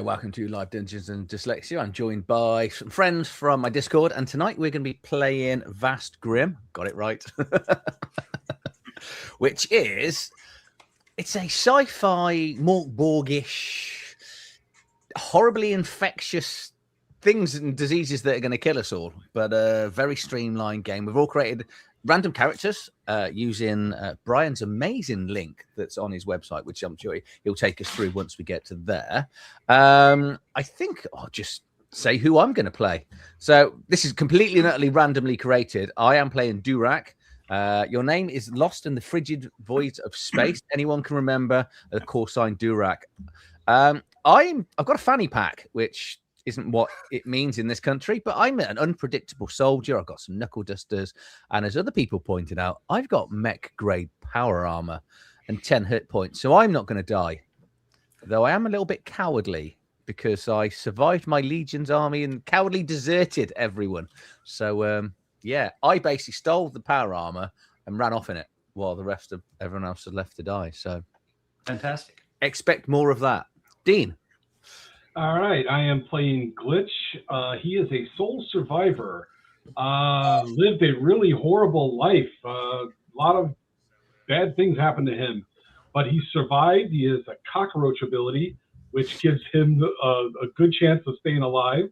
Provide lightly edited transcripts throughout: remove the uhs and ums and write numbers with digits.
welcome to Live Dungeons and Dyslexia. I'm joined by some friends from my Discord, and tonight we're going to be playing Vast Grimm. Got it right. Which is, it's a sci-fi, Mörk Borgish, horribly infectious things and diseases that are going to kill us all, but a very streamlined game. We've all created random characters using Brian's amazing link that's on his website, which I'm sure he'll take us through once we get to there. I think I'll just say who I'm going to play. So this is completely and utterly randomly created. I am playing Durak. Your name is lost in the frigid void of space. Anyone can remember the call sign Durak. I've got a fanny pack, which isn't what it means in this country, but I'm an unpredictable soldier. I've got some knuckle dusters, and as other people pointed out, I've got mech grade power armor and 10 hit points, so I'm not going to die. Though I am a little bit cowardly because I survived my Legion's army and cowardly deserted everyone. So yeah, I basically stole the power armor and ran off in it while the rest of everyone else had left to die. So fantastic. Expect more of that. Dean. All right, I am playing Glitch. He is a sole survivor. Lived a really horrible life. A lot of bad things happened to him, but he survived. He has a cockroach ability, which gives him a good chance of staying alive.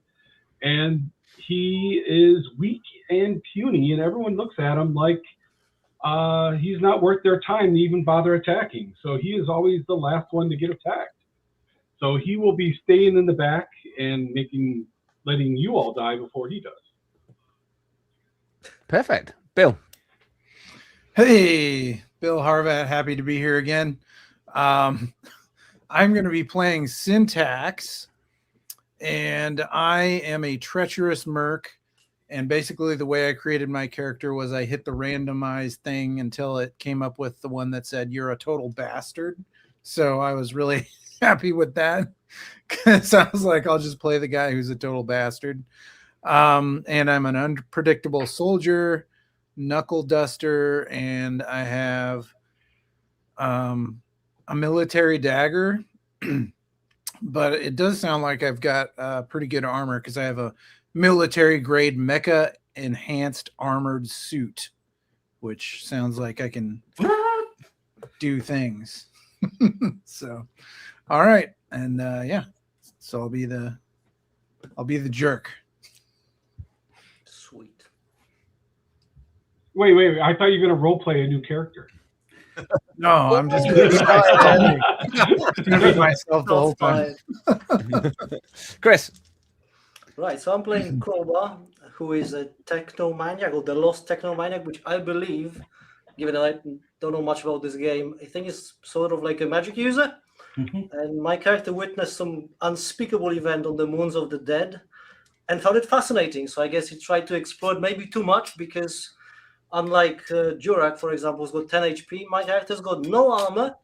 And he is weak and puny, and everyone looks at him like he's not worth their time to even bother attacking. So he is always the last one to get attacked. So he will be staying in the back and letting you all die before he does. Perfect. Bill. Hey, Bill Harvat. Happy to be here again. I'm going to be playing Syntax, and I am a treacherous merc. And basically the way I created my character was I hit the randomized thing until it came up with the one that said, "You're a total bastard." So I was really happy with that because I was like, I'll just play the guy who's a total bastard. And I'm an unpredictable soldier, knuckle duster, and I have a military dagger. But it does sound like I've got pretty good armor because I have a military grade mecha enhanced armored suit, which sounds like I can do things. So all right, and yeah, so I'll be the jerk. Sweet. Wait! I thought you were gonna role play a new character. No, I'm just gonna be myself the whole time. Chris. Right, so I'm playing Crowbar, who is a technomaniac, or the lost technomaniac, which I believe, given that I don't know much about this game, I think is sort of like a magic user. And my character witnessed some unspeakable event on the moons of the dead and found it fascinating. So I guess he tried to explore it maybe too much because unlike Durak, for example, who's got 10 HP, my character's got no armor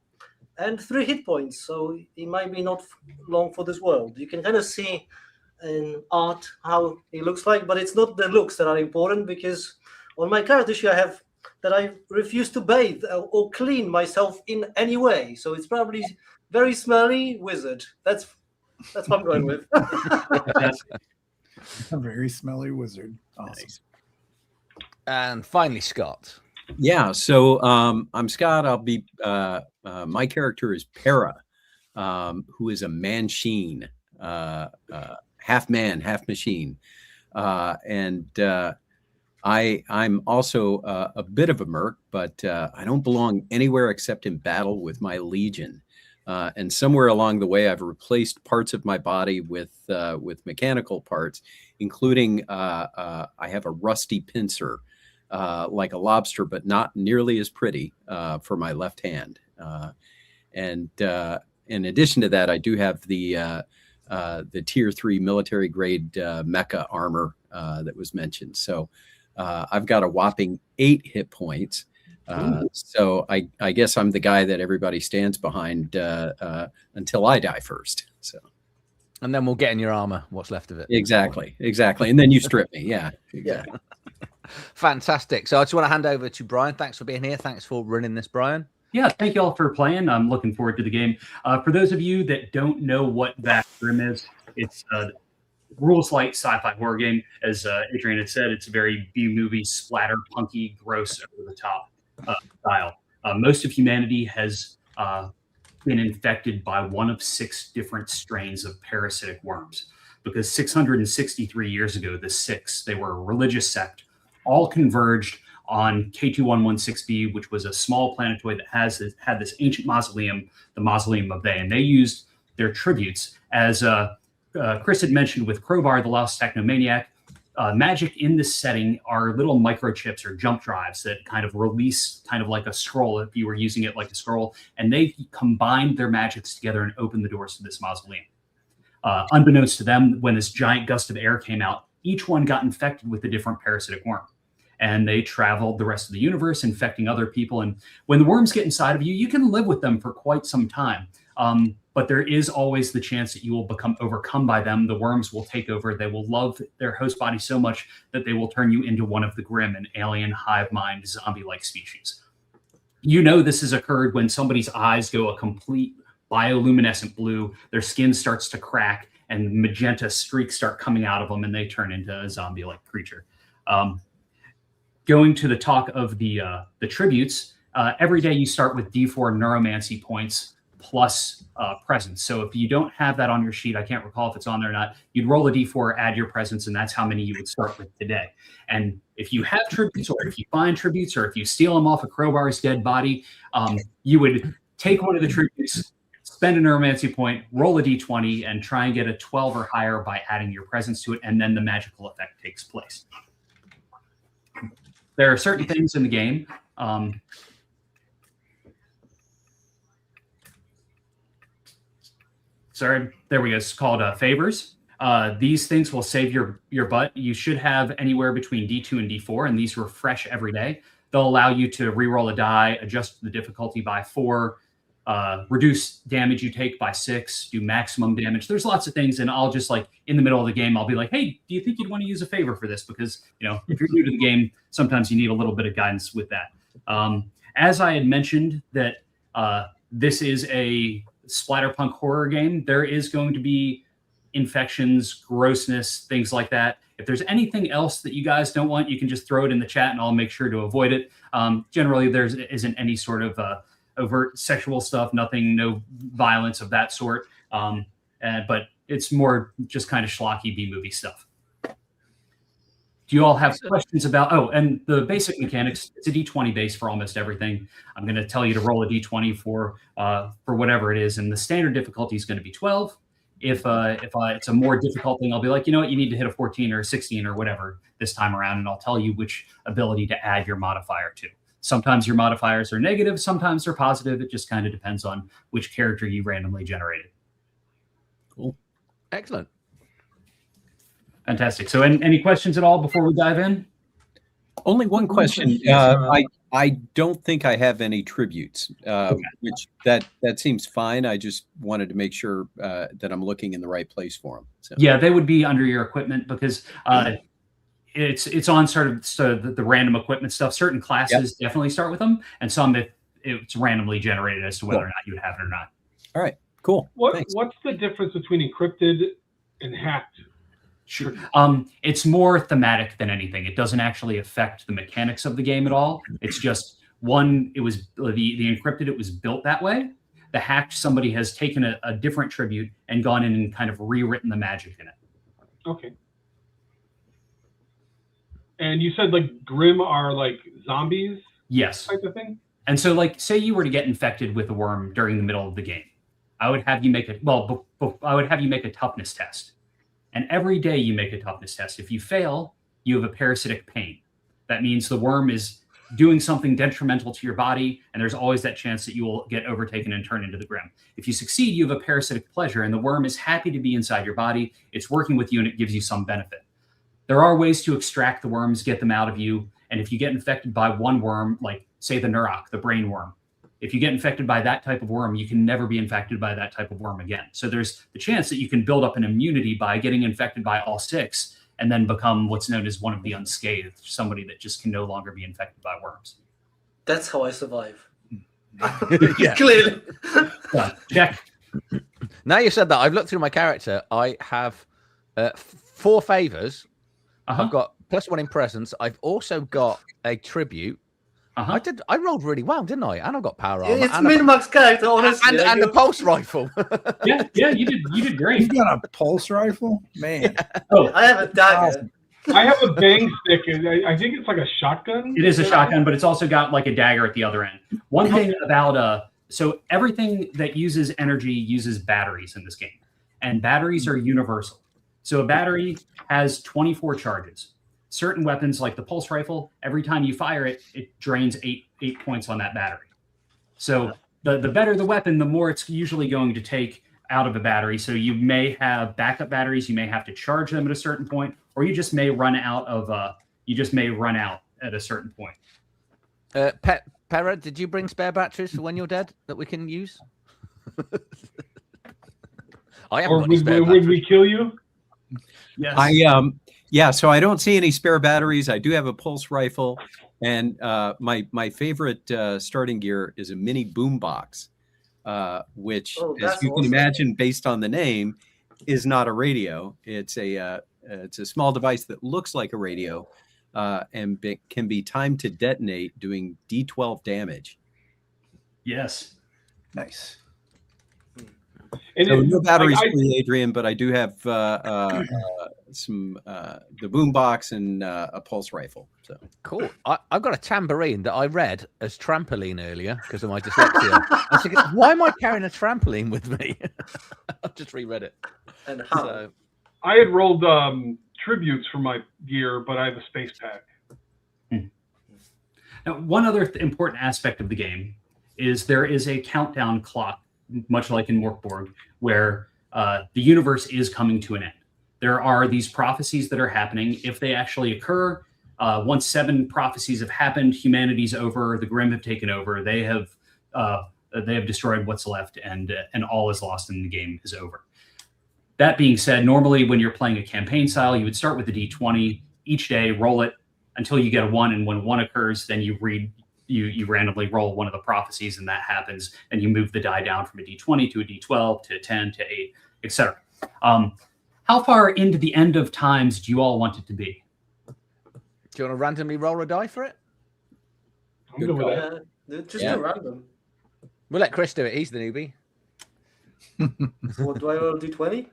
and 3 hit points. So he might be not long for this world. You can kind of see in art how he looks like, but it's not the looks that are important because on my character sheet I have that I refuse to bathe or clean myself in any way. So it's probably very smelly wizard. That's what I'm going with. A very smelly wizard. Awesome. Nice. And finally, Scott. Yeah, so I'm Scott. I'll be my character is Para, who is a manchine, half man, half machine, and I'm also a bit of a merc, but I don't belong anywhere except in battle with my Legion. And somewhere along the way, I've replaced parts of my body with mechanical parts, including I have a rusty pincer, like a lobster, but not nearly as pretty for my left hand. And in addition to that, I do have the tier 3 military grade mecha armor that was mentioned. So I've got a whopping 8 hit points. So I guess I'm the guy that everybody stands behind until I die first. So, and then we'll get in your armor, what's left of it. Exactly. And then you strip me. Yeah. Exactly. Yeah. Fantastic. So I just want to hand over to Brian. Thanks for being here. Thanks for running this, Brian. Yeah, thank you all for playing. I'm looking forward to the game. For those of you that don't know what Vast Grimm is, it's a rules-light sci-fi horror game. As Adrian had said, it's a very B-movie, splatter, punky, gross, over-the-top style. Most of humanity has been infected by one of 6 different strains of parasitic worms. Because 663 years ago, the 6, they were a religious sect, all converged on K2116b, which was a small planetoid that had this ancient mausoleum, the Mausoleum of They, and they used their tributes. As Chris had mentioned with Crowbar, the Lost Technomaniac, magic in this setting are little microchips or jump drives that kind of release kind of like a scroll if you were using it like a scroll, and they combined their magics together and opened the doors to this mausoleum. Unbeknownst to them, when this giant gust of air came out, each one got infected with a different parasitic worm. And they traveled the rest of the universe, infecting other people. And when the worms get inside of you, you can live with them for quite some time. But there is always the chance that you will become overcome by them. The worms will take over. They will love their host body so much that they will turn you into one of the Grimm, an alien hive mind zombie-like species. You know this has occurred when somebody's eyes go a complete bioluminescent blue, their skin starts to crack, and magenta streaks start coming out of them, and they turn into a zombie-like creature. Going to the talk of the tributes, every day you start with D4 neuromancy points plus presence. So if you don't have that on your sheet, I can't recall if it's on there or not, you'd roll a D4, add your presence, and that's how many you would start with today. And if you have tributes, or if you find tributes, or if you steal them off a Crowbar's dead body, you would take one of the tributes, spend a neuromancy point, roll a D20, and try and get a 12 or higher by adding your presence to it, and then the magical effect takes place. There are certain things in the game. Sorry, there we go. It's called favors. These things will save your butt. You should have anywhere between D2 and D4, and these refresh every day. They'll allow you to re-roll a die, adjust the difficulty by 4, reduce damage you take by 6, do maximum damage. There's lots of things, and I'll just like in the middle of the game, I'll be like, hey, do you think you'd want to use a favor for this? Because, you know, if you're new to the game, sometimes you need a little bit of guidance with that. As I had mentioned that this is a splatterpunk horror game, there is going to be infections, grossness, things like that. If there's anything else that you guys don't want, you can just throw it in the chat and I'll make sure to avoid it. Generally, there isn't any sort of overt sexual stuff, nothing, no violence of that sort. But it's more just kind of schlocky B-movie stuff. Do you all have questions about, and the basic mechanics, it's a D20 base for almost everything. I'm going to tell you to roll a D20 for whatever it is. And the standard difficulty is going to be 12. If it's a more difficult thing, I'll be like, you know what, you need to hit a 14 or a 16 or whatever this time around. And I'll tell you which ability to add your modifier to. Sometimes your modifiers are negative, sometimes they're positive. It just kind of depends on which character you randomly generated. Cool. Excellent. Fantastic. So any questions at all before we dive in? Only one question. I don't think I have any tributes, which that seems fine. I just wanted to make sure that I'm looking in the right place for them. So. Yeah, they would be under your equipment because it's on sort of the random equipment stuff. Certain classes definitely start with them, and some it's randomly generated as to whether or not you would have it or not. All right, cool. What's the difference between encrypted and hacked? Sure. It's more thematic than anything. It doesn't actually affect the mechanics of the game at all. It's just one, it was the encrypted, it was built that way. The hacked, somebody has taken a different tribute and gone in and kind of rewritten the magic in it. Okay. And you said like Grimm are like zombies? Yes. Type of thing? And so like, say you were to get infected with a worm during the middle of the game. I would have you make I would have you make a toughness test. And every day you make a toughness test. If you fail, you have a parasitic pain. That means the worm is doing something detrimental to your body, and there's always that chance that you will get overtaken and turn into the Grimm. If you succeed, you have a parasitic pleasure, and the worm is happy to be inside your body. It's working with you, and it gives you some benefit. There are ways to extract the worms, get them out of you, and if you get infected by one worm, like, say, the Nurok, the brain worm, if you get infected by that type of worm, you can never be infected by that type of worm again. So there's the chance that you can build up an immunity by getting infected by all 6 and then become what's known as one of the unscathed, somebody that just can no longer be infected by worms. That's how I survive. Yeah. Clearly. Check. Now you said that, I've looked through my character. I have 4 favors. I've got +1 in presence. I've also got a tribute. I rolled really well, didn't I? And I've got power armor. It's and min-max character, honestly. and a pulse rifle. Yeah, you did great. You got a pulse rifle, man. Oh, I have a dagger. I have a bang stick, and I think it's like a shotgun. it is a shotgun, but it's also got like a dagger at the other end. One thing about so everything that uses energy uses batteries in this game, and batteries are universal. So a battery has 24 charges. Certain weapons, like the pulse rifle, every time you fire it, it drains 8 points on that battery. So the better the weapon, the more it's usually going to take out of a battery. So you may have backup batteries, you may have to charge them at a certain point, or you just may run out at a certain point. Pera, did you bring spare batteries for when you're dead that we can use? I haven't Or got any spare would batteries. we kill you? Yes. So I don't see any spare batteries. I do have a pulse rifle, and my favorite starting gear is a mini boombox, which, as you can imagine, based on the name, is not a radio. It's a small device that looks like a radio, and can be timed to detonate, doing D12 damage. Yes. Nice. And So no batteries for you, Adrian, but I do have some the boombox and a pulse rifle. So Cool. I've got a tambourine that I read as trampoline earlier because of my dyslexia. I was thinking, why am I carrying a trampoline with me? I've just reread it. And how? So, I had rolled tributes for my gear, but I have a space pack. Now, one other important aspect of the game is there is a countdown clock, much like in Mörk Borg, where the universe is coming to an end. There are these prophecies that are happening. If they actually occur, once 7 prophecies have happened, humanity's over. The Grimm have taken over. They have destroyed what's left, and all is lost, and the game is over. That being said, normally when you're playing a campaign style, you would start with a D20 each day, roll it until you get a 1, and when 1 occurs, then you randomly roll one of the prophecies, and that happens, and you move the die down from a D20 to a D12 to a 10 to 8, etc. How far into the end of times do you all want it to be? do you want to randomly roll a die for it? I'm good with that. Yeah, just do random. We'll let Chris do it. He's the newbie. So what do I roll? D20?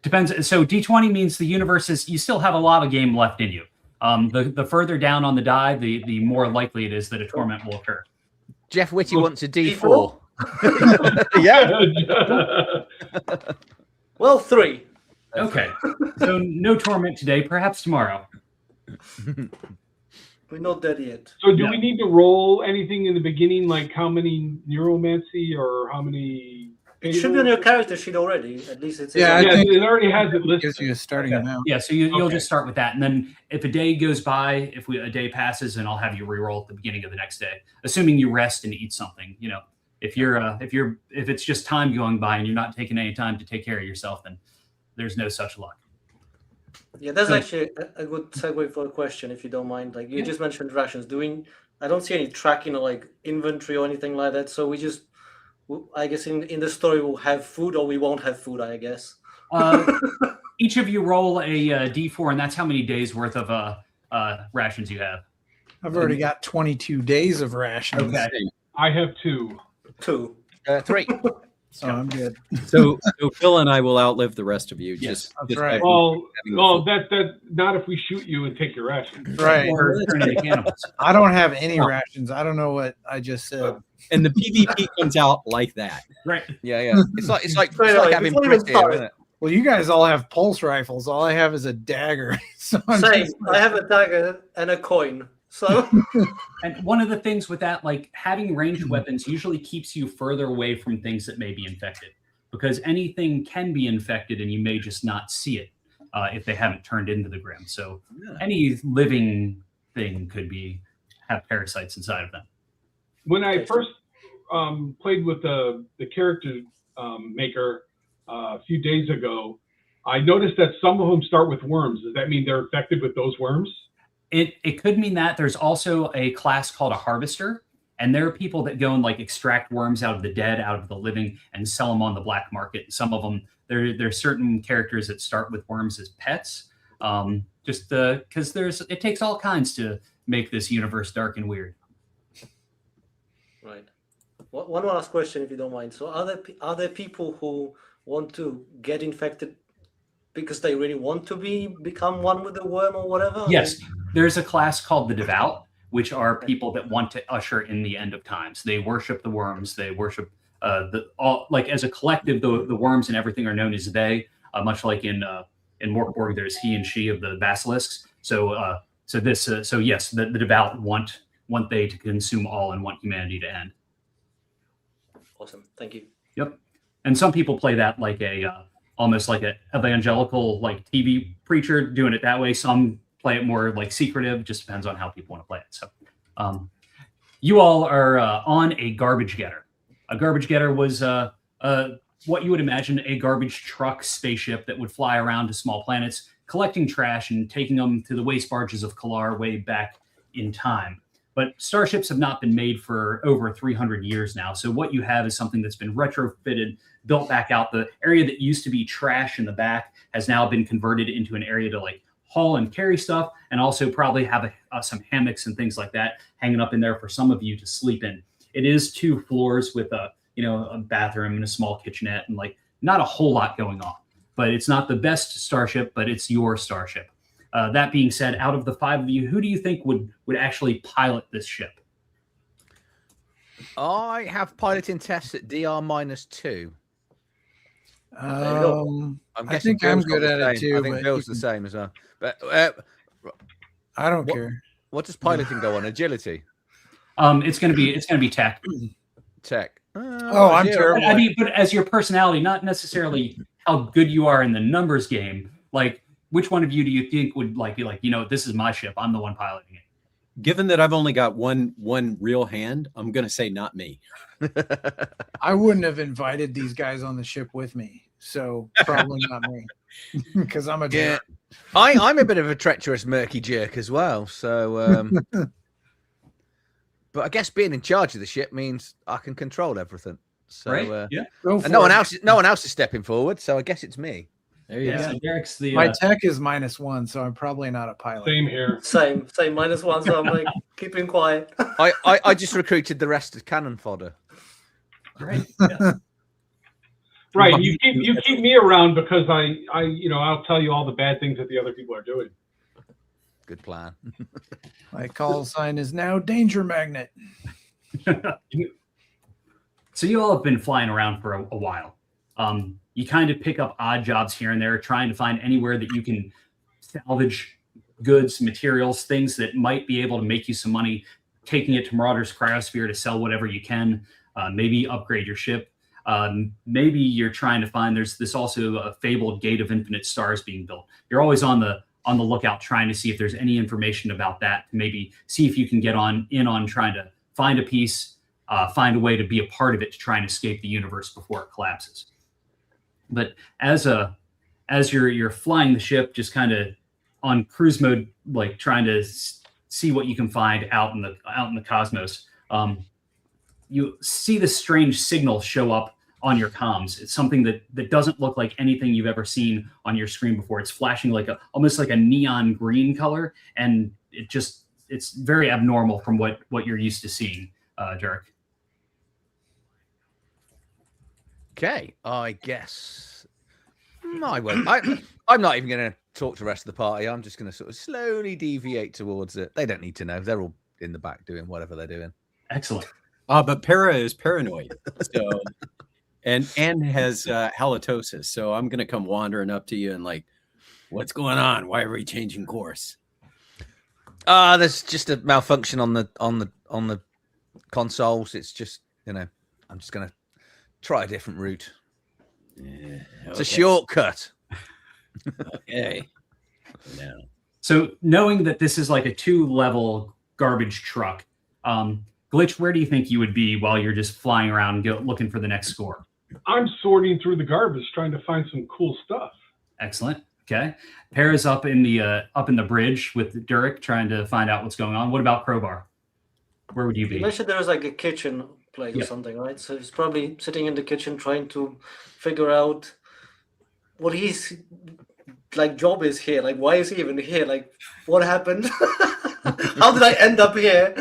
Depends. So D20 means the universe is, you still have a lot of game left in you. The further down on the die, the more likely it is that a torment will occur. Jeff Whitty wants a D4. Yeah. Well, 3. Okay. So no torment today, perhaps tomorrow. We're not dead yet. So do we need to roll anything in the beginning, like how many neuromancy or how many? It should be on your character sheet already. At least it's Yeah, I Yeah, think it already has it gives listed. you a starting amount. Yeah, so you'll Okay. just start with that, and then if a day goes by, a day passes, and I'll have you re-roll at the beginning of the next day, assuming you rest and eat something. You know, if it's just time going by and you're not taking any time to take care of yourself, then there's no such luck. Yeah, that's actually a good segue for a question, if you don't mind. Like, you just mentioned rations. I don't see any tracking or like inventory or anything like that. So I guess in the story we'll have food or we won't have food, I guess. Each of you roll a D4, and that's how many days worth of rations you have. I've already got 22 days of rations. Okay. I have 2. 2. 3. So I'm good. So Phil and I will outlive the rest of you. Yes, that's right. Well, that not if we shoot you and take your ration. Right. Or turn into cannibals. I don't have any rations. I don't know what I just said. And the PvP comes out like that. Right. Yeah. It's like having before we Chris even here, start. isn't it? Well, you guys all have pulse rifles. All I have is a dagger. So I'm Same. just I have a dagger and a coin. So And one of the things with that, like having ranged weapons usually keeps you further away from things that may be infected, because anything can be infected and you may just not see it if they haven't turned into the Grimm. So any living thing could have parasites inside of them. When I first played with the character maker a few days ago, I noticed that some of them start with worms. Does that mean they're infected with those worms? It could mean that. There's also a class called a harvester, And there are people that go and like extract worms out of the dead, out of the living, and sell them on the black market. Some of them, there's certain characters that start with worms as pets, just because it takes all kinds to make this universe dark and weird. Right. One last question, if you don't mind. So, are there people who want to get infected because they really want to become one with the worm or whatever? Yes, there's a class called the Devout, which are people that want to usher in the end of times. They worship the worms. They worship like as a collective. The worms and everything are known as they. Much like in Mörk Borg, there's he and she of the basilisks. So yes, the Devout want they to consume all and want humanity to end. Awesome, thank you. Yep, and some people play that like almost like an evangelical like TV preacher doing it that way. Some play it more like secretive. Just depends on how people want to play it. So you all are on a garbage getter. A garbage getter was what you would imagine a garbage truck spaceship that would fly around to small planets, collecting trash and taking them to the waste barges of Kalar way back in time. But starships have not been made for over 300 years now. So what you have is something that's been retrofitted, built back out. The area that used to be trash in the back has now been converted into an area to like haul and carry stuff, and also probably have some hammocks and things like that hanging up in there for some of you to sleep in. It is 2 floors with a bathroom and a small kitchenette, and like not a whole lot going on. But it's not the best starship, but it's your starship. That being said, out of the 5 of you, who do you think would actually pilot this ship? I have piloting tests at DR-2. I think I'm good at it too. I think Bill's the same as well. But I don't care. What does piloting go on? Agility? It's gonna be tech. Tech. I'm terrible. I mean, but as your personality, not necessarily how good you are in the numbers game. Like, which one of you do you think would be like, this is my ship. I'm the one piloting it. Given that I've only got one real hand, I'm going to say not me. I wouldn't have invited these guys on the ship with me, so probably not me, because I'm a jerk. I'm a bit of a treacherous, murky jerk as well. So, but I guess being in charge of the ship means I can control everything. So, right? Yeah. And no one else is stepping forward. So I guess it's me. There you go. So Derek's the My tech is -1, so I'm probably not a pilot. Same here. Same -1, so I'm like keeping quiet. I just recruited the rest of cannon fodder. Right. Yeah. Right. You keep me around because I'll tell you all the bad things that the other people are doing. Good plan. My call sign is now Danger Magnet. So you all have been flying around for a while. You kind of pick up odd jobs here and there, trying to find anywhere that you can salvage goods, materials, things that might be able to make you some money, taking it to Marauder's Cryosphere to sell whatever you can, maybe upgrade your ship. Maybe you're trying to find, there's this also a fabled Gate of Infinite Stars being built. You're always on the lookout, trying to see if there's any information about that, maybe see if you can get in on trying to find a piece, find a way to be a part of it to try and escape the universe before it collapses. But as you're flying the ship, just kind of on cruise mode, like trying to see what you can find out in the cosmos, you see this strange signal show up on your comms. It's something that doesn't look like anything you've ever seen on your screen before. It's flashing like almost like a neon green color, and it's very abnormal from what you're used to seeing, Derek. Okay, I guess I won't. I'm not even going to talk to the rest of the party. I'm just going to sort of slowly deviate towards it. They don't need to know. They're all in the back doing whatever they're doing. Excellent. But Para is paranoid, so and has halitosis. So I'm going to come wandering up to you and like, what's going on? Why are we changing course? There's just a malfunction on the consoles. It's just I'm just going to try a different route. Yeah, It's a shortcut. Okay. No. So knowing that this is like a 2-level garbage truck, Glitch, where do you think you would be while you're just flying around looking for the next score? I'm sorting through the garbage, trying to find some cool stuff. Excellent. Okay. Para's up in the bridge with Derek, trying to find out what's going on. What about Crowbar? Where would you You be? mentioned there was like a kitchen place or something, right? So he's probably sitting in the kitchen trying to figure out what his like job is here. Like, why is he even here? Like, what happened? How did I end up here?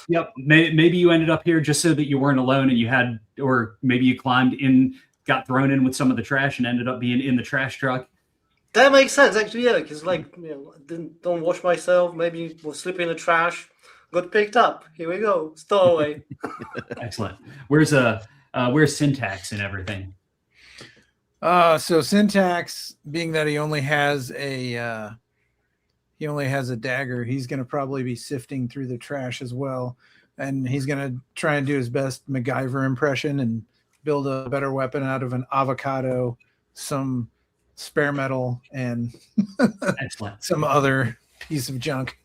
Yep. Maybe you ended up here just so that you weren't alone, and you had, or maybe you climbed in, got thrown in with some of the trash, and ended up being in the trash truck. That makes sense, actually. Yeah, because like, don't wash myself. Maybe was sleeping in the trash. Got picked up. Here we go. Stowaway. Excellent. Where's Syntax and everything? So Syntax, being that he only has a dagger, he's going to probably be sifting through the trash as well, and he's going to try and do his best MacGyver impression and build a better weapon out of an avocado, some spare metal, and Excellent. some other piece of junk.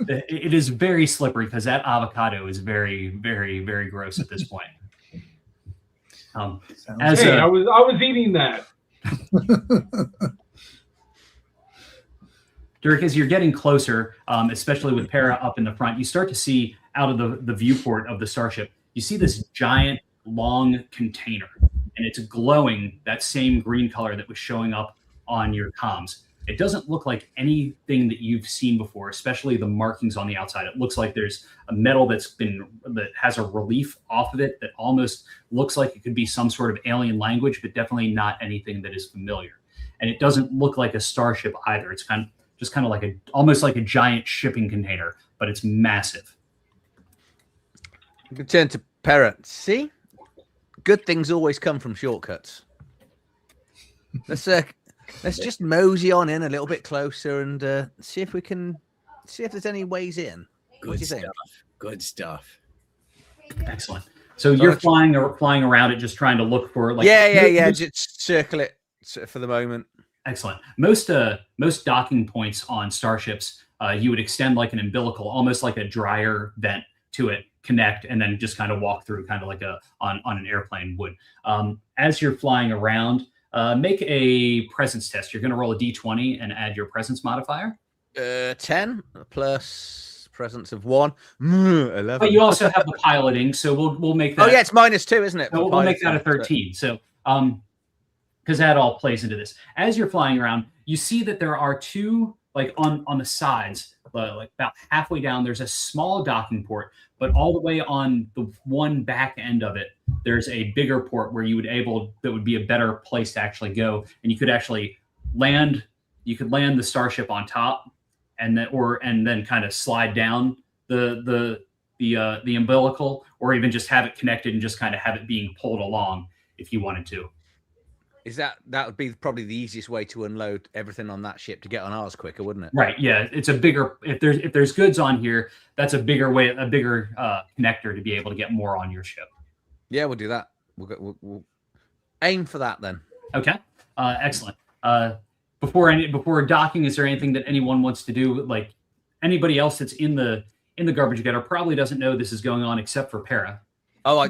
It is very slippery because that avocado is very, very, very gross at this point. I was eating that. Dirk, as you're getting closer, especially with Para up in the front, you start to see out of the viewport of the starship, you see this giant, long container, and it's glowing that same green color that was showing up on your comms. It doesn't look like anything that you've seen before, especially the markings on the outside. It looks like there's a metal that has a relief off of it that almost looks like it could be some sort of alien language, but definitely not anything that is familiar. And it doesn't look like a starship either. It's kind of like almost like a giant shipping container, but it's massive. You can turn to Parrot. See, good things always come from shortcuts. Let's just mosey on in a little bit closer and see if there's any ways in. What do you think? Good stuff. Excellent. So you're flying around it, just trying to look for like. Yeah. Just circle it for the moment. Excellent. Most docking points on starships, you would extend like an umbilical, almost like a dryer vent to it, connect, and then just kind of walk through, kind of like on an airplane would. As you're flying around, make a presence test. You're going to roll a d20 and add your presence modifier. 10 plus presence of 1. 11. But you also have the piloting, so we'll make that. Oh yeah, it's -2, isn't it? So we'll make that a 13. So because that all plays into this. As you're flying around, you see that there are two, like on the sides, like about halfway down, there's a small docking port, but all the way on the one back end of it, there's a bigger port where that would be a better place to actually go, and you could actually land. You could land the starship on top, and then kind of slide down the umbilical, or even just have it connected and just kind of have it being pulled along if you wanted to. That would be probably the easiest way to unload everything on that ship to get on ours quicker, wouldn't it? Right. Yeah. It's a bigger, if there's goods on here, that's a bigger connector to be able to get more on your ship. Yeah, we'll do that. We'll aim for that then. Okay. Excellent. Before docking, is there anything that anyone wants to do? Like anybody else that's in the garbage getter probably doesn't know this is going on except for Para. Oh,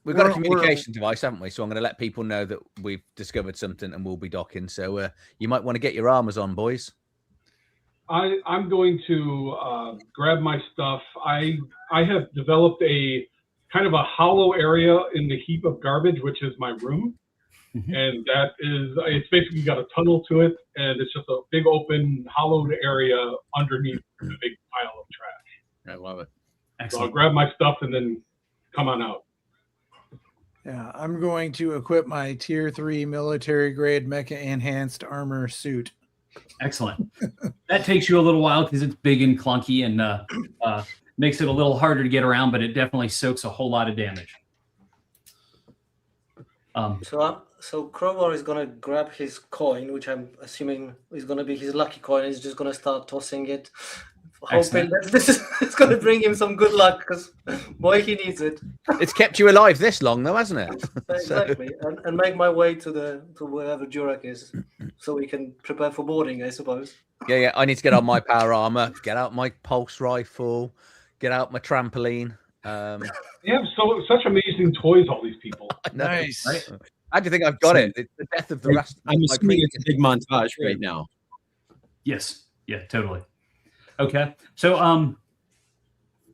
we've got a communication device, haven't we? So I'm going to let people know that we've discovered something and we'll be docking. So you might want to get your armors on, boys. I'm going to grab my stuff. I have developed a kind of a hollow area in the heap of garbage, which is my room. Mm-hmm. And it's basically got a tunnel to it, and it's just a big open hollowed area underneath the big pile of trash. I love it. Excellent. So I'll grab my stuff and then come on out. Yeah, I'm going to equip my tier 3 military grade mecha enhanced armor suit. Excellent. That takes you a little while because it's big and clunky and makes it a little harder to get around, but it definitely soaks a whole lot of damage. So Crowbar is gonna grab his coin, which I'm assuming is gonna be his lucky coin. He's just gonna start tossing it, hoping that this is gonna bring him some good luck. Because boy, he needs it. It's kept you alive this long, though, hasn't it? Exactly, and make my way to wherever Jurek is, so we can prepare for boarding, I suppose. Yeah. I need to get on my power armor, get out my pulse rifle, get out my trampoline. They have such amazing toys, all these people. Nice. Right? How do you think I've got it? It's the death of the rest. I'm assuming it's a big montage right now. Yes. Yeah, totally. Okay. So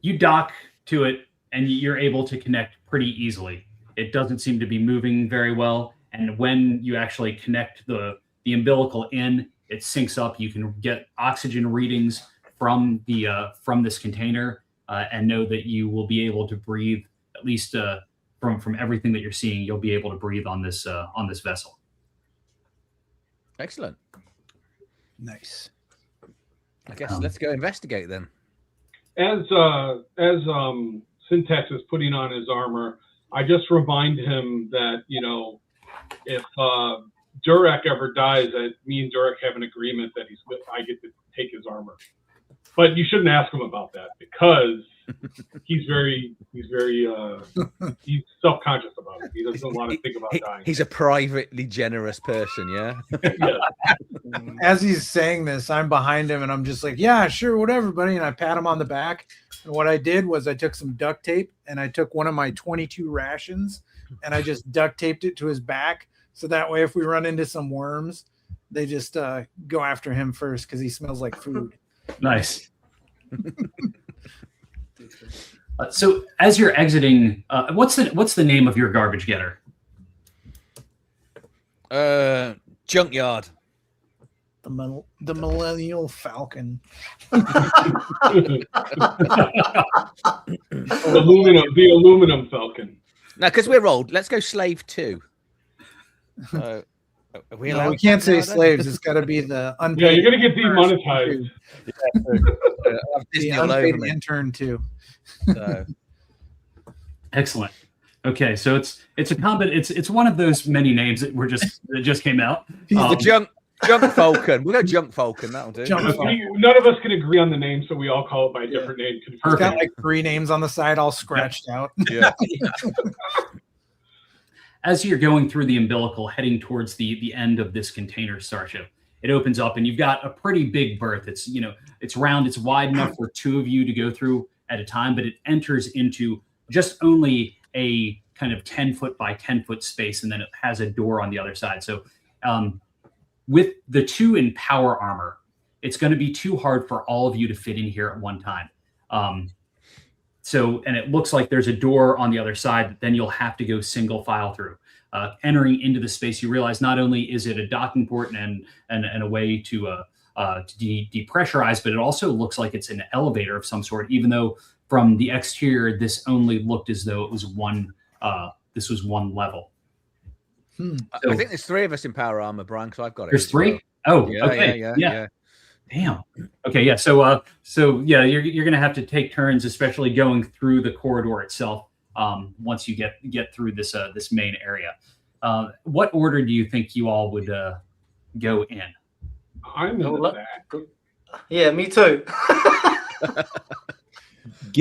you dock to it, and you're able to connect pretty easily. It doesn't seem to be moving very well, and when you actually connect the umbilical in, it syncs up. You can get oxygen readings from this container, and know that you will be able to breathe, at least from everything that you're seeing. You'll be able to breathe on this vessel. Excellent. Nice. I guess let's go investigate then. As Syntax is putting on his armor, I just remind him that, you know, if Durek ever dies, that me and Durek have an agreement that I get to take his armor. But you shouldn't ask him about that because he's self-conscious about it. He doesn't want to think about dying. He's a privately generous person, yeah? Yeah. As he's saying this, I'm behind him and I'm just like, yeah, sure, whatever, buddy. And I pat him on the back. And what I did was I took some duct tape and I took one of my 22 rations and I just duct taped it to his back. So that way, if we run into some worms, they just go after him first because he smells like food. Nice. So as you're exiting, what's the name of your garbage getter? Junkyard. The Millennial Falcon. The aluminum Falcon. Now, because we're old, let's go slave 2. No, we can't say slaves. It's got to be the unpaid. Yeah, you're going to get demonetized. The unpaid intern too. So. Excellent. Okay, so it's a combat. It's one of those many names that just came out. He's the junk Falcon. We'll go Junk Falcon. That'll do. None of us can agree on the name, so we all call it by a different name. It's got like 3 names on the side, all scratched out. Yeah. As you're going through the umbilical, heading towards the end of this container starship, it opens up and you've got a pretty big berth. It's round, it's wide enough for 2 of you to go through at a time, but it enters into just only a kind of 10-foot by 10-foot space, and then it has a door on the other side. So with the 2 in power armor, it's going to be too hard for all of you to fit in here at one time. And it looks like there's a door on the other side that then you'll have to go single file through. Entering into the space, you realize not only is it a docking port and a way to depressurize, but it also looks like it's an elevator of some sort, even though from the exterior, this only looked as though it was one level. So, I think there's 3 of us in power armor, Brian, because I've got it. There's 3? Oh, yeah, okay. Yeah. Damn. Okay, yeah. So you're gonna have to take turns, especially going through the corridor itself. Once you get through this main area, what order do you think you all would go in? I'm in the back. Yeah, me too.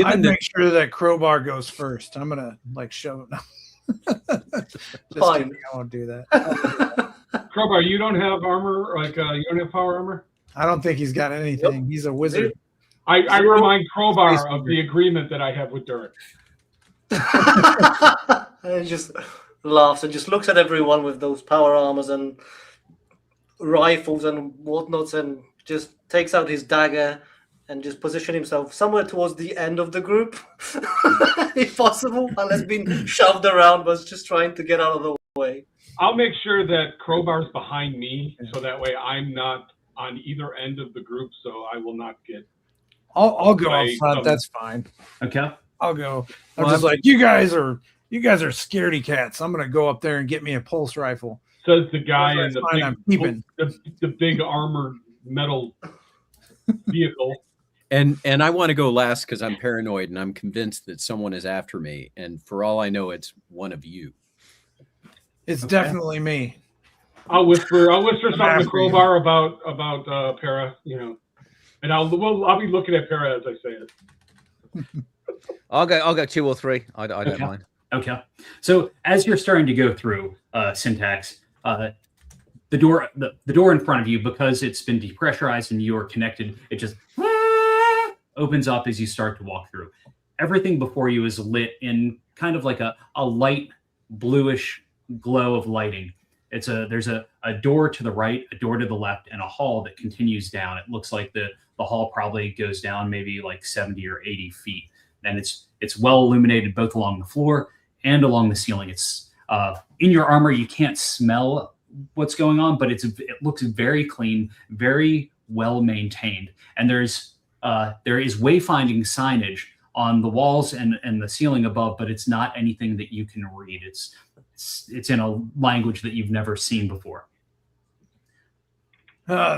I'd make sure that Crowbar goes first. I'm gonna show it. Fine. Kidding, I won't do that. Crowbar, you don't have armor? You don't have power armor? I don't think he's got anything. He's a wizard. I remind Crowbar of the agreement that I have with Durek. And he just laughs and just looks at everyone with those power armors and rifles and whatnots, and just takes out his dagger and just position himself somewhere towards the end of the group, if possible, unless being shoved around, but just trying to get out of the way. I'll make sure that Crowbar's behind me, so that way I'm not on either end of the group, so I will not get. I'll go up front. That's fine. Okay, I'll go. I'm just like, you guys are scaredy cats. I'm gonna go up there and get me a pulse rifle. Says the guy in the big armored metal vehicle. And I want to go last because I'm paranoid and I'm convinced that someone is after me. And for all I know, it's one of you. It's definitely me. I'll whisper something to Crowbar about Para, and I'll be looking at Para as I say it. I'll go 2 or 3. I don't mind. Okay. So as you're starting to go through Syntax, the door in front of you, because it's been depressurized and you are connected, it just opens up as you start to walk through. Everything before you is lit in kind of like a light bluish glow of lighting. There's a door to the right, a door to the left, and a hall that continues down. It looks like the hall probably goes down maybe like 70 or 80 feet. and it's well illuminated both along the floor and along the ceiling. It's in your armor, you can't smell what's going on, but it looks very clean, very well maintained, and there is wayfinding signage on the walls and the ceiling above, but it's not anything that you can read. It's in a language that you've never seen before.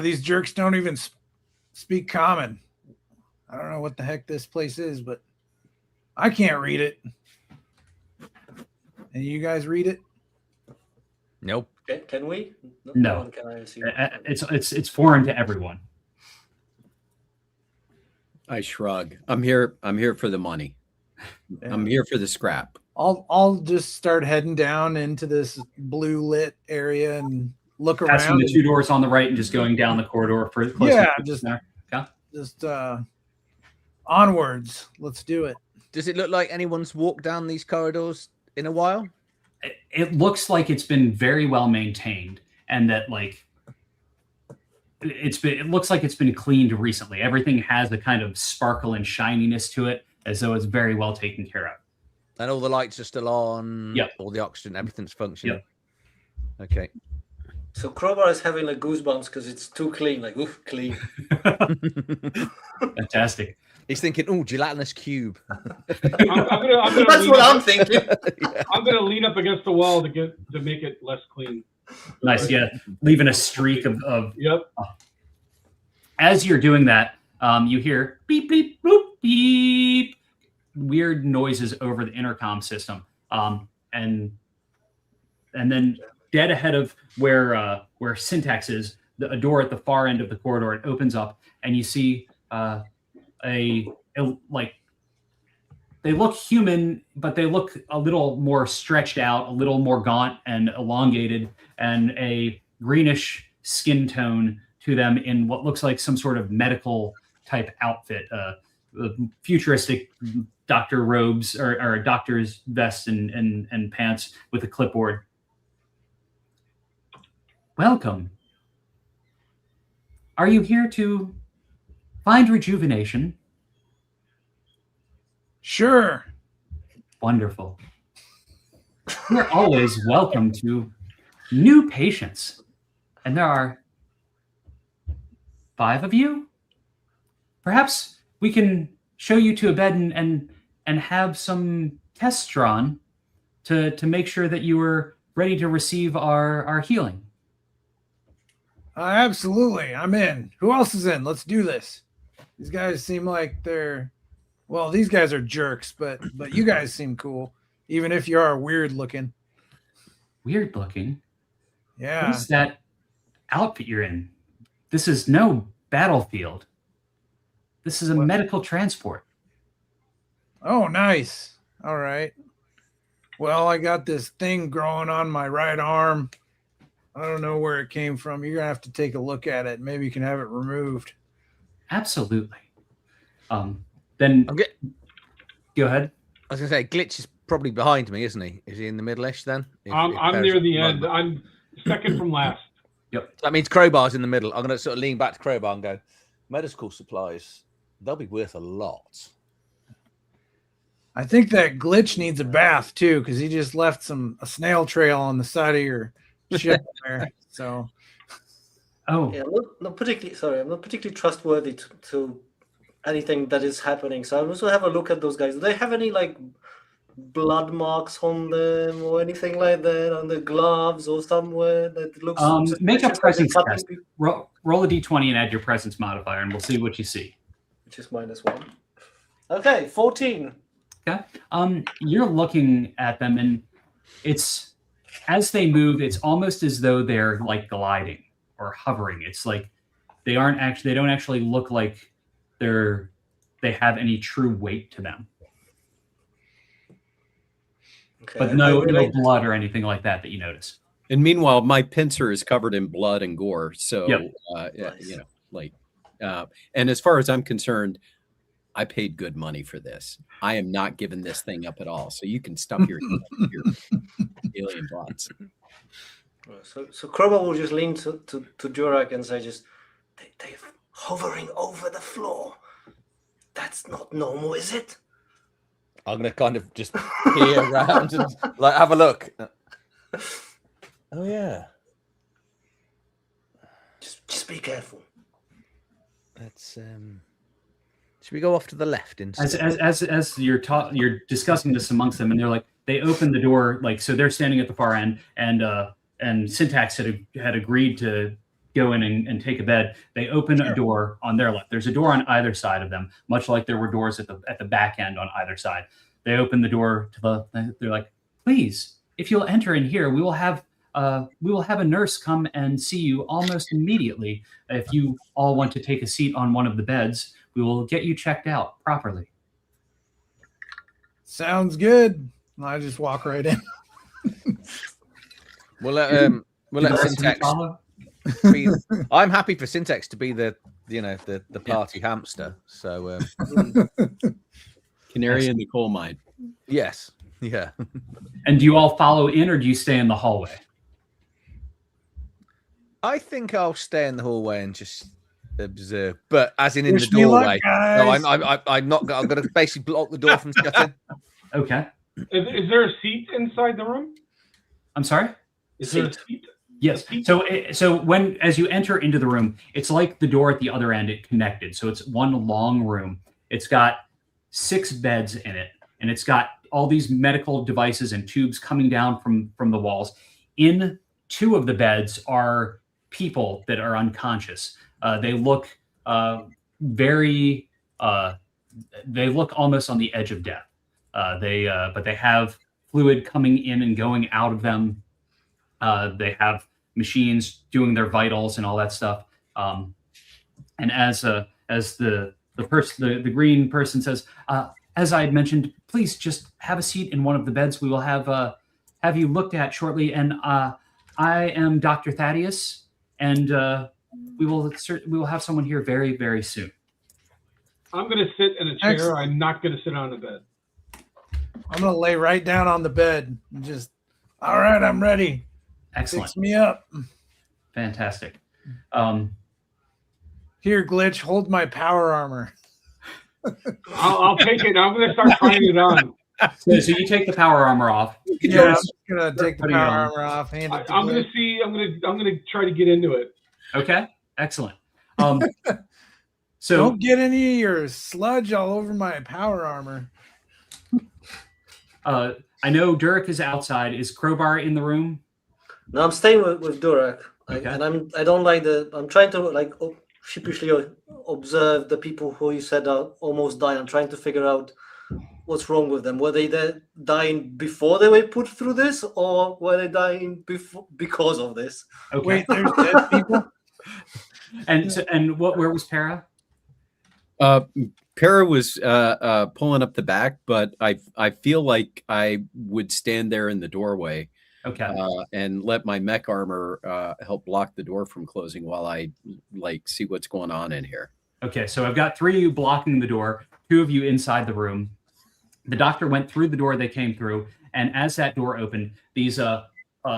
These jerks don't even speak common. I don't know what the heck this place is, but I can't read it. And you guys read it? Nope. Can we? No. Can I assume? It's foreign to everyone. I shrug. I'm here for the money. Yeah. I'm here for the scrap. I'll just start heading down into this blue lit area and look Passing around. the two doors on the right and just going down the corridor for just onwards. Let's do it. Does it look like anyone's walked down these corridors in a while? It looks like it's been very well maintained, and that like it looks like it's been cleaned recently. Everything has a kind of sparkle and shininess to it, as though it's very well taken care of. And all the lights are still on. Yep. All the oxygen, everything's functioning. Yep. Okay. So Crowbar is having like goosebumps because it's too clean. Like, oof, clean. Fantastic. He's thinking, oh, gelatinous cube. I'm gonna That's what I'm thinking. I'm gonna lean up against the wall to make it less clean. Nice, yeah. Leaving a streak of Yep. As you're doing that, you hear beep, beep, boop, beep, weird noises over the intercom system. And then dead ahead of where Syntax is, a door at the far end of the corridor, it opens up, and you see they look human, but they look a little more stretched out, a little more gaunt and elongated, and a greenish skin tone to them in what looks like some sort of medical type outfit, futuristic doctor robes or a doctor's vest and pants with a clipboard. Welcome. Are you here to find rejuvenation? Sure. Wonderful. You're always welcome to new patients. And there are 5 of you? Perhaps we can show you to a bed and have some tests drawn to make sure that you are ready to receive our healing. Absolutely. I'm in. Who else is in? Let's do this. These guys seem like these guys are jerks, but you guys seem cool, even if you are weird looking. Weird looking? Yeah. What is that outfit you're in? This is no battlefield. This is a medical transport. Oh, nice. All right. Well, I got this thing growing on my right arm. I don't know where it came from. You're going to have to take a look at it. Maybe you can have it removed. Absolutely. Then go ahead. I was going to say, Glitch is probably behind me, isn't he? Is he in the middle-ish then? I'm near the end. I'm second from last. Yep. That means Crowbar's in the middle. I'm going to sort of lean back to Crowbar and go, medical supplies, they'll be worth a lot. I think that Glitch needs a bath, too, because he just left a snail trail on the side of your ship there. So, Yeah, I'm not particularly trustworthy to anything that is happening. So I also have a look at those guys. Do they have any like blood marks on them or anything like that on the gloves or somewhere that looks? Make a presence test. Roll a d20 and add your presence modifier, and we'll see what you see. Which is -1. Okay, 14. Okay. You're looking at them, and it's as they move, it's almost as though they're like gliding or hovering. It's like they don't actually look like they have any true weight to them. Okay. But no blood or anything like that you notice. And meanwhile, my pincer is covered in blood and gore. So, Nice. And as far as I'm concerned, I paid good money for this. I am not giving this thing up at all. So you can stuff your alien bots. So Crowbar will just lean to Jurak and say, they're hovering over the floor. That's not normal, is it? I'm gonna kind of just peer around and like have a look. Oh yeah. Just be careful. Let's should we go off to the left instead? As you're discussing this amongst them, and they're like, they open the door, like, so they're standing at the far end, and Syntax had agreed to go in and take a bed. They open a door on their left. There's a door on either side of them, much like there were doors at the back end on either side. They open the door to they're like, please, if you'll enter in here, we will have a nurse come and see you almost immediately. If you all want to take a seat on one of the beds, we will get you checked out properly. Sounds good. I just walk right in. We'll let Syntax. I'm happy for Syntax to be the party hamster. So Canary in the coal mine. yes, yeah. And do you all follow in, or do you stay in the hallway? I think I'll stay in the hallway and just observe, but as in Wish the me luck, doorway. guys. No, I'm not. I'm going to basically block the door from shutting. Okay. Is there a seat inside the room? I'm sorry? Is there a seat? Yes. So as you enter into the room, it's like the door at the other end. It connected. So it's one long room. It's got 6 beds in it, and it's got all these medical devices and tubes coming down from the walls. In 2 of the beds are people that are unconscious. They look they look almost on the edge of death. But they have fluid coming in and going out of them. They have machines doing their vitals and all that stuff. And as the green person says, as I had mentioned, please just have a seat in one of the beds. We will have you looked at shortly. And I am Dr. Thaddeus, and we will have someone here very, very soon. I'm going to sit in a chair. Excellent. I'm not going to sit on the bed. I'm gonna lay right down on the bed and just. All right, I'm ready. Excellent. Fix me up. Fantastic. Here, Glitch, hold my power armor. I'll take it. I'm going to start trying it on. So you take the power armor off. Yeah, I'm just gonna take the Putting it power on. armor off. Hand it to I'm going Glitch. to see. I'm going to try to get into it. Okay. Excellent. So Don't get any of your sludge all over my power armor. I know Durik is outside. Is Crowbar in the room? No, I'm staying with Durak, Okay. and I don't like I'm trying to sheepishly observe the people who you said are almost dying. I'm trying to figure out what's wrong with them. Were they dying before they were put through this, or were they dying because of this? Okay. Wait, there's dead people? And where was Para? Para was pulling up the back, but I feel like I would stand there in the doorway Okay. and let my mech armor help block the door from closing while I see what's going on in here. Okay. So I've got 3 of you blocking the door, 2 of you inside the room. The doctor went through the door they came through, and as that door opened, these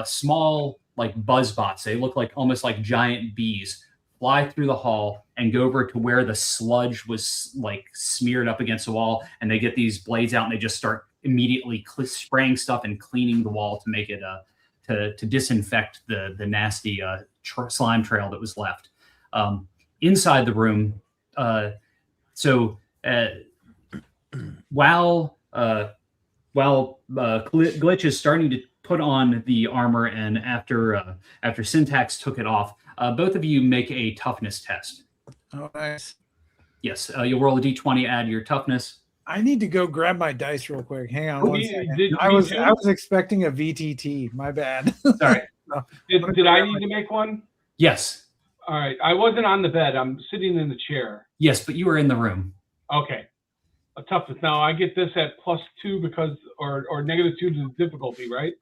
small buzz bots, they look almost like giant bees, fly through the hall and go over to where the sludge was smeared up against the wall, and they get these blades out and they just start immediately spraying stuff and cleaning the wall to make it to disinfect the nasty slime trail that was left. Inside the room, while Glitch is starting to put on the armor, and after Syntax took it off, both of you make a toughness test. Oh, nice. Yes, you'll roll a d20, add your toughness. I need to go grab my dice real quick. Hang on one second. Did I was expecting a VTT. My bad. Sorry. Did I need to make one? Yes. All right. I wasn't on the bed. I'm sitting in the chair. Yes, but you were in the room. Okay. A toughness. Now I get this at +2 because, or -2 to the difficulty, right?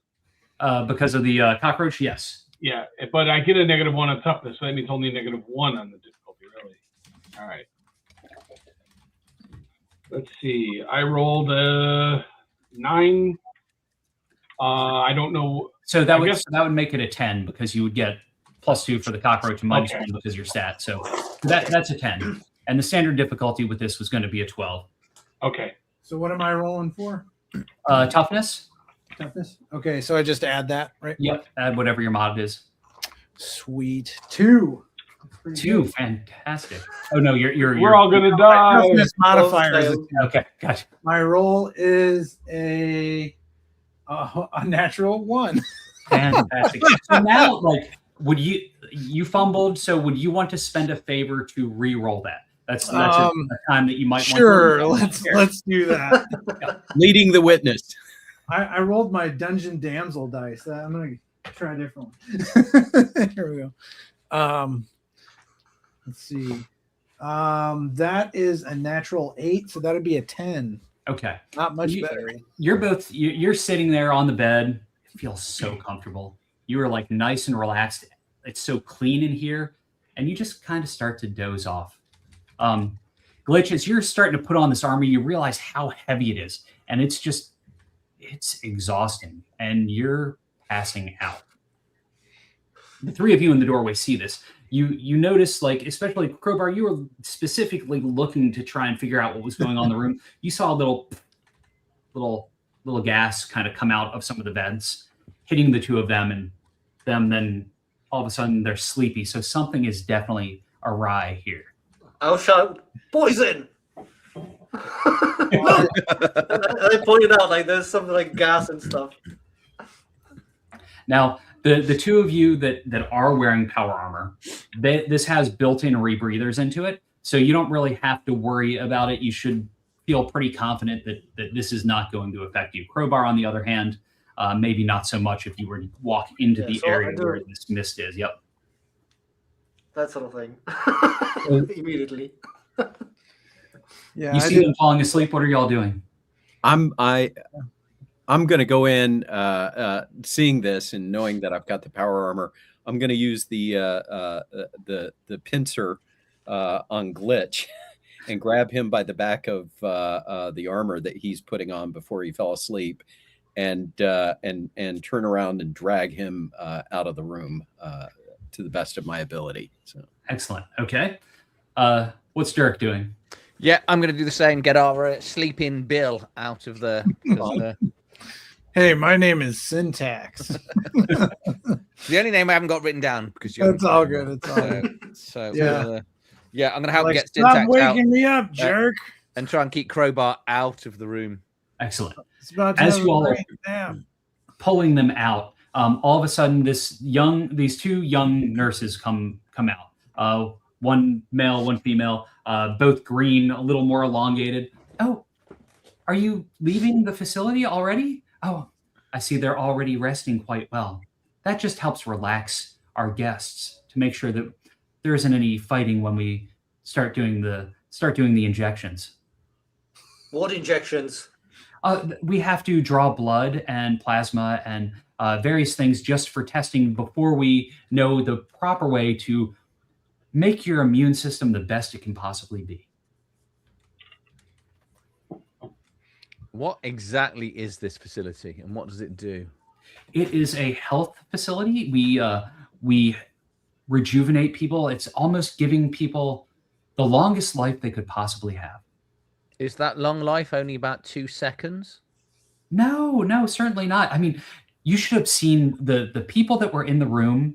Because of the cockroach, yes. Yeah, but I get a -1 on toughness, so that means only a -1 on the difficulty, really. All right. Let's see. I rolled a 9. I don't know. So that would make it a 10 because you would get +2 for the cockroach and -1 because your stat. So that's a 10. And the standard difficulty with this was going to be a 12. Okay. So what am I rolling for? Toughness. Toughness. Okay, so I just add that, right? Yep. Add whatever your mod is. Sweet. 2. That's pretty 2. good. Fantastic. Oh no, We're all gonna die. Toughness modifier is a 2. Okay, gotcha. My roll is a natural 1. Fantastic. So now, like, would you fumbled? So would you want to spend a favor to re-roll that? That's a time that you might. Sure, want to let's do that. Leading the witness. I rolled my dungeon damsel dice. I'm gonna try a different one. Here we go. Let's see. That is a natural 8, so that'd be a 10. Okay. Not much better. You're sitting there on the bed. It feels so comfortable. You are like nice and relaxed. It's so clean in here, and you just kind of start to doze off. Glitch, as you're starting to put on this armor, you realize how heavy it is, and it's exhausting, and you're passing out. The 3 of you in the doorway see this. You notice, like, especially Crowbar, you were specifically looking to try and figure out what was going on in the room. You saw a little gas kind of come out of some of the vents, hitting the 2 of them, and then all of a sudden they're sleepy. So something is definitely awry here. I'll shout, poison! No! I pointed out, like, there's something like gas and stuff. Now, the 2 of you that are wearing power armor, this has built-in rebreathers into it, so you don't really have to worry about it. You should feel pretty confident that this is not going to affect you. Crowbar, on the other hand, maybe not so much if you were to walk into the area where this mist is. Yep. That sort of thing. Immediately. Yeah. You see them falling asleep. What are y'all doing? I'm going to go in, seeing this and knowing that I've got the power armor. I'm going to use the pincer on Glitch and grab him by the back of the armor that he's putting on before he fell asleep, and turn around and drag him out of the room to the best of my ability. So excellent. Okay. What's Dirk doing? Yeah, I'm going to do the same. Get our sleeping Bill out of the. Hey, my name is Syntax. The only name I haven't got written down because it's all good. It's all good. So yeah, I'm going to help get Stop Syntax waking out, me up, jerk, and try and keep Crowbar out of the room. Excellent. As you all are pulling them out, all of a sudden, these 2 young nurses come out. One male, one female, both green, a little more elongated. Oh, are you leaving the facility already? Oh, I see they're already resting quite well. That just helps relax our guests to make sure that there isn't any fighting when we start doing the injections. What injections? We have to draw blood and plasma and various things just for testing before we know the proper way to make your immune system the best it can possibly be. What exactly is this facility, and what does it do? It is a health facility. We rejuvenate people. It's almost giving people the longest life they could possibly have. Is that long life only about 2 seconds? No, certainly not. I mean, you should have seen the people that were in the room,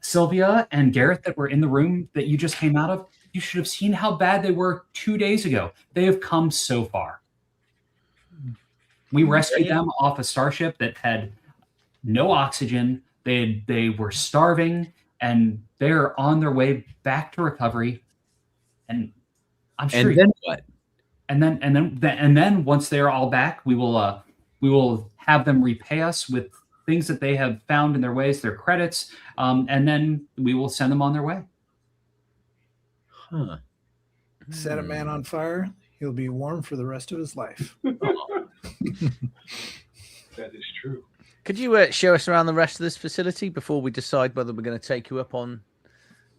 Sylvia and Gareth that were in the room that you just came out of. You should have seen how bad they were 2 days ago. They have come so far. We rescued them off a starship that had no oxygen. They were starving, and they're on their way back to recovery. And I'm sure. And then what? And then once they're all back, we will have them repay us with things that they have found in their ways, their credits, and then we will send them on their way. Huh. Set a man on fire, he'll be warm for the rest of his life. That is true. Could you show us around the rest of this facility before we decide whether we're going to take you up on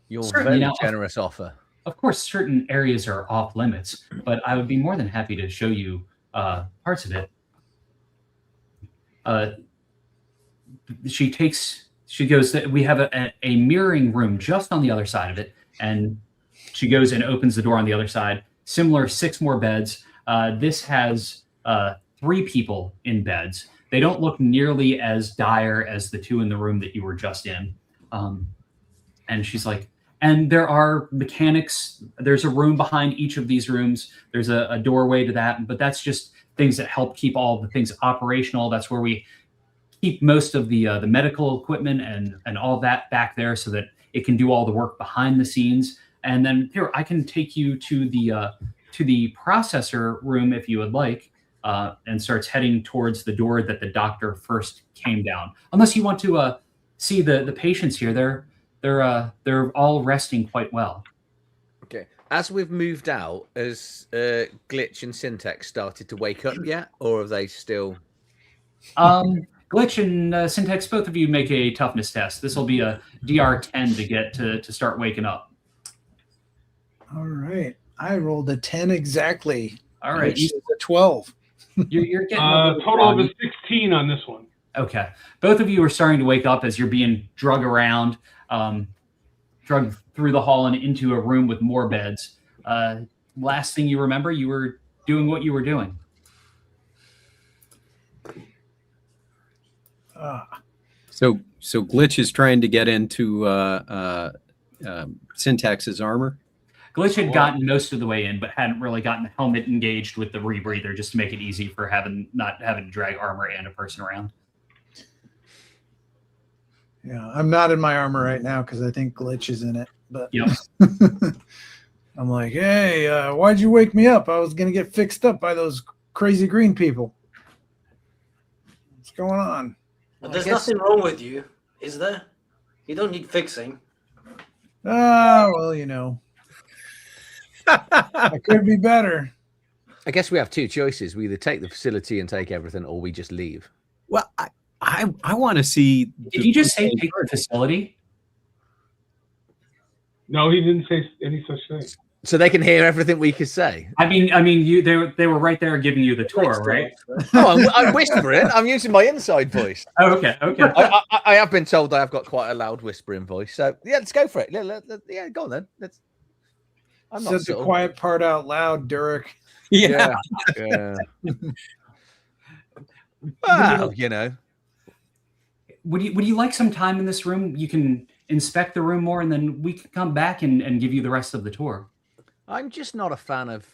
your very generous offer? Of course, certain areas are off limits, but I would be more than happy to show you parts of it. She goes, we have a mirroring room just on the other side of it, and she goes and opens the door on the other side, similar 6 more beds. This has 3 people in beds. They don't look nearly as dire as the 2 in the room that you were just in. And she's like, and there are mechanics. There's a room behind each of these rooms. There's a doorway to that, but that's just things that help keep all the things operational. That's where we keep most of the medical equipment and all that back there so that it can do all the work behind the scenes. And then here, I can take you to the processor room if you would like, and starts heading towards the door that the doctor first came down. Unless you want to see the patients here, they're all resting quite well. Okay. As we've moved out, has Glitch and Syntax started to wake up yet, or are they still? Glitch and Syntax, both of you make a toughness test. This will be a DR10 to get to start waking up. All right. I rolled a 10 exactly. All right. Which is a 12. You're getting total of a 16 on this one. Okay. Both of you are starting to wake up as you're being drug around, drug through the hall and into a room with more beds. Last thing you remember, you were doing what you were doing. So Glitch is trying to get into Syntax's armor. Glitch had gotten most of the way in, but hadn't really gotten the helmet engaged with the rebreather just to make it easy for not having to drag armor and a person around. Yeah, I'm not in my armor right now because I think Glitch is in it. But Yep. I'm like, hey, why'd you wake me up? I was gonna get fixed up by those crazy green people. What's going on? But there's nothing wrong with you, is there? You don't need fixing. Well, you know. I could be better. I guess we have 2 choices. We either take the facility and take everything, or we just leave. Well, I want to see. Did you just say take the facility? No, he didn't say any such thing. So they can hear everything we could say. I mean, they were right there giving you the tour, right? Oh, I'm whispering. I'm using my inside voice. Oh, okay. I have been told I have got quite a loud whispering voice. So yeah, let's go for it. Yeah, go on then. I'm not Said the quiet part out loud, Derek. Yeah. Well, you know. Would you like some time in this room? You can inspect the room more, and then we can come back and give you the rest of the tour. I'm just not a fan of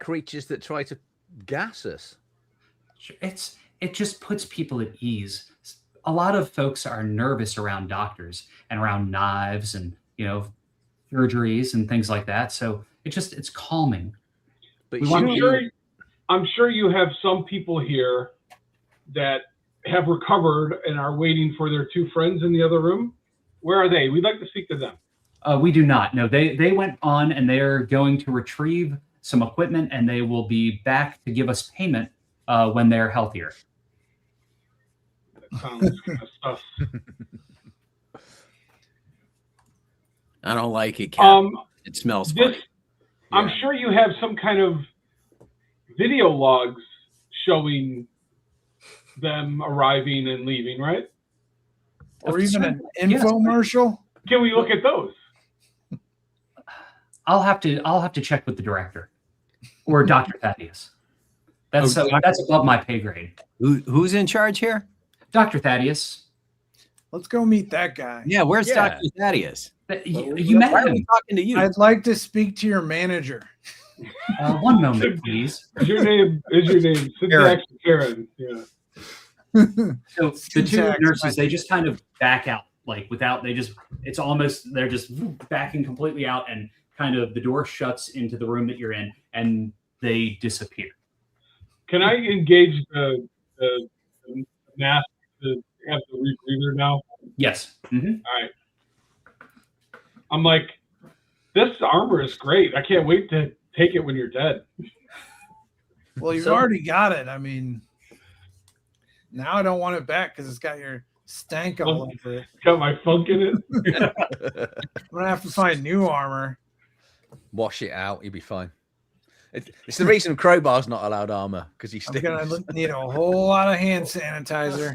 creatures that try to gas us. It just puts people at ease. A lot of folks are nervous around doctors and around knives and surgeries and things like that. So it's calming. But I'm sure you have some people here that have recovered and are waiting for their 2 friends in the other room. Where are they? We'd like to speak to them. We do not. No, they went on and they're going to retrieve some equipment and they will be back to give us payment when they're healthier. That sounds kind of stuff. I don't like it, Captain. It smells funny. I'm sure you have some kind of video logs showing them arriving and leaving, right? Or even an infomercial. Can we look at those? I'll have to check with the director or Dr. Thaddeus. That's above my pay grade. Who's in charge here? Dr. Thaddeus. Let's go meet that guy. Yeah, where's Dr. Thaddeus? You met Why are him. we talking to you? I'd like to speak to your manager. One moment, please. Is your name Syntax Karen? Yeah. So the 2 nurses, they just kind of back out, they're just backing completely out, and kind of the door shuts into the room that you're in, and they disappear. Can I engage the mask to have the rebreather now? Yes. Mm-hmm. All right. I'm like, this armor is great. I can't wait to take it when you're dead. Well, you've already got it. I mean, now I don't want it back because it's got your stank all over it. Got my funk in it. I'm going to have to find new armor. Wash it out. You'll be fine. It's the reason Crowbar's not allowed armor, because he stinks. I'm going to need a whole lot of hand sanitizer.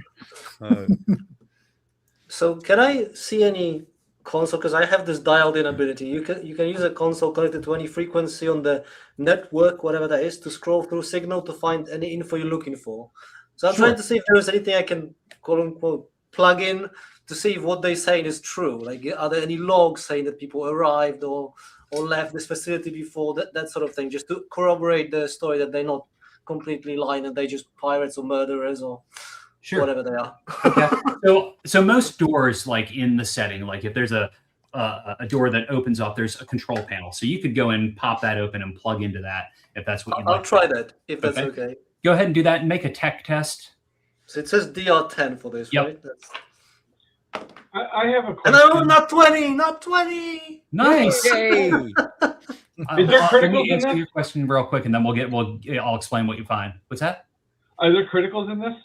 So can I see any console because I have this dialed-in ability. You can use a console connected to any frequency on the network, whatever that is, to scroll through signal to find any info you're looking for. So I'm trying to see if there's anything I can quote unquote plug in to see if what they're saying is true. Like, are there any logs saying that people arrived or left this facility before, that sort of thing, just to corroborate the story that they're not completely lying and they're just pirates or murderers or whatever they are. Okay. So most doors, like in the setting, like if there's a door that opens up, there's a control panel. So you could go and pop that open and plug into that if that's what you'd like. I'll try that if that's okay. Go ahead and do that and make a tech test. So it says DR10 for this, right? I have a question. No, not 20, not 20. Nice. Yay. Is there criticals let me in answer this? your question real quick, and then I'll explain what you find. What's that? Are there criticals in this?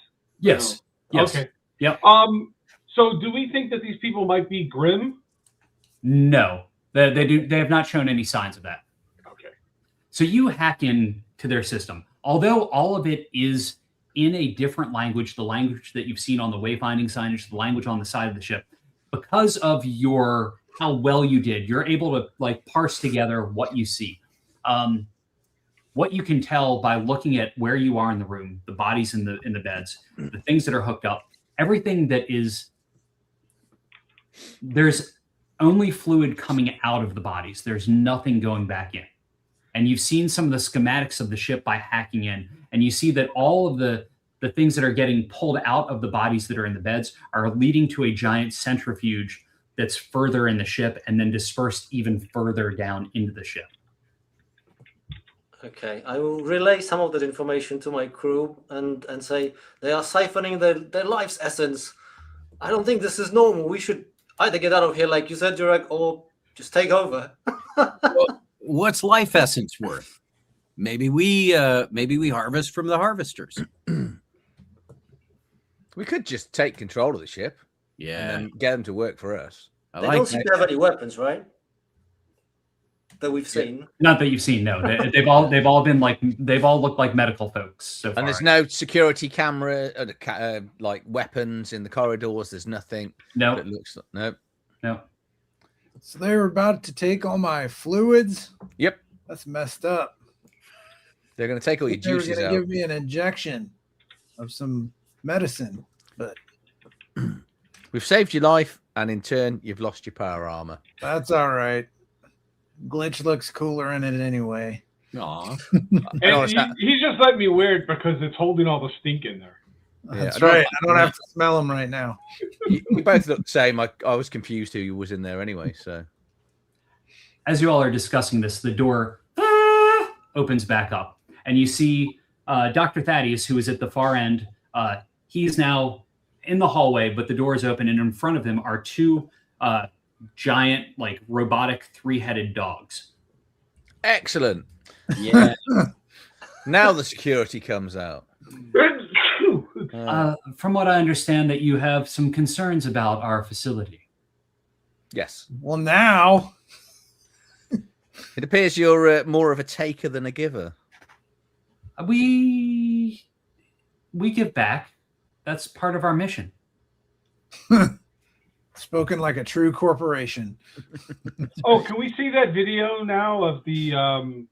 Yes. No. Yes. Okay. Yep. So do we think that these people might be Grimm? No, they have not shown any signs of that. Okay. So you hack in to their system, although all of it is in a different language, the language that you've seen on the wayfinding signage, the language on the side of the ship. Because of how well you did, you're able to like parse together what you see. What you can tell by looking at where you are in the room, the bodies in the beds, the things that are hooked up, everything that is, there's only fluid coming out of the bodies. There's nothing going back in. And you've seen some of the schematics of the ship by hacking in, and you see that all of the things that are getting pulled out of the bodies that are in the beds are leading to a giant centrifuge that's further in the ship and then dispersed even further down into the ship. Okay, I will relay some of that information to my crew and say they are siphoning their life's essence. I don't think this is normal. We should either get out of here, like you said, Jurek, or just take over. Well, what's life essence worth? Maybe we harvest from the harvesters. We could just take control of the ship. Yeah, And then get them to work for us. They don't seem to have any weapons, right? That we've seen. Not that you've seen, no. They've all looked like medical folks so far. And there's no security camera, like weapons in the corridors. There's nothing. No. It looks like No. So they were about to take all my fluids. Yep. That's messed up. They're going to take all your They were juices going out. to give me an injection of some medicine, but We've saved your life, and in turn, you've lost your power armor. that's all right. Glitch looks cooler in it anyway. Aw. And he's just letting me wear it because it's holding all the stink in there. That's right. I don't have to smell them right now. You both look the same. I was confused who was in there anyway. So, As you all are discussing this, the door opens back up, and you see Dr. Thaddeus, who is at the far end. He's now in the hallway, but the door is open, and in front of him are two giant, like robotic, three-headed dogs. excellent. Yeah. Now the security comes out. From what I understand, that you have some concerns about our facility. Yes. Well, now It appears you're more of a taker than a giver. We give back. That's part of our mission. spoken like a true corporation. Oh, can we see that video now of the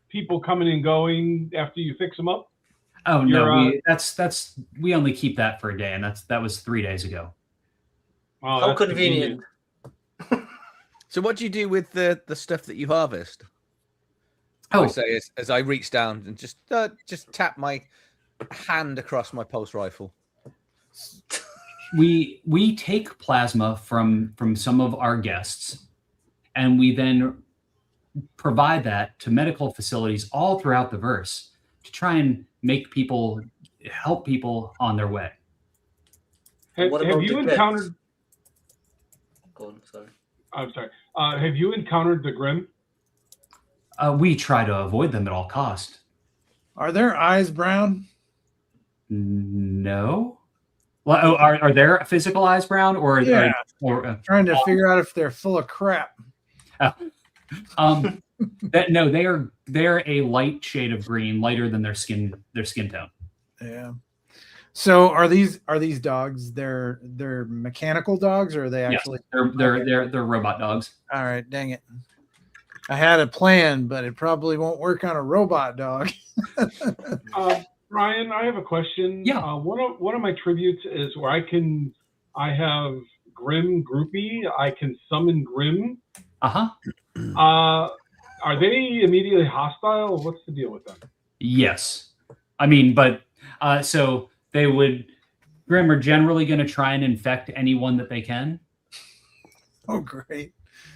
people coming and going after you fix them up? Oh no, we only keep that for a day, and that was 3 days ago. Oh, How that's convenient. So what do you do with the stuff that you harvest? Oh, I say as I reach down and just tap my hand across my pulse rifle. we take plasma from some of our guests, and we then provide that to medical facilities all throughout the verse to try and help people on their way. Have What about you the encountered? Go on, sorry. I'm sorry. Have you encountered the Grimm? We try to avoid them at all cost. Are their eyes brown? No. Well, are their physical eyes brown, or Yeah. or Trying to figure out if they're full of crap. no, they're a light shade of green, lighter than their skin tone. Yeah. So are these dogs? They're mechanical dogs, or are they Yes, actually? they're robot dogs. All right, dang it. I had a plan, but it probably won't work on a robot dog. Brian, I have a question. Yeah. One of my tributes is where I have Grim Groupie. I can summon Grim. Uh-huh. Are they immediately hostile? What's the deal with them? Yes. I mean, but so Grim are generally going to try and infect anyone that they can. Oh, great.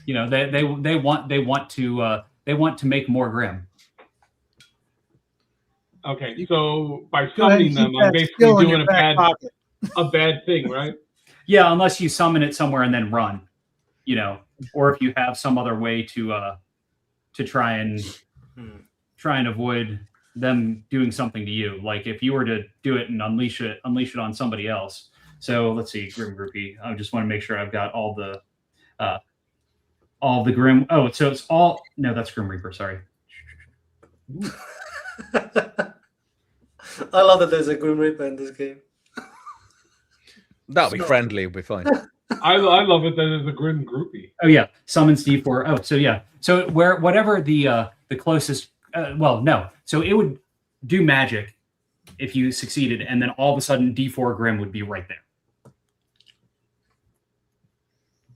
You know, they want to make more Grim. Okay, so by summoning them, I'm basically doing a bad thing, right? Yeah, unless you summon it somewhere and then run, you know, or if you have some other way to try and avoid them doing something to you. Like if you were to do it and unleash it on somebody else. So let's see, Grim Groupie. I just want to make sure I've got all the Grim. Oh, so it's all no, that's Grim Reaper. Sorry. I love that there's a Grim Reaper in this game. That'll be friendly. We'll be fine. I love it that there's a Grim Groupie. Oh yeah, summons D4. Oh, so yeah, so whatever the closest. Well, no, so it would do magic if you succeeded, and then all of a sudden D4 Grim would be right there.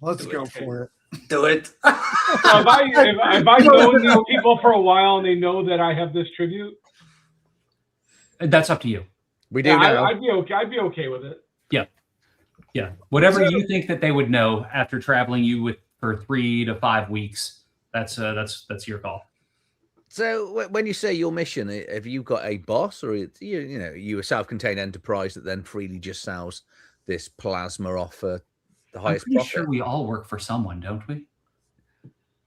Let's go for it. Do it. So if I know these people for a while and they know that I have this tribute, That's up to you. We do know. I'd be okay. I'd be okay with it. Yeah. Whatever you think that they would know after traveling you for 3 to 5 weeks, that's your call. So when you say your mission, have you got a boss, or you a self-contained enterprise that then freely just sells this plasma off the highest I'm pretty profit? sure we all work for someone, don't we?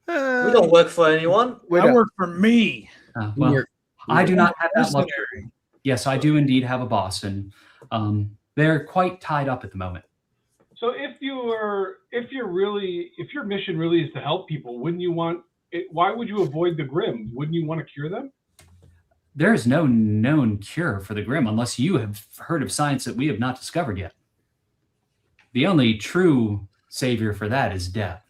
We don't work for anyone. I work for me. Well, I do not have that luxury. Yes, I do indeed have a boss, and they're quite tied up at the moment. So if your mission really is to help people, wouldn't you want it? Why would you avoid the Grim? Wouldn't you want to cure them? There is no known cure for the Grim unless you have heard of science that we have not discovered yet. The only true savior for that is death.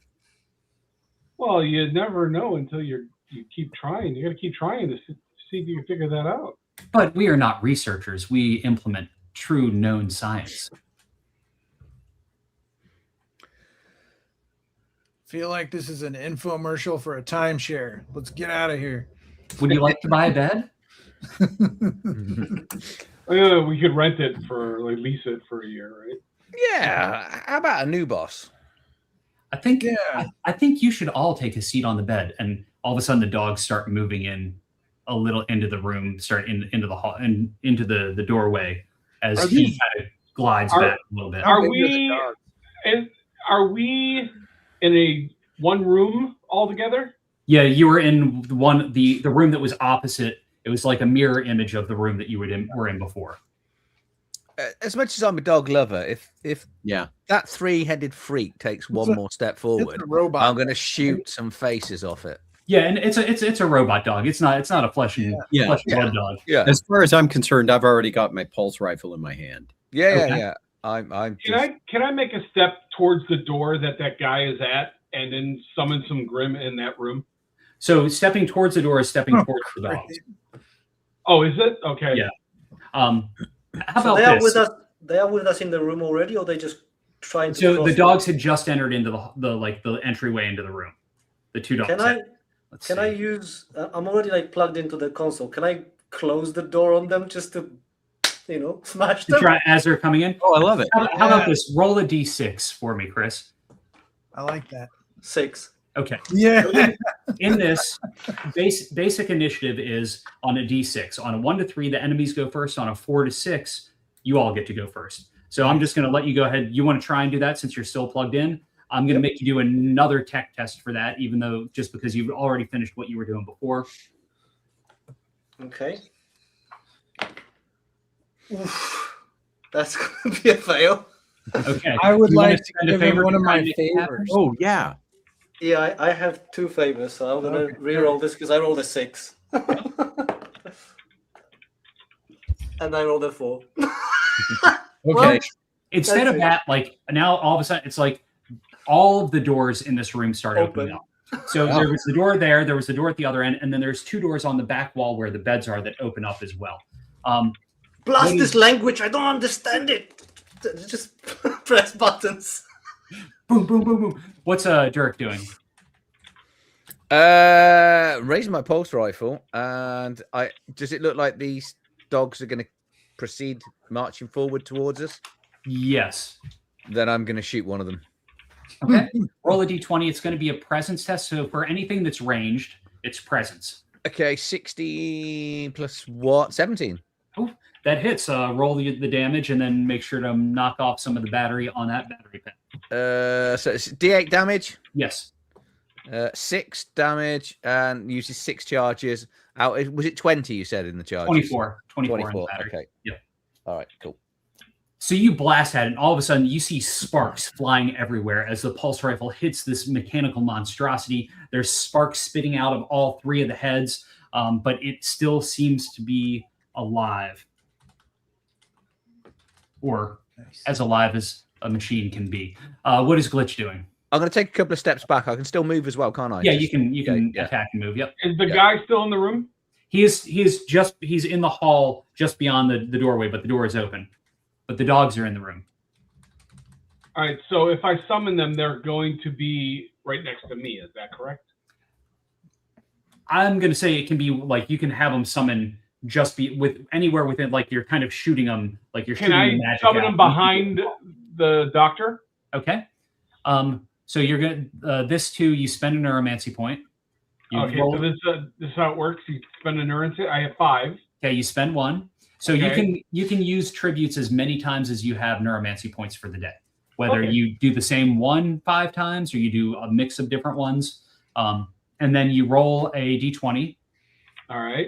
Well, you never know until you keep trying. You got to keep trying to see if you can figure that out. But we are not researchers. We implement true known science. Feel like this is an infomercial for a timeshare. Let's get out of here. Would you like to buy a bed? We could rent it lease it for a year, right? Yeah. How about a new boss? I think you should all take a seat on the bed, and all of a sudden the dogs start moving in a little into the room, into the hall and into the doorway as he kind of glides back a little bit. Are we in a one room all together? Yeah, you were in the room that was opposite. It was like a mirror image of the room that you were in before. As much as I'm a dog lover, if that 3-headed freak takes one more step forward, I'm going to shoot some faces off it. Yeah, and it's a robot dog. It's not a flesh and blood dog. Yeah. As far as I'm concerned, I've already got my pulse rifle in my hand. Yeah. Can I make a step towards the door that guy is at, and then summon some Grim in that room? So stepping towards the door is stepping towards the dogs. Oh, is it? Okay. Yeah. How So about this? they are with us in the room already, or they just trying to? So the dogs had just entered into the entryway into the room. The two dogs. Can I use? I'm already plugged into the console. Can I close the door on them just to, smash them? Try as they're coming in. Oh, I love it. How about this? Roll a d6 for me, Chris. I like that. 6. Okay. Yeah. So in this, basic initiative is on a d6. On a 1 to 3, the enemies go first. On a 4 to 6, you all get to go first. So I'm just going to let you go ahead. You want to try and do that since you're still plugged in? I'm going to make you do another tech test for that, even though just because you've already finished what you were doing before. Okay. Oof. That's going to be a fail. Okay. I would You like want to spend a give him favor one to of try my and make it happen? favors. Oh, yeah. Yeah, I have 2 favors, so I'm going to reroll this because I rolled a 6. And I rolled a 4. Okay. Instead of that, like now all of a sudden it's like all of the doors in this room start opening up. So there was the door there was the door at the other end, and then there's 2 doors on the back wall where the beds are that open up as well. Blast this language, I don't understand it. Just press buttons. Boom, boom, boom, boom. What's Dirk doing? Raising my pulse rifle, and does it look like these dogs are going to proceed marching forward towards us? Yes. Then I'm going to shoot one of them. Okay. Roll a d20. It's going to be a presence test. So for anything that's ranged, it's presence. Okay, 16 plus what? 17. Oh, that hits. Roll the damage and then make sure to knock off some of the battery on that battery pen. So it's D8 damage. Yes. 6 damage and uses 6 charges. Out. Was it 20 you said in the charge? 24. 24 in the 24. battery. Okay. Yep. All right, cool. So you blast at it, and all of a sudden you see sparks flying everywhere as the pulse rifle hits this mechanical monstrosity. There's sparks spitting out of all 3 of the heads, but it still seems to be alive. Or as alive as a machine can be. What is Glitch doing? I'm going to take a couple of steps back. I can still move as well, can't I? Yeah, you can attack and move. Yep. Is the guy still in the room? He's in the hall just beyond the doorway, but the door is open. But the dogs are in the room. All right, so if I summon them, they're going to be right next to me. Is that correct? I'm going to say it can be like you can have them summon just be with anywhere within, like you're kind of shooting them, like you're shooting Can I magic summon out. them behind the doctor? Okay. So you're going to, this too, you spend a neuromancy point. Okay, so this is how it works. You spend a neuromancy. I have 5. Okay, you spend 1. So you can use tributes as many times as you have neuromancy points for the day. Whether you do the same one 5 times or you do a mix of different ones. And then you roll a d20. All right.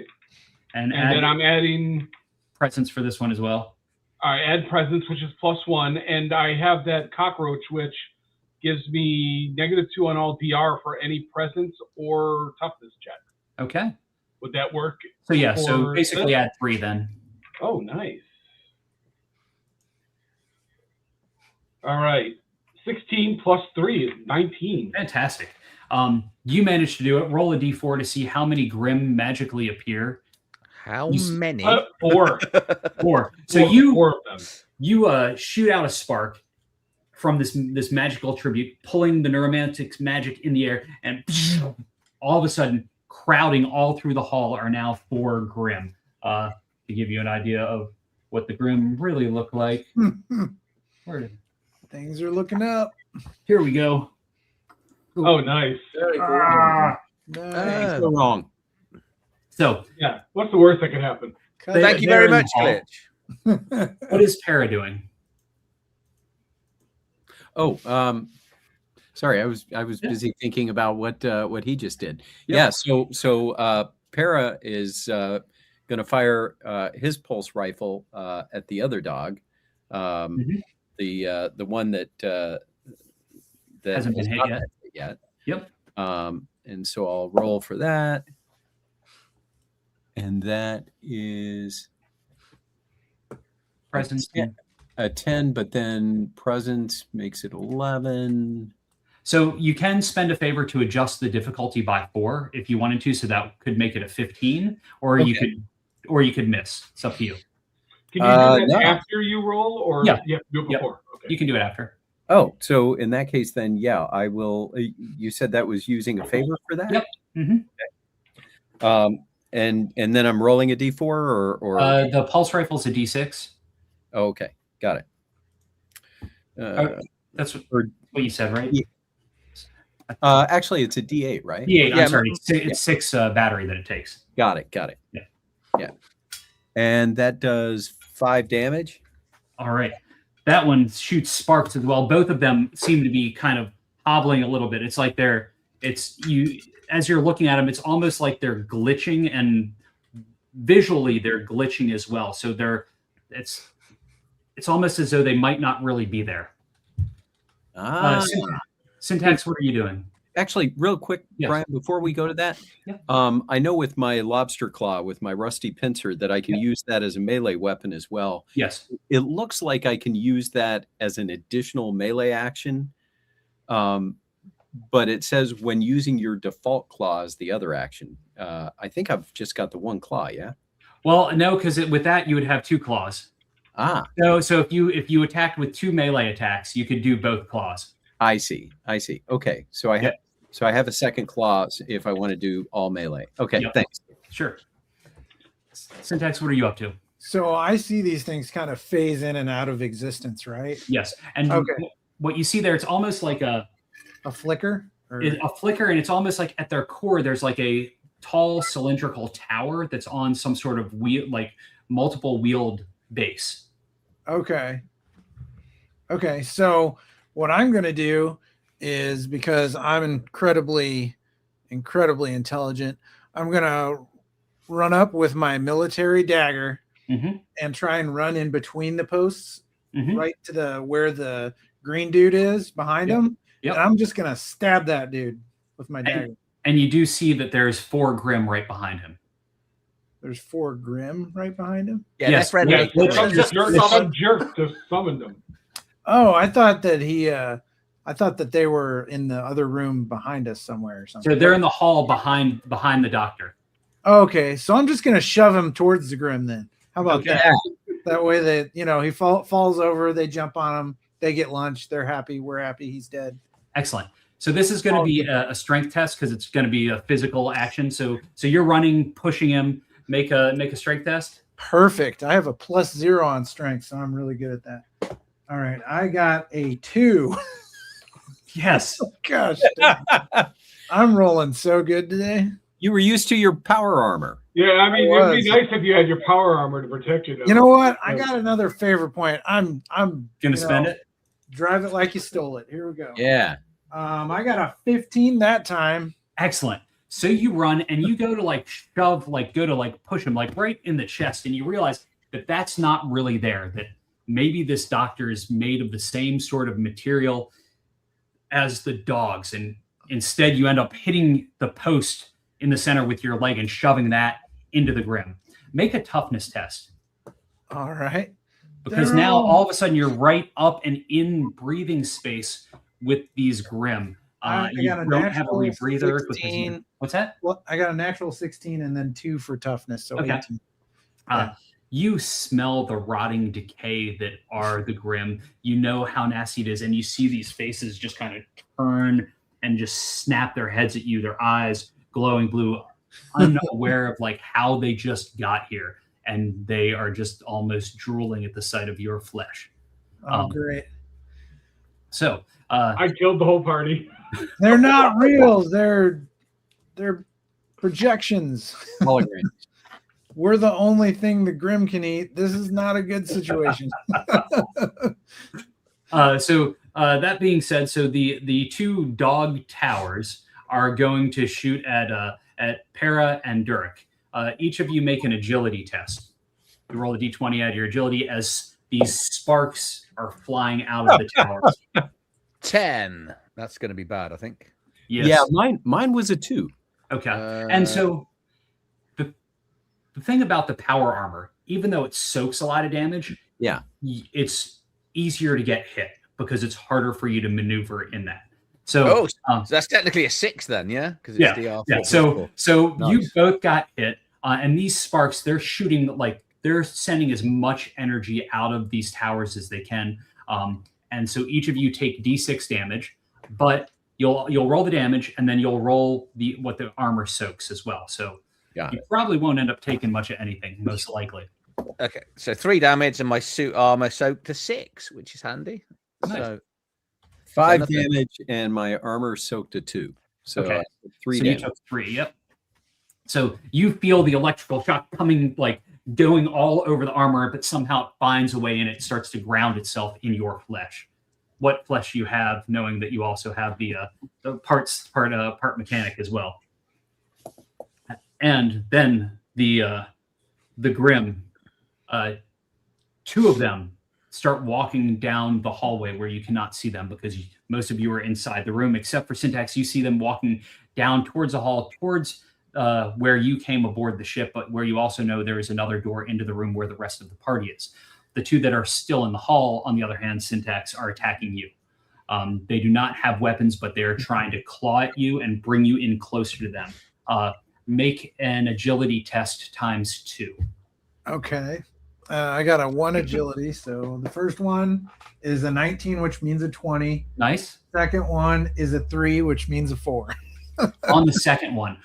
And then I'm adding presence for this one as well. I add presence, which is +1, and I have that cockroach, which gives me -2 on all DR for any presence or toughness check. Okay. Would that work? So yeah, so basically add 3 then. Oh, nice. All right. 16 plus 3 is 19. Fantastic. You managed to do it. Roll a d4 to see how many Grimm magically appear. How many? 4. 4. So you 4 of them. You shoot out a spark from this magical tribute, pulling the neuromantic magic in the air, and all of a sudden, crowding all through the hall are now 4 Grimm. To give you an idea of what the Grimm really look like. Things are looking up. Here we go. Oh, nice. Very cool. Nice. So wrong. So Yeah. What's the worst that could happen? Thank you they're very in the much, hall. Glitch. What is Para doing? Oh, sorry, I was busy thinking about what he just did. Yeah, so Para is going to fire his pulse rifle at the other dog, the one that Hasn't been hit not yet. yet. Yep. And so I'll roll for that, and that is Presence. a 10, but then presence makes it 11. So you can spend a favor to adjust the difficulty by 4 if you wanted to, so that could make it a 15, or you could miss. It's up to you. Can you do that no. after you roll, or Yeah. you have to do it Yep. before? Okay. You can do it after. Oh, so in that case, then yeah, I will. You said that was using a favor for that. Yep. Mm-hmm. Okay. And then I'm rolling a d4 or The pulse rifle is a d6. oh, okay, got it. That's what you said, right? Actually, it's a d8, right? D8. Yeah, I'm sorry. It's 6 battery that it takes. Got it. Yeah. And that does 5 damage. All right. That one shoots sparks as well. Both of them seem to be kind of hobbling a little bit. It's like as you're looking at them, it's almost like they're glitching, and visually they're glitching as well. So it's almost as though they might not really be there. Ah, Syntax, what are you doing? Actually, real quick, Yes. Brian, before we go to that, Yeah. I know with my lobster claw, with my rusty pincer, that I can use that as a melee weapon as well. Yes. It looks like I can use that as an additional melee action. But it says when using your default claw as the other action. I think I've just got the one claw, yeah? Well, no, because with that you would have 2 claws. Ah, So if you attacked with 2 melee attacks, you could do both claws. I see. Okay, so I have a second claw if I want to do all melee. Okay, Yep. thanks. Sure. Syntax, what are you up to? So I see these things kind of phase in and out of existence, right? Yes, and Okay. what you see there, it's almost like a flicker? Or... flicker, and it's almost like at their core, there's like a tall cylindrical tower that's on some sort of wheel, like multiple wheeled base. Okay. So what I'm going to do is, because I'm incredibly intelligent, I'm going to run up with my military dagger and try and run in between the posts, right to where the green dude is behind him. Yep. And I'm just going to stab that dude with my dagger. And you do see that there's 4 Grimm right behind him. There's 4 Grimm right behind him. Yeah, Yes. they're friendly. Yeah, Some Just jerk just summoned him. Oh, I thought that they were in the other room behind us somewhere or something. So they're in the hall behind the doctor. Okay, so I'm just gonna shove him towards the Grimm then. How about Okay. that? That way that he falls over, they jump on him, they get lunch, they're happy, we're happy, he's dead. Excellent. So this is going to be a strength test because it's going to be a physical action. So you're running, pushing him. Make a strength test. Perfect. I have a +0 on strength, so I'm really good at that. All right, I got a 2. Yes. Gosh, I'm rolling so good today. You were used to your power armor. Yeah, I mean, I it'd be was. nice if you had your power armor to protect you. Though. You know what? I got another favorite point. I'm Gonna spend it. Drive it like you stole it. Here we go. Yeah. I got a 15 that time. Excellent. So you run and you go to shove, go to push him right in the chest, and you realize that that's not really there. That maybe this doctor is made of the same sort of material as the dogs, and instead you end up hitting the post in the center with your leg and shoving that into the Grimm. Make a toughness test. All right. Because now all of a sudden you're right up and in breathing space with these Grimm. You got a don't have a natural rebreather. 16. What's that? Well, I got a natural 16 and then 2 for toughness, so Okay. 18. You smell the rotting decay that are the Grimm. You know how nasty it is, and you see these faces just kind of turn and just snap their heads at you, their eyes glowing blue, unaware of how they just got here, and they are just almost drooling at the sight of your flesh. Oh, great. So I killed the whole party. They're not real. They're projections. Hologram. We're the only thing the Grimm can eat. This is not a good situation. So that being said, so the 2 dog towers are going to shoot at Para and Durek. Each of you make an agility test. You roll a d20, add your agility as these sparks are flying out of the towers. 10. That's going to be bad, I think. Yes. Yeah, mine was a 2. Okay. And so the thing about the power armor, even though it soaks a lot of damage, it's easier to get hit because it's harder for you to maneuver in that. So, so that's technically a 6 then, yeah? Because yeah. DR4. So Nice. You both got hit, and these sparks, they're shooting they're sending as much energy out of these towers as they can. And so each of you take d6 damage, but you'll roll the damage, and then you'll roll what the armor soaks as well. So you probably won't end up taking much of anything, most likely. Okay, so 3 damage, and my suit armor soaked to 6, which is handy. Nice. So 5 damage, and my armor soaked to 2. So 3 so damage. you took 3. Yep. So you feel the electrical shock coming, going all over the armor, but somehow it finds a way and it starts to ground itself in your flesh. What flesh you have, knowing that you also have the part mechanic as well. And then the Grimm, 2 of them start walking down the hallway where you cannot see them because most of you are inside the room, except for Syntax. You see them walking down towards the hall, towards where you came aboard the ship, but where you also know there is another door into the room where the rest of the party is. The two that are still in the hall, on the other hand, Syntax, are attacking you. They do not have weapons, but they're trying to claw at you and bring you in closer to them. Make an agility test ×2. Okay. I got a 1 agility. So the first one is a 19, which means a 20. Nice. Second one is a 3, which means a 4. On the second one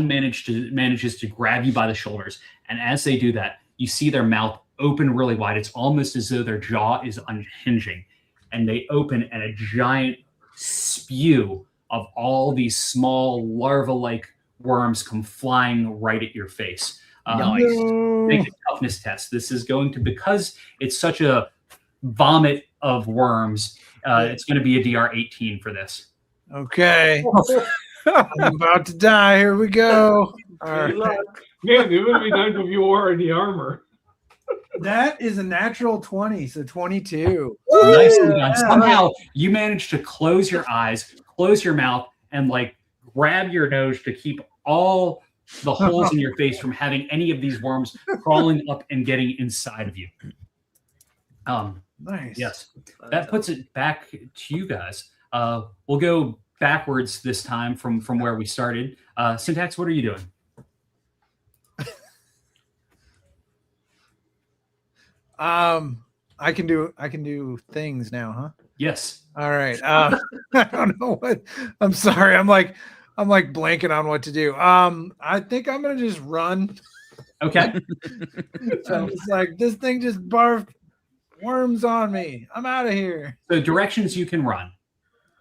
manages to grab you by the shoulders. And as they do that, you see their mouth open really wide. It's almost as though their jaw is unhinging. And they open and a giant spew of all these small larva-like worms come flying right at your face. Nice. Make a toughness test. This is going to, because it's such a vomit of worms, it's going to be a DR 18 for this. Okay. I'm about to die. Here we go. All right. Man, it would be nice if you wore the armor. That is a natural 20, so 22. Nicely done. Somehow you managed to close your eyes, close your mouth, and like grab your nose to keep all the holes in your face from having any of these worms crawling up and getting inside of you. Nice. Yes. That puts it back to you guys. We'll go backwards this time from where we started. Syntax, what are you doing? I can do things now, huh? Yes. All right. I don't know what. I'm sorry. I'm like blanking on what to do. I think I'm gonna just run. Okay. I'm just like, this thing just barfed worms on me. I'm out of here. So directions you can run.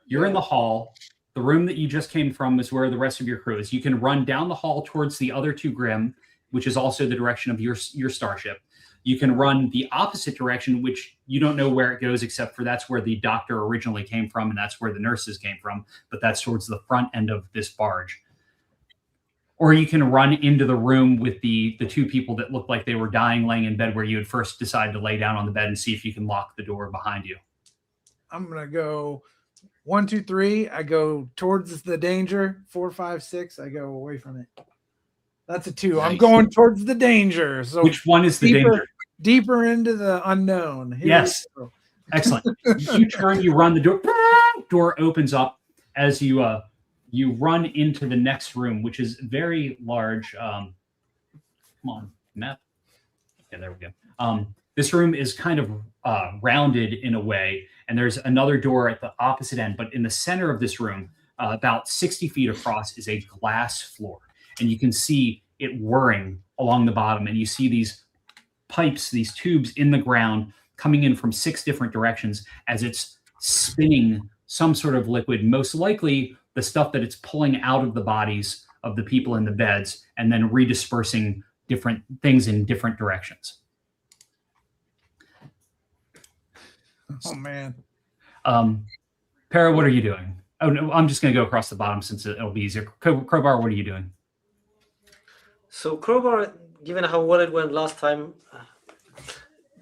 You're in the hall. The room that you just came from is where the rest of your crew is. You can run down the hall towards the other 2 Grimm, which is also the direction of your starship. You can run the opposite direction, which you don't know where it goes, except for that's where the doctor originally came from, and that's where the nurses came from. But that's towards the front end of this barge. Or you can run into the room with the 2 people that looked like they were dying, laying in bed, where you had first decided to lay down on the bed and see if you can lock the door behind you. I'm gonna go 1, 2, 3. I go towards the danger. 4, 5, 6. I go away from it. That's a 2. Nice. I'm going towards the danger. So Which one is the danger? Deeper into the unknown. Here Yes. Excellent. You turn, you run, the door opens up as you run into the next room, which is very large. Come on, map. Yeah, there we go. This room is kind of rounded in a way, and there's another door at the opposite end. But in the center of this room, about 60 feet across, is a glass floor. And you can see it whirring along the bottom, and you see these pipes, these tubes in the ground coming in from 6 different directions as it's spinning some sort of liquid, most likely the stuff that it's pulling out of the bodies of the people in the beds and then redispersing different things in different directions. Oh, man. Para, what are you doing? Oh, no, I'm just going to go across the bottom since it'll be easier. Crowbar, what are you doing? So Crowbar, given how well it went last time,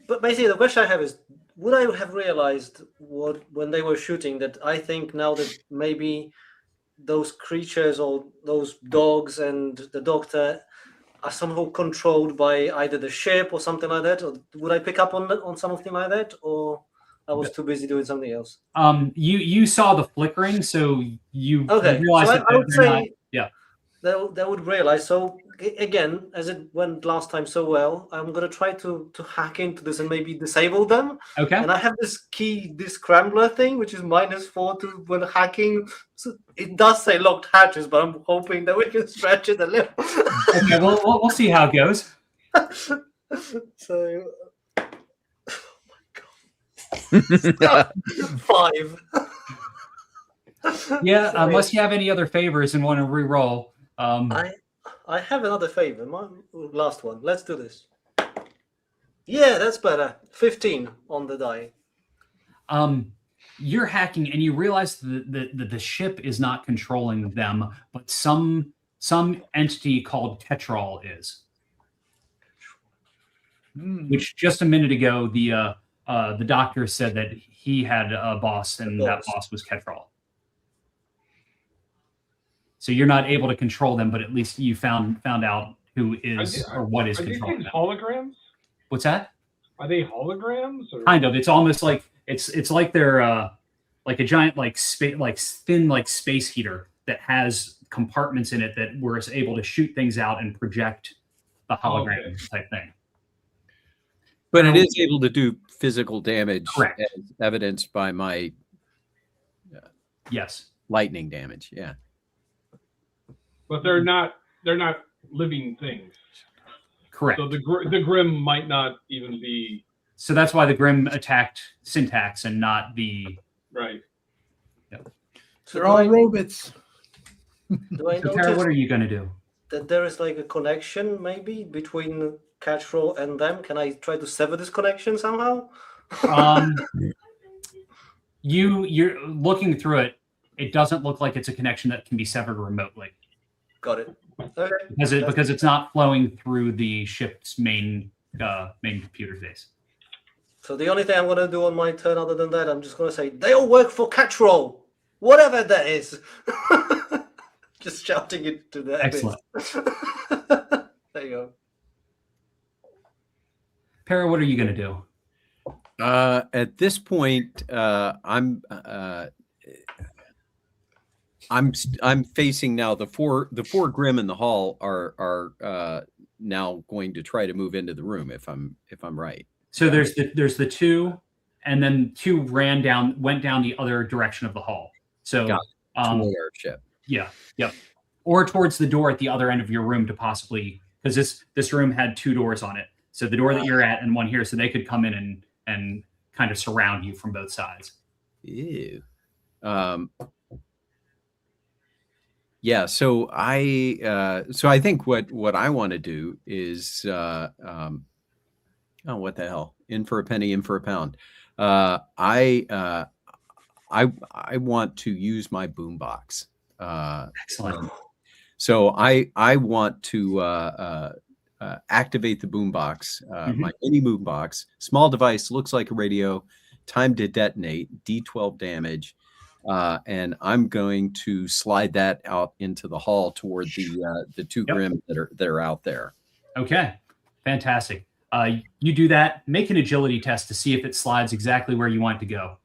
but basically the question I have is, would I have realized when they were shooting that I think now that maybe those creatures or those dogs and the doctor are somehow controlled by either the ship or something like that? Or would I pick up on something like that, or I was too busy doing something else? You saw the flickering, so you realized so that I would say yeah. They would realize. So again, as it went last time so well, I'm going to try to hack into this and maybe disable them. Okay. And I have this key, this scrambler thing, which is -4 to when hacking. So it does say locked hatches, but I'm hoping that we can stretch it a little. Okay, we'll see how it goes. So, oh my god, 5. Yeah, unless you have any other favors and want to re-roll. I have another favor. My last one. Let's do this. Yeah, that's better. 15 on the die. You're hacking, and you realize that the ship is not controlling them, but some entity called Tetrol is. Which just a minute ago, the the doctor said that he had a boss, and that boss was Ketrol. So you're not able to control them, but at least you found out who is or what is controlling them. Holograms? What's that? Are they holograms? Or? Kind of. It's almost like it's like they're like a giant thin space heater that has compartments in it that were able to shoot things out and project the hologram type thing. But it is able to do physical damage, correct, as evidenced by my yes, lightning damage. Yeah. But they're not living things. Correct. So the Grimm might not even be. So that's why the Grimm attacked Syntax and not the right. Yep. So they're all robots. Do I so notice Tara, what are you going to do? that there is like a connection maybe between Ketrol and them? Can I try to sever this connection somehow? You're looking through it. It doesn't look like it's a connection that can be severed remotely. Got it. Okay. Because it's not flowing through the ship's main computer base. So the only thing I'm going to do on my turn, other than that, I'm just going to say they all work for Ketrol, whatever that is. Just shouting it to the excellent. There you go. Para, what are you going to do? At this point, I'm facing now the four Grimm in the hall are now going to try to move into the room if I'm right. So there's the two, and then two went down the other direction of the hall. So toward our ship. Yeah, yep. Or towards the door at the other end of your room to possibly, because this room had two doors on it. So the door that you're at and one here, so they could come in and kind of surround you from both sides. Ew. Yeah, so I think what I want to do is oh, what the hell? In for a penny, in for a pound. I want to use my boombox. Excellent. So I want to activate the boombox, my mini boombox. Small device, looks like a radio. Time to detonate. D12 damage. And I'm going to slide that out into the hall toward the two Grimm that are out there. Okay, fantastic. You do that. Make an agility test to see if it slides exactly where you want it to go.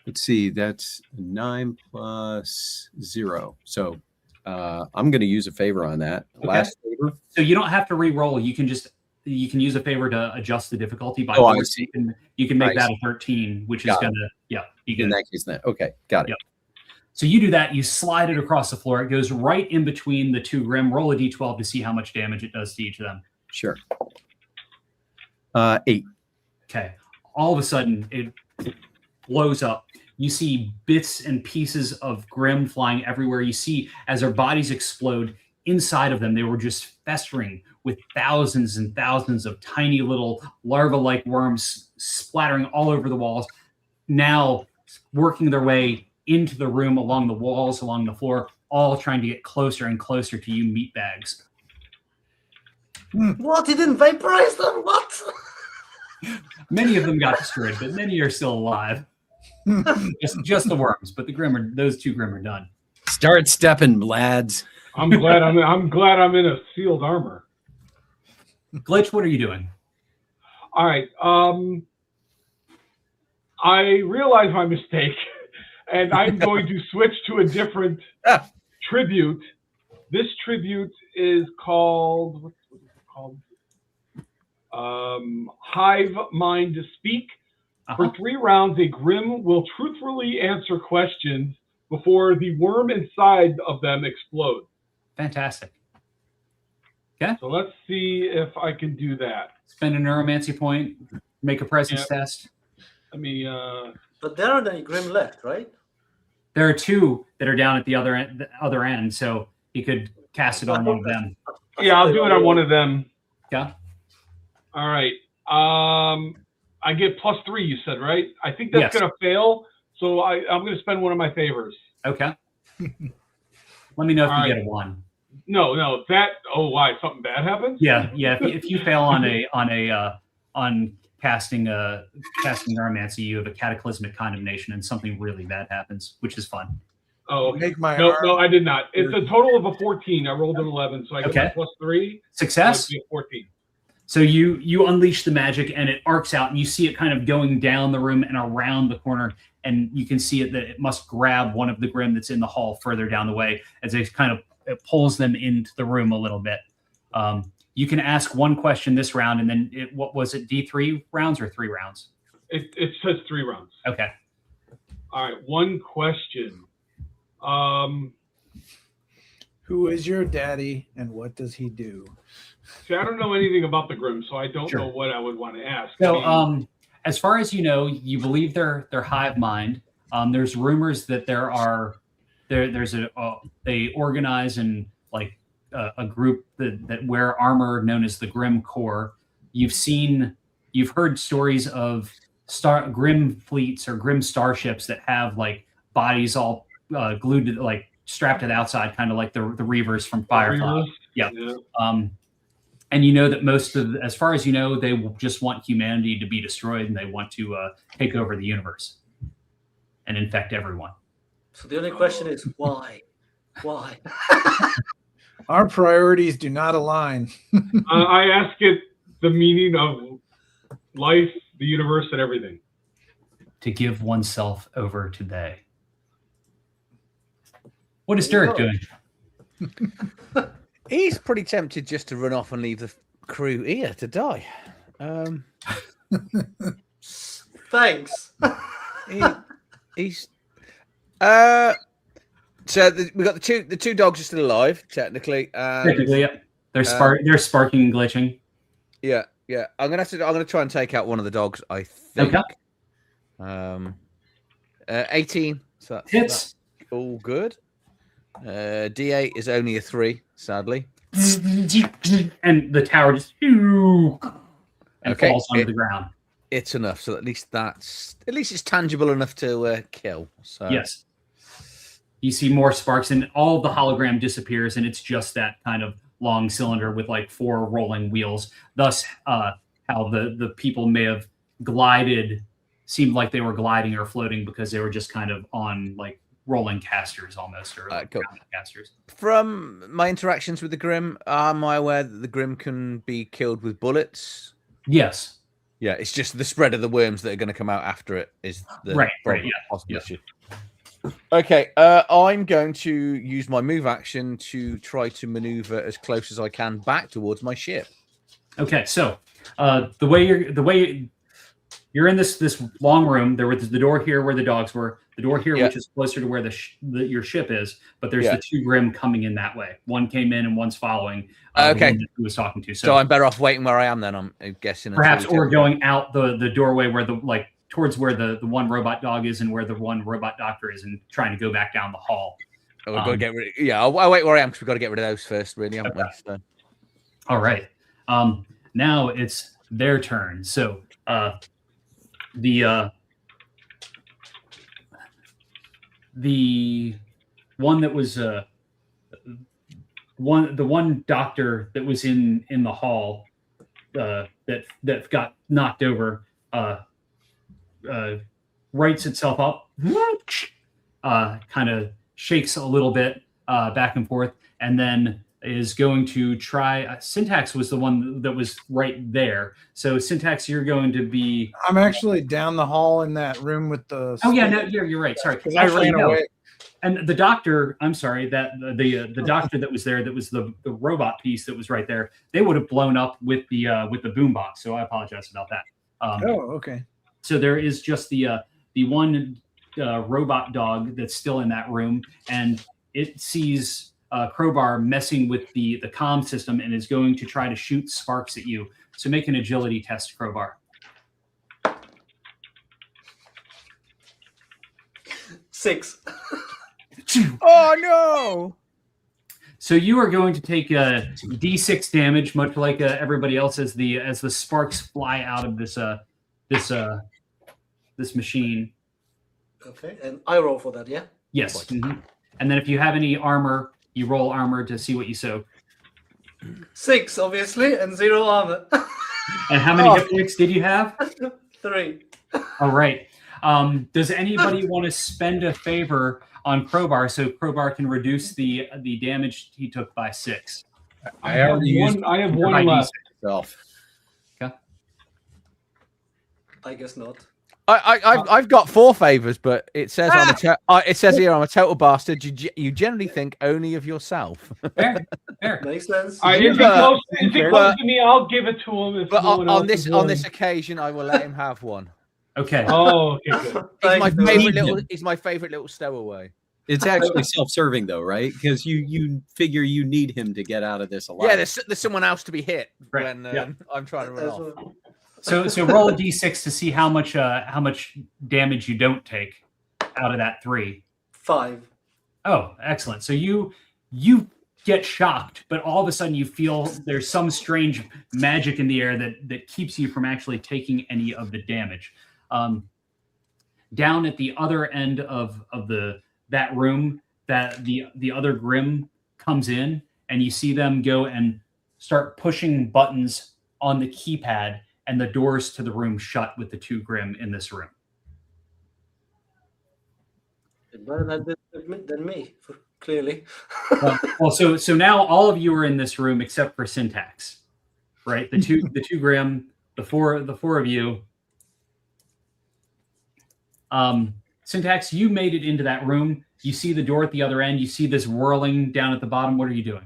Let's see. That's 9 plus 0. So I'm going to use a favor on that. Okay. Last favor. So you don't have to re-roll. You can use a favor to adjust the difficulty by I see. You can make that a 13, which is going to in that case then. Okay, got it. Yep. So you do that. You slide it across the floor. It goes right in between the two Grimm. Roll a d12 to see how much damage it does to each of them. Sure. 8. Okay. All of a sudden, it blows up. You see bits and pieces of Grimm flying everywhere. You see as their bodies explode, inside of them, they were just festering with thousands and thousands of tiny little larva-like worms splattering all over the walls, now working their way into the room, along the walls, along the floor, all trying to get closer and closer to you meatbags. What? He didn't vaporize them? What? Many of them got destroyed, but many are still alive. just the worms, but those two Grimm are done. Start stepping, lads. I'm glad I'm in a sealed armor. Glitch, what are you doing? All right. I realize my mistake, and I'm going to switch to a different tribute. This tribute is called, what's it called? Hive Mind to Speak. For 3 rounds, a Grimm will truthfully answer questions before the worm inside of them explodes. Fantastic. Okay. So let's see if I can do that. Spend a neuromancy point. Make a presence test. Let me. But there aren't any Grimm left, right? There are 2 that are down at the other end, so you could cast it on one of them. Yeah, I'll do it on one of them. Yeah. All right. I get +3. You said, right? I think that's going to fail. So I'm going to spend one of my favors. Okay. Let me know if you get a 1. No, that. Oh, why? Something bad happens? Yeah. If you fail on casting Neuromancy, you have a cataclysmic condemnation, and something really bad happens, which is fun. Oh, Make my no, arm- no, I did not. It's a total of a 14. I rolled an 11, so I get Okay. my +3. Success. So it'd be a 14. So you unleash the magic, and it arcs out, and you see it kind of going down the room and around the corner, and you can see it that it must grab one of the Grimm that's in the hall further down the way as it it pulls them into the room a little bit. You can ask one question this round, and then what was it, D3 rounds or 3 rounds? It says 3 rounds. Okay. All right, one question. Who is your daddy and what does he do? See, I don't know anything about the Grimm, so I don't Sure. know what I would want to ask. So, as far as you know, you believe they're hive mind. There's rumors that they organize in like a group that wear armor known as the Grimm Corps. You've heard stories of Grimm fleets or Grimm starships that have like bodies all glued to like strapped to the outside, kind of like the Reavers from Firefly. Yeah. And you know that as far as you know, they just want humanity to be destroyed, and they want to take over the universe and infect everyone. So the only question is why? Why? Our priorities do not align. I ask it the meaning of life, the universe, and everything. To give oneself over to they. What is Derek doing? He's pretty tempted just to run off and leave the crew here to die. Thanks. He's so we got the two dogs are still alive technically. Technically, yeah. They're sparking and glitching. Yeah. I'm gonna try and take out one of the dogs. I think. Okay. 18. So that's Hits. all good. D8 is only a 3, sadly. And the tower just falls onto the ground. It's enough, so at least it's tangible enough to kill. So Yes. You see more sparks, and all of the hologram disappears, and it's just that kind of long cylinder with like 4 rolling wheels. Thus, how the people may have glided, seemed like they were gliding or floating because they were just kind of on like rolling casters almost, or like cool. casters. From my interactions with the Grimm, am I aware that the Grimm can be killed with bullets? Yes. Yeah, it's just the spread of the worms that are going to come out after it is the right, possible issue. Okay, I'm going to use my move action to try to maneuver as close as I can back towards my ship. Okay, so the way you're in this long room. There was the door here where the dogs were, the door here which is closer to where your ship is, but there's the 2 Grimm coming in that way. One came in and one's following. Okay, who was talking to? So I'm better off waiting where I am then. I'm guessing. Perhaps, or going out the doorway where towards where the one robot dog is and where the one robot doctor is, and trying to go back down the hall. Oh, we've got to get rid. I'll wait where I am because we've got to get rid of those first, really, haven't we? So. All right. Now it's their turn. So the one that was the one doctor that was in the hall that got knocked over rights itself up, kind of shakes a little bit back and forth, and then is going to try. Syntax was the one that was right there. So Syntax, you're going to be. I'm actually down the hall in that room with the. Oh yeah, no, you're right. Sorry, because I ran away. And the doctor, I'm sorry, that the doctor that was there, that was the robot piece that was right there. They would have blown up with the boombox. So I apologize about that. Okay. So there is just the one robot dog that's still in that room, and it sees Crowbar messing with the comm system and is going to try to shoot sparks at you. So make an agility test, Crowbar. 6. Oh no! So you are going to take D6 damage, much like everybody else, as the sparks fly out of this machine. Okay, and I roll for that, yeah? Yes. Mm-hmm. And then if you have any armor, you roll armor to see what you soak. 6, obviously, and 0 armor. And how many hit points did you have? 3. All right. Does anybody want to spend a favor on Crowbar so Crowbar can reduce the damage he took by 6? I have one left. Myself. Okay. I guess not. I've got 4 favors, but it says it says here I'm a total bastard. You generally think only of yourself. Fair. Makes sense. If he close to me, I'll give it to him. But on this occasion, I will let him have one. Okay. Oh, okay, good. He's my favorite little stowaway. It's actually self-serving though, right? Because you figure you need him to get out of this alive. Yeah, there's someone else to be hit when Yeah. I'm trying to run off. So roll a d6 to see how much damage you don't take out of that 3. 5. Oh, excellent. So you get shocked, but all of a sudden you feel there's some strange magic in the air that keeps you from actually taking any of the damage. Down at the other end of that room, that the other Grimm comes in, and you see them go and start pushing buttons on the keypad, and the doors to the room shut with the 2 Grimm in this room. Better than me, clearly. Well, so now all of you are in this room except for Syntax, right? The two Grimm, the four of you. Syntax, you made it into that room. You see the door at the other end. You see this whirling down at the bottom. What are you doing?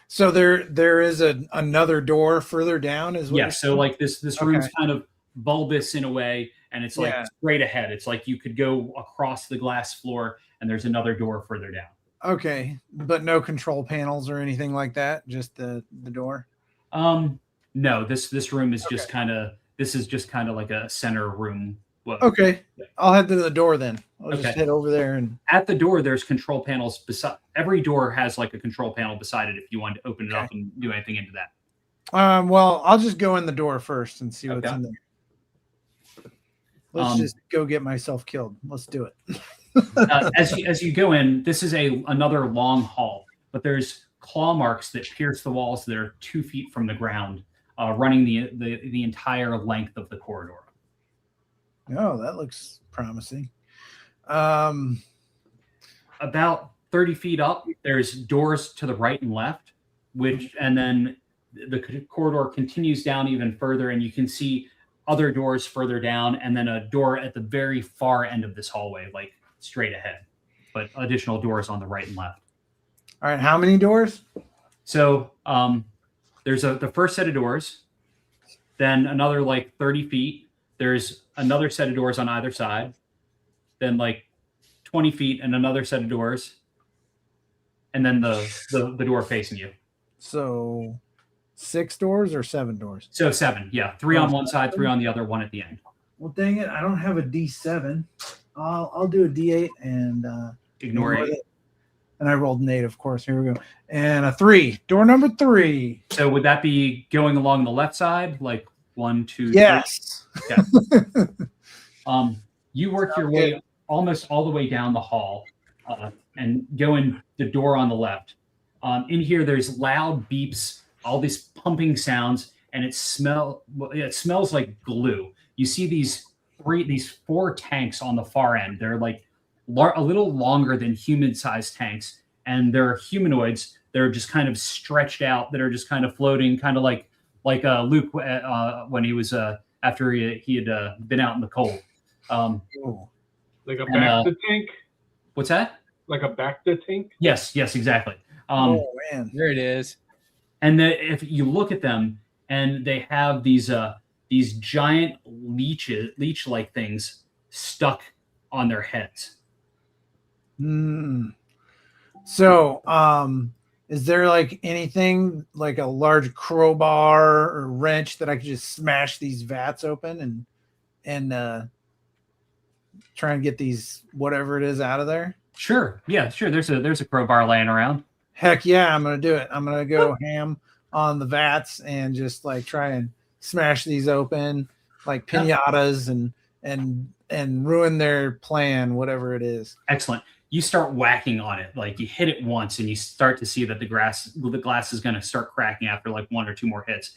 So there is another door further down, is what? Yeah. So like this room's kind of bulbous in a way, and it's like straight ahead. It's like you could go across the glass floor, and there's another door further down. Okay, but no control panels or anything like that. Just the door. No. This room is just kind of like a center room. Well, okay, I'll head to the door then. I'll just head over there, and at the door there's control panels beside. Every door has like a control panel beside it if you want to open it up and do anything into that. Well, I'll just go in the door first and see what's in there. Let's just go get myself killed. Let's do it. As you go in, this is another long hall, but there's claw marks that pierce the walls that are 2 feet from the ground, running the entire length of the corridor. Oh, that looks promising. About 30 feet up, there's doors to the right and left, and then the corridor continues down even further, and you can see other doors further down, and then a door at the very far end of this hallway, like straight ahead, but additional doors on the right and left. All right, how many doors? So there's the first set of doors, then another like 30 feet. There's another set of doors on either side, then like 20 feet and another set of doors, and then the door facing you. So 6 doors or 7 doors? So 7, yeah. 3 on one side, 3 on the other, 1 at the end. Well, dang it, I don't have a D7. I'll do a D8 and ignore it. And I rolled an 8, of course. Here we go. And a 3. Door number 3. So would that be going along the left side, like 1, 2, 3? Yes. Okay. You work your way almost all the way down the hall and go in the door on the left. In here, there's loud beeps, all these pumping sounds, and it smells like glue. You see these 4 tanks on the far end. They're like a little longer than human-sized tanks, and they're humanoids. They're just kind of stretched out. That are just kind of floating, kind of like Luke when he was after he had been out in the cold. Like a Bacta tank? What's that? Like a Bacta tank? Yes, exactly. Oh man, there it is. And if you look at them, and they have these giant leech-like things stuck on their heads. So, is there like anything like a large crowbar or wrench that I could just smash these vats open and try and get these whatever it is out of there? Sure. Yeah, sure. There's a crowbar laying around. Heck yeah, I'm gonna do it. I'm gonna go ham on the vats and just like try and smash these open like pinatas and ruin their plan, whatever it is. Excellent. You start whacking on it, like you hit it once, and you start to see that the glass is going to start cracking after like 1 or 2 more hits.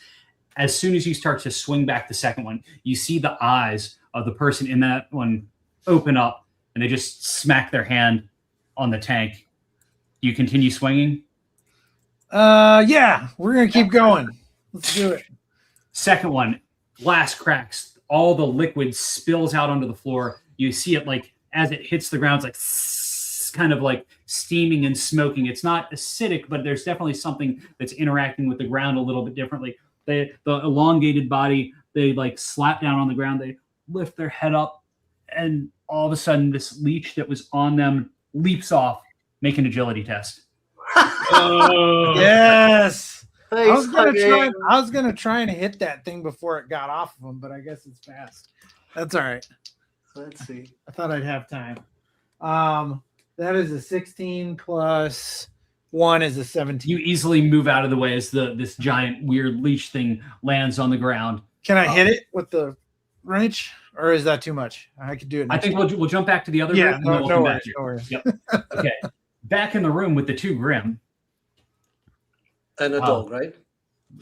as soon as you start to swing back the second one, you see the eyes of the person in that one open up, and they just smack their hand on the tank. Do you continue swinging? Yeah, we're gonna keep going. Let's do it. Second one, glass cracks. All the liquid spills out onto the floor. You see it like as it hits the ground, it's like kind of like steaming and smoking. It's not acidic, but there's definitely something that's interacting with the ground a little bit differently. The elongated body, they like slap down on the ground. They lift their head up, and all of a sudden, this leech that was on them leaps off. Make an agility test. Yes. I Thanks, was gonna try and hit that thing before it got off of him, but I guess it's fast. That's all right. Let's see. I thought I'd have time. That is a 16 plus 1 is a 17. You easily move out of the way as this giant weird leech thing lands on the ground. Can I hit it with the wrench, or is that too much? I could do it. I think we'll jump back to the other Yeah, group, and then we'll no come worries, back here. no worries. Yep. Okay. Back in the room with the two Grimm. And a dog, right?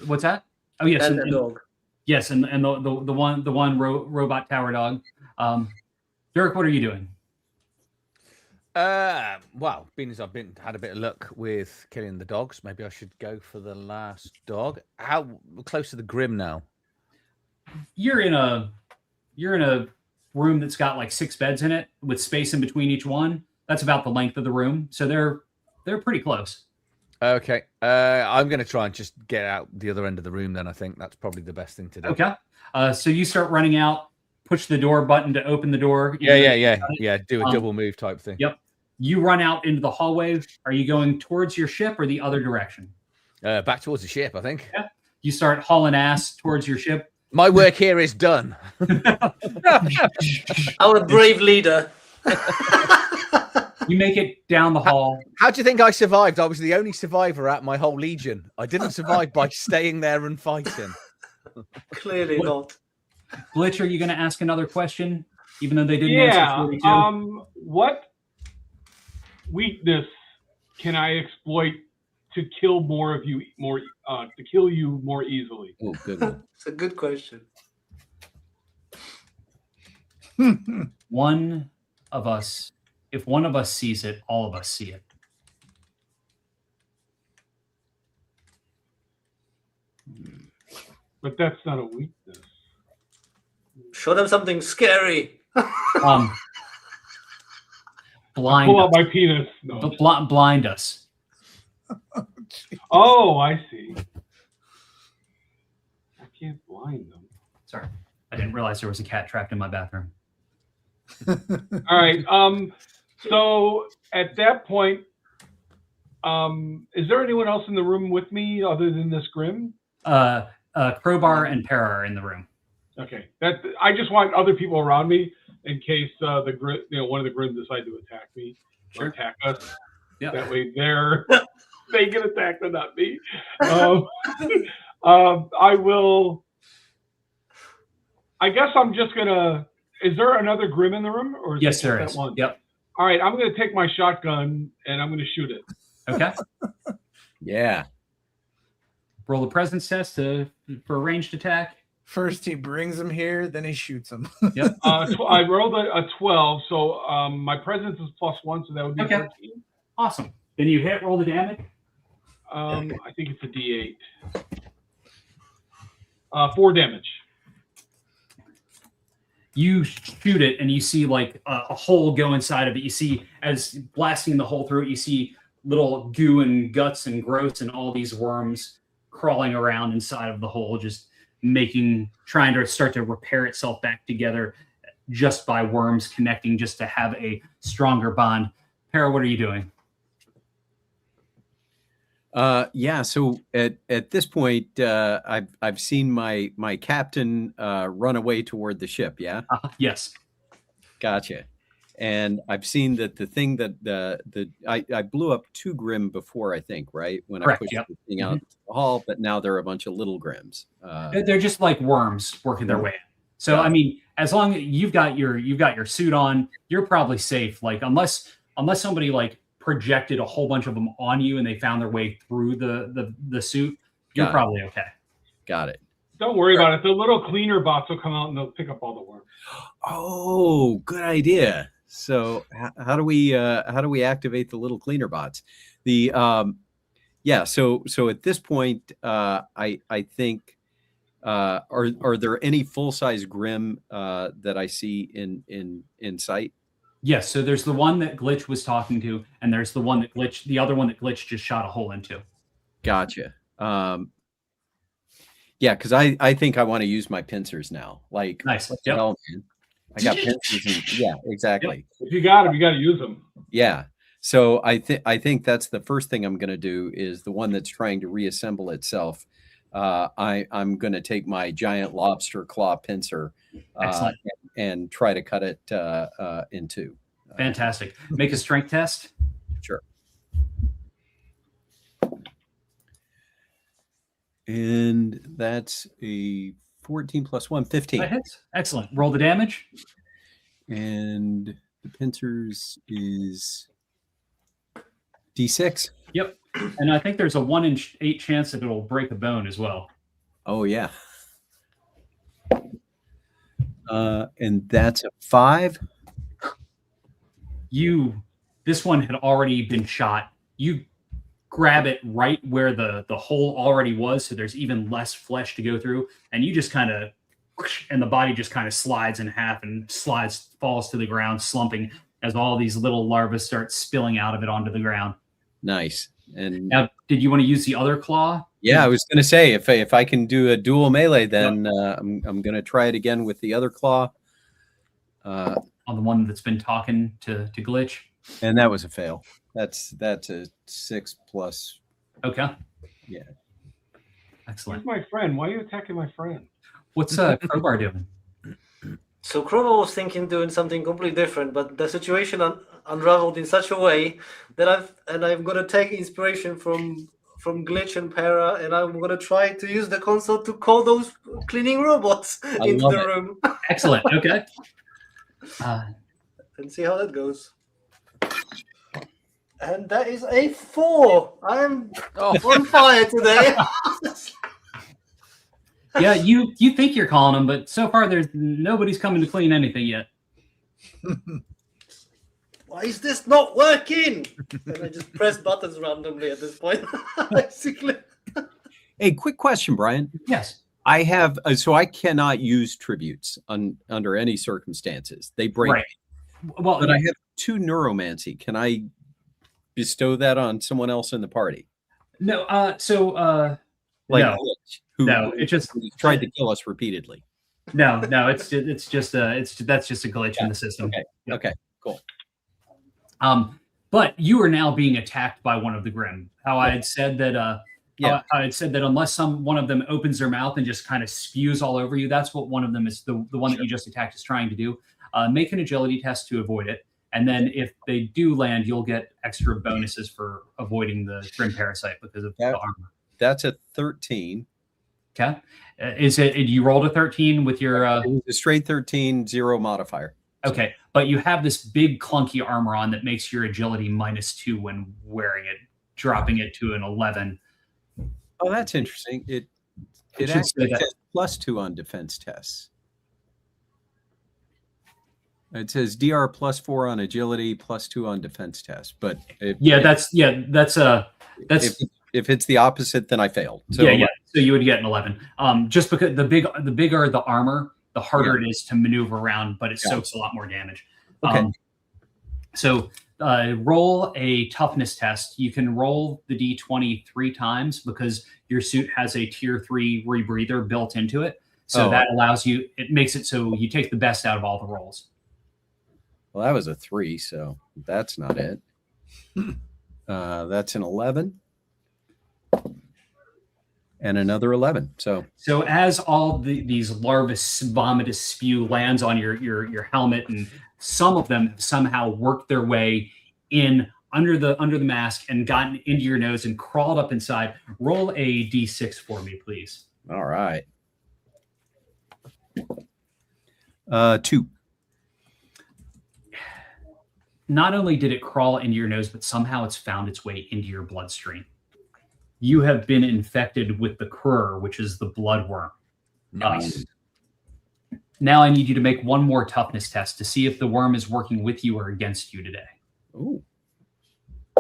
What's that? Oh yes, And a dog. Yes, and the one robot tower dog. Derek, what are you doing? Well, being as I've had a bit of luck with killing the dogs, maybe I should go for the last dog. How close to the Grimm now? You're in a room that's got like 6 beds in it with space in between each one. That's about the length of the room, so they're pretty close. Okay, I'm going to try and just get out the other end of the room. Then I think that's probably the best thing to do. Okay, so you start running out, push the door button to open the door. Yeah. Do a double move type thing. Yep. You run out into the hallway. Are you going towards your ship or the other direction? Back towards the ship, I think. Yeah. You start hauling ass towards your ship. My work here is done. Our brave leader. You make it down the hall. How do you think I survived? I was the only survivor at my whole legion. I didn't survive by staying there and fighting. Clearly not. Glitch, are you going to ask another question, even though they didn't answer 42? What weakness can I exploit to kill more of you to kill you more easily? Oh, good one. It's a good question. One of us, if one of us sees it, all of us see it. But that's not a weakness. Show them something scary. Blind Pull us. out my penis. No. Blind us. Oh, I see. I can't blind them. Sorry, I didn't realize there was a cat trapped in my bathroom. All right. So at that point, is there anyone else in the room with me other than this Grimm? Crowbar and Para are in the room. Okay. I just want other people around me in case one of the Grimm decide to attack me or attack us. Yeah. That way they get attacked and not me. I will. I guess I'm just gonna. Is there another Grimm in the room, or Yes, there is. that one? Yep. All right, I'm gonna take my shotgun and I'm gonna shoot it. Okay. Yeah. Roll a presence test for a ranged attack. First he brings him here, then he shoots him. Yep. I rolled a 12, so my presence is +1, so that would be 13. Awesome. Then you hit. Roll the damage. I think it's a D8. 4 damage. You shoot it, and you see like a hole go inside of it. You see, as blasting the hole through it, you see little goo and guts and growths and all these worms crawling around inside of the hole, just trying to start to repair itself back together just by worms connecting, just to have a stronger bond. Para, what are you doing? So at this point, I've seen my captain run away toward the ship. Yeah. Yes. Gotcha. And I've seen that the thing that I blew up 2 Grimm before, I think, right? When Correct, I pushed yep. the thing out into the hall, but now there are a bunch of little Grimms. They're just like worms working their way in. So I mean, as long as you've got your suit on, you're probably safe. Like unless somebody like projected a whole bunch of them on you and they found their way through the suit, you're probably okay. Got it. Don't worry about it. The little cleaner bots will come out and they'll pick up all the worms. Oh, good idea. So how do we activate the little cleaner bots? Yeah. So at this point, I think are there any full-size Grimm that I see in sight? Yes. So there's the one that Glitch was talking to, and there's the one that Glitch, the other one that Glitch just shot a hole into. Gotcha. Yeah, because I think I want to use my pincers now. Like, Nice. what the hell, man? I got pincers. Yeah, exactly. If you got them, you got to use them. Yeah. So I think that's the first thing I'm going to do is the one that's trying to reassemble itself. I'm going to take my giant lobster claw pincer and try to cut it in two. Fantastic. Make a strength test. Sure. And that's a 14 plus 1, 15. That hits. Excellent. Roll the damage. And the pincers is D6. Yep. And I think there's a 1 in 8 chance that it'll break a bone as well. Oh, yeah. And that's a 5. This one had already been shot. You grab it right where the hole already was, so there's even less flesh to go through, and you just kind of, and the body just kind of slides in half and falls to the ground, slumping as all these little larvae start spilling out of it onto the ground. Nice. And now, did you want to use the other claw? Yeah, I was going to say if I can do a dual melee, then I'm going to try it again with the other claw. On the one that's been talking to Glitch. And that was a fail. That's a 6 plus. Okay. Yeah. Excellent. Who's my friend? Why are you attacking my friend? What's Crowbar doing? So Crowbar was thinking doing something completely different, but the situation unraveled in such a way that I'm going to take inspiration from Glitch and Para, and I'm going to try to use the console to call those cleaning robots into the room. Excellent. Okay. And see how that goes. And that is a 4. I'm on fire today. Yeah, you think you're calling them, but so far nobody's coming to clean anything yet. Why is this not working? And I just press buttons randomly at this point, basically. Hey, quick question, Brian. Yes. I have so I cannot use tributes under any circumstances. They break. Right. Well, but I have 2 neuromancy. Can I bestow that on someone else in the party? No. Like no. It just tried to kill us repeatedly. No. That's just a glitch in the system. Okay. Yep. Okay. Cool. But you are now being attacked by one of the Grimm. How I had said that. I had said that unless one of them opens their mouth and just kind of spews all over you, that's what one of them is. The one that you just attacked is trying to do. Make an agility test to avoid it, and then if they do land, you'll get extra bonuses for avoiding the Grimm parasite because of the armor. That's a 13. Okay, is it? You rolled a 13 with your it was a straight 13, 0 modifier. Okay, but you have this big clunky armor on that makes your agility -2 when wearing it, dropping it to an 11. Oh, that's interesting. It actually says +2 on defense tests. It says DR +4 on agility, +2 on defense tests. But if it's the opposite, then I failed. So So you would get an 11. Just because the bigger the armor, the harder it is to maneuver around, but it soaks a lot more damage. Okay. So roll a toughness test. You can roll the D20 3 times because your suit has a tier 3 rebreather built into it. So that allows you, it makes it so you take the best out of all the rolls. Well, that was a 3, so that's not it. That's an 11. And another 11. So as all these larvae vomitous spew lands on your helmet, and some of them somehow worked their way in under the mask and gotten into your nose and crawled up inside, roll a D6 for me, please. All right. 2. Not only did it crawl into your nose, but somehow it's found its way into your bloodstream. You have been infected with the Krur, which is the bloodworm. Nice. Now I need you to make one more toughness test to see if the worm is working with you or against you today. Ooh.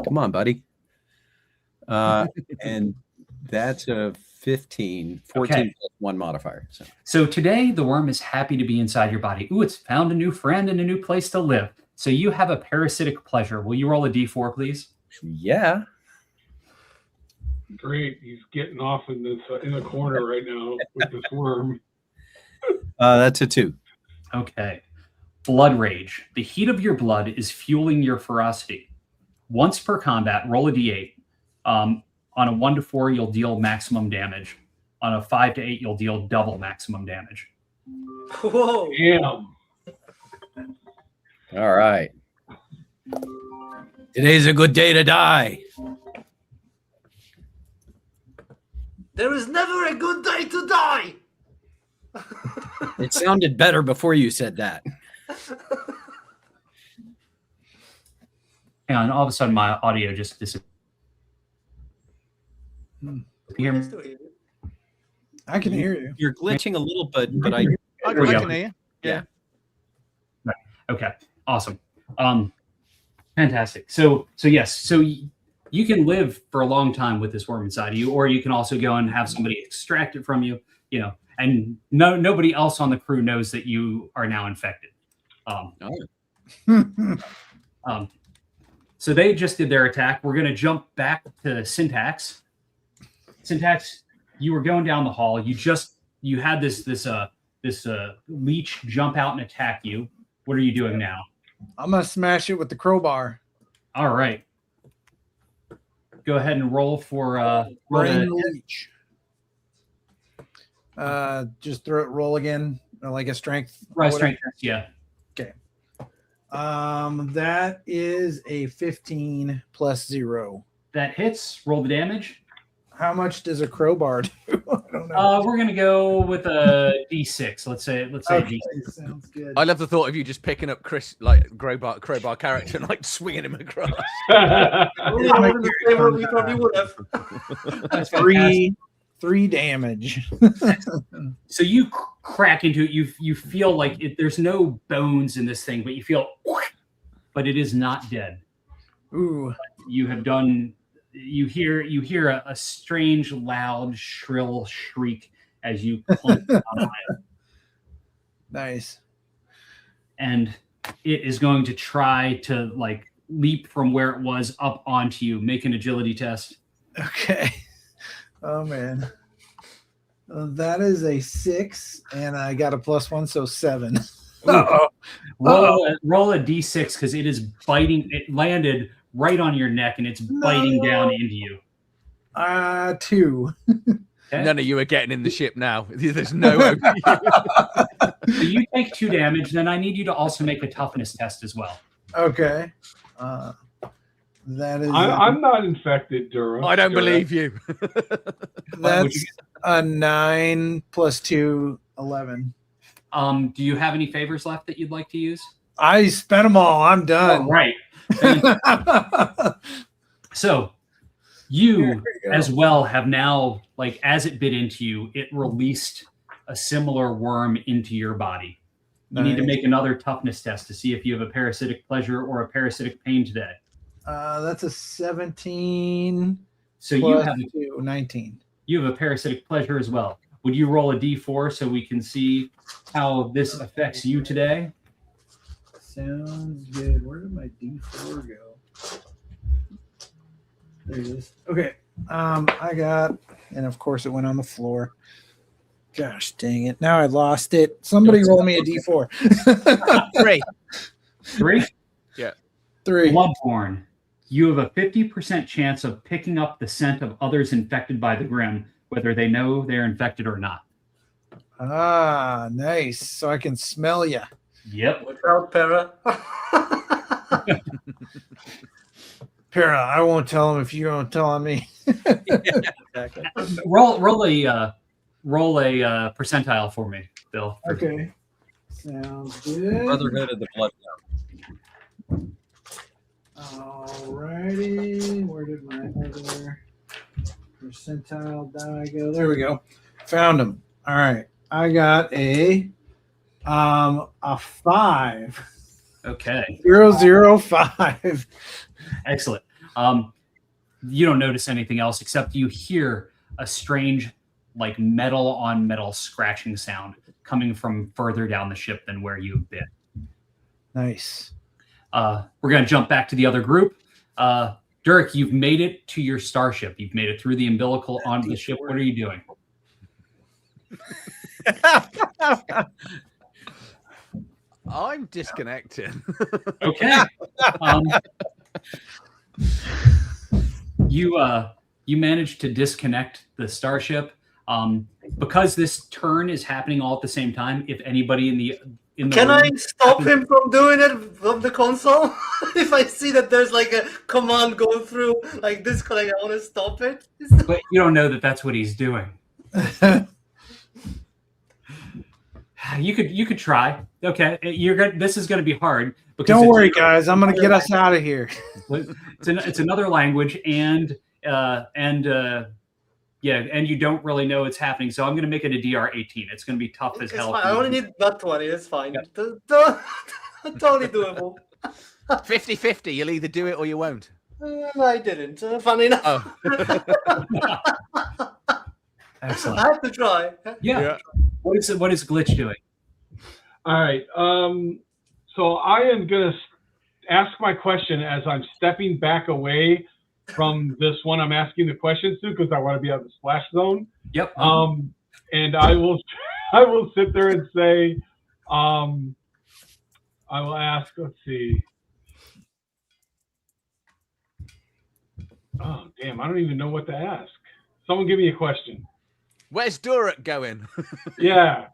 Come on, buddy. And that's a 15, 14 Okay. plus 1 modifier. So today the worm is happy to be inside your body. Ooh, it's found a new friend and a new place to live. So you have a parasitic pleasure. Will you roll a d4, please? Yeah. Great. He's getting off in this in a corner right now with this worm. That's a 2. Okay. Blood rage. The heat of your blood is fueling your ferocity. Once per combat, roll a d8. On a 1 to 4, you'll deal maximum damage. On a 5 to 8, you'll deal double maximum damage. Whoa! Damn. All right. Today's a good day to die. There is never a good day to die. It sounded better before you said that. And all of a sudden, my audio just disappeared. Can you hear me? I can hear you. You're glitching a little bit, but I I we go. can hear you. Yeah. Okay, awesome. Fantastic. So yes, so you can live for a long time with this worm inside of you, or you can also go and have somebody extract it from you, and nobody else on the crew knows that you are now infected. So they just did their attack. We're going to jump back to Syntax. Syntax, you were going down the hall. You had this leech jump out and attack you. What are you doing now? I'm gonna smash it with the crowbar. All right. Go ahead and roll for Brain leech. Just roll again, like a strength. strength test. Yeah. Okay. That is a 15 plus 0. That hits. Roll the damage. How much does a crowbar do? I don't know. We're gonna go with a d6. Let's say Okay, d6. sounds good. I love the thought of you just picking up Chris, like crowbar character, and like swinging him across. Only I was in the same room, we probably would have. That's Three damage. So you crack into it. You feel like there's no bones in this thing, but you feel, but it is not dead. Ooh. You have done. You hear a strange, loud, shrill shriek as you plunge on it. Nice. And it is going to try to leap from where it was up onto you. Make an agility test. Okay. Oh man. That is a 6, and I got a +1, so 7. Uh-oh. Roll a d6 because it is biting. It landed right on your neck, and it's biting down into you. 2. Okay? None of you are getting in the ship now. There's no hope. So you take 2 damage. Then I need you to also make a toughness test as well. Okay. That is. I'm not infected, Dura. I don't believe you. That's a 9 plus 2, 11. Do you have any favors left that you'd like to use? I spent them all. I'm done. All right. So you as well have now, as it bit into you, it released a similar worm into your body. You need to make another toughness test to see if you have a parasitic pleasure or a parasitic pain today. That's a 17. So you have 2, 19. You have a parasitic pleasure as well. Would you roll a d4 so we can see how this affects you today? Sounds good. Where did my D4 go? There it is. Okay. I got, and of course it went on the floor. Gosh dang it. Now I lost it. Somebody roll me a D4. 3? Yeah. 3. Bloodborne. You have a 50% chance of picking up the scent of others infected by the Grimm, whether they know they're infected or not. Ah, nice. So I can smell you. Yep. Watch out, Para. Para, I won't tell him if you don't tell on me. Exactly. Roll a percentile for me, Bill. Okay. Sounds good. Brotherhood of the Blood. Alrighty. Where did my other percentile die go? There we go. Found him. All right. I got a 5. Okay. 005. Excellent. You don't notice anything else except you hear a strange, like metal on metal scratching sound coming from further down the ship than where you've been. Nice. We're going to jump back to the other group. Dirk, you've made it to your starship. You've made it through the umbilical onto the ship. What are you doing? I'm disconnecting. Okay. You managed to disconnect the starship. Because this turn is happening all at the same time, if anybody in the Can I room stop happens- him from doing it from the console? If I see that there's like a command going through like disconnect, I want to stop it. But you don't know that that's what he's doing. You could try. Okay, this is going to be hard because Don't worry, guys. I'm going to get us out of here. it's another language and you don't really know it's happening. So I'm going to make it a DR18. It's going to be tough as It's hell. fine. I only need that 20. It's fine. Yep. Totally doable. 50-50. You'll either do it or you won't. I didn't. Funny enough. Oh. Excellent. I have to try. Yeah. What is Glitch doing? All right. So I am going to ask my question as I'm stepping back away from this one I'm asking the questions to because I want to be out of the splash zone. Yep. And I will sit there and say, I will ask, let's see. Oh, damn. I don't even know what to ask. Someone give me a question. Where's Durek going? Yeah.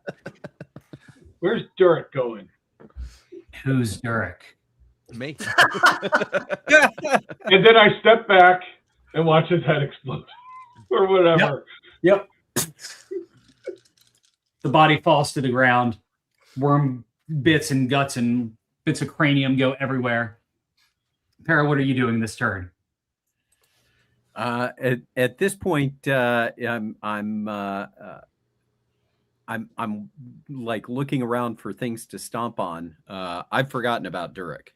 Where's Durek going? Who's Durek? Me. And then I step back and watch his head explode or whatever. Yep. The body falls to the ground. Worm bits and guts and bits of cranium go everywhere. Para, what are you doing this turn? At this point, I'm like looking around for things to stomp on. I've forgotten about Durek.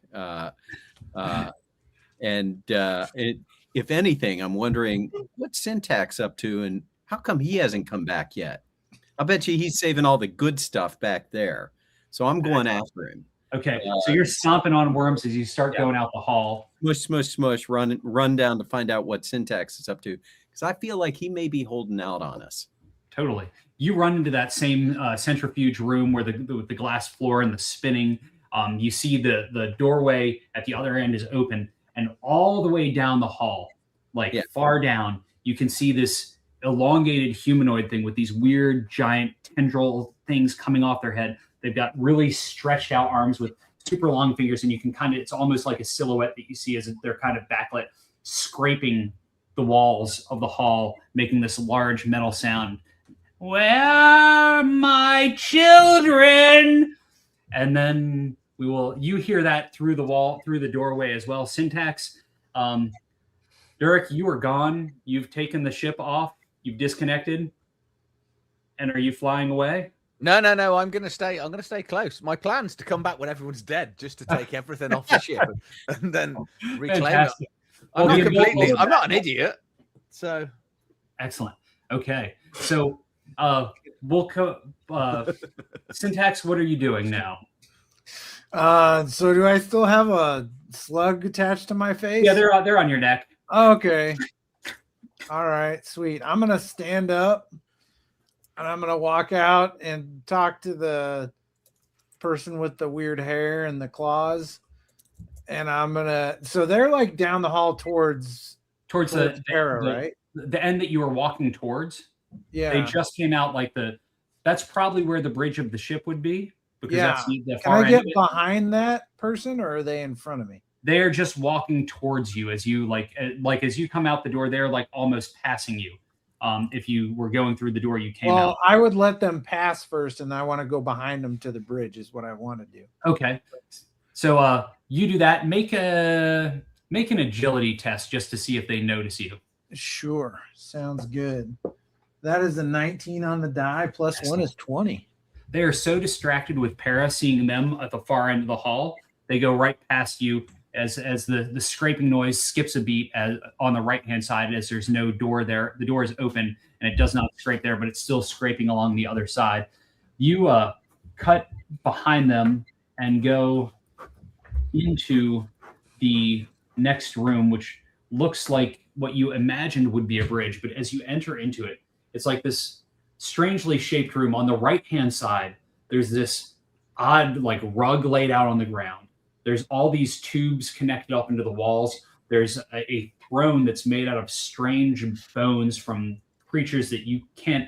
If anything, I'm wondering what's Syntax up to and how come he hasn't come back yet? I bet you he's saving all the good stuff back there. So I'm going after him. Okay, so you're stomping on worms as you start going out the hall. Smush, smush, smush, run down to find out what Syntax is up to. Because I feel like he may be holding out on us. Totally. You run into that same centrifuge room where the glass floor and the spinning. You see the doorway at the other end is open, and all the way down the hall, far down, you can see this elongated humanoid thing with these weird giant tendril things coming off their head. They've got really stretched out arms with super long fingers, and you can it's almost like a silhouette that you see as they're kind of backlit, scraping the walls of the hall, making this large metal sound. Where are my children? And then you hear that through the wall, through the doorway as well. Syntax, Durek, you are gone. You've taken the ship off. You've disconnected. And are you flying away? No. I'm gonna stay close. My plan's to come back when everyone's dead, just to take everything off the ship and then reclaim Fantastic. it. I'm Well, not an idiot. So excellent. Okay. So Syntax, what are you doing now? So do I still have a slug attached to my face? Yeah, they're on your neck. Okay. All right, sweet. I'm gonna stand up and I'm gonna walk out and talk to the person with the weird hair and the claws. And so they're like down the hall towards the Para, right? The end that you were walking towards. Yeah. They just came out that's probably where the bridge of the ship would be. Because that's the Can far I end get of it. behind that person, or are they in front of me? They're just walking towards you as you as you come out the door. They're like almost passing you. If you were going through the door, you came out. I would let them pass first, and I want to go behind them to the bridge. Is what I want to do. Okay, so you do that. Make an agility test just to see if they notice you. Sure, sounds good. That is a 19 on the die. Plus 1 is 20. They are so distracted with Para seeing them at the far end of the hall, they go right past you as the scraping noise skips a beat on the right-hand side as there's no door there. The door is open, and it does not scrape there, but it's still scraping along the other side. You cut behind them and go into the next room, which looks like what you imagined would be a bridge, but as you enter into it, it's like this strangely shaped room. On the right-hand side, there's this odd like rug laid out on the ground. There's all these tubes connected up into the walls. There's a throne that's made out of strange bones from creatures that you can't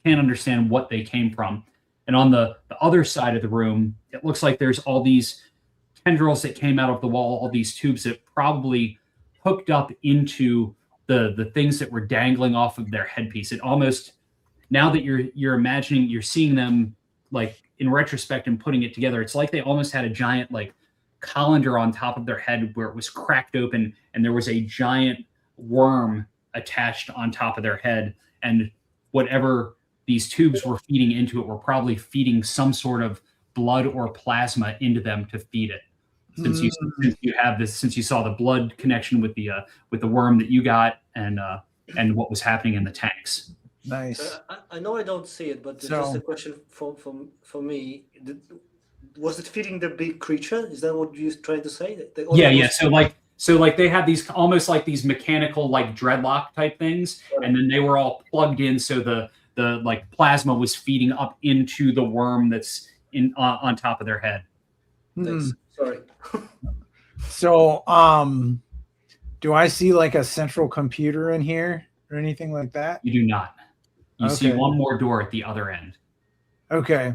understand what they came from. And on the other side of the room, it looks like there's all these tendrils that came out of the wall, all these tubes that probably hooked up into the things that were dangling off of their headpiece. It almost, now that you're imagining, you're seeing them like in retrospect and putting it together, it's like they almost had a giant like colander on top of their head where it was cracked open and there was a giant worm attached on top of their head, and whatever these tubes were feeding into it were probably feeding some sort of blood or plasma into them to feed it. Since you saw the blood connection with the worm that you got and what was happening in the tanks. Nice. I know I don't see it, but just a question for me. Was it feeding the big creature? Is that what you're trying to say? Yeah. So like they had these almost like these mechanical like dreadlock type things, and then they were all plugged in, so the like plasma was feeding up into the worm that's in on top of their head. Thanks. Sorry. So, do I see like a central computer in here or anything like that? You do not. You see one more door at the other end. Okay.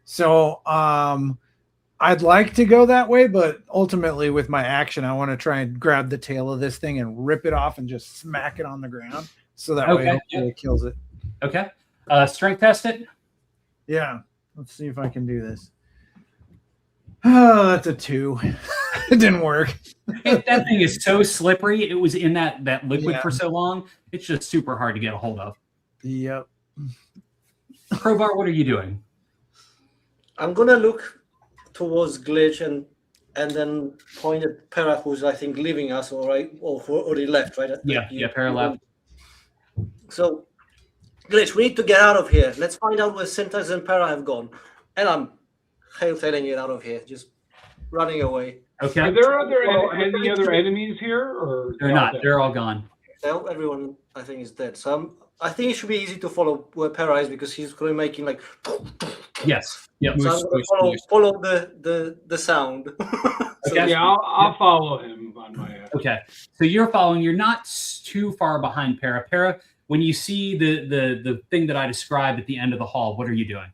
So, I'd like to go that way, but ultimately with my action, I want to try and grab the tail of this thing and rip it off and just smack it on the ground. So that way it kills it. Okay. Strength test it. Yeah. Let's see if I can do this. Oh, that's a 2. It didn't work. That thing is so slippery. It was in that liquid for so long. It's just super hard to get a hold of. Yep. Crowbar, what are you doing? I'm gonna look towards Glitch and then point at Para, who's I think leaving us, or who already left, right? Yeah, Para left. So, Glitch, we need to get out of here. Let's find out where Syntax and Para have gone. And I'm hightailing it out of here, just running away. Okay. Are there any other enemies here, or they're not? They're all gone. Well, everyone I think is dead. So I think it should be easy to follow where Para is because he's going to be making like. Yes. Yep. So I'm going to follow the sound. Okay. Yeah, I'll follow him on my end. Okay. So you're following. You're not too far behind Para. Para, when you see the thing that I described at the end of the hall, what are you doing?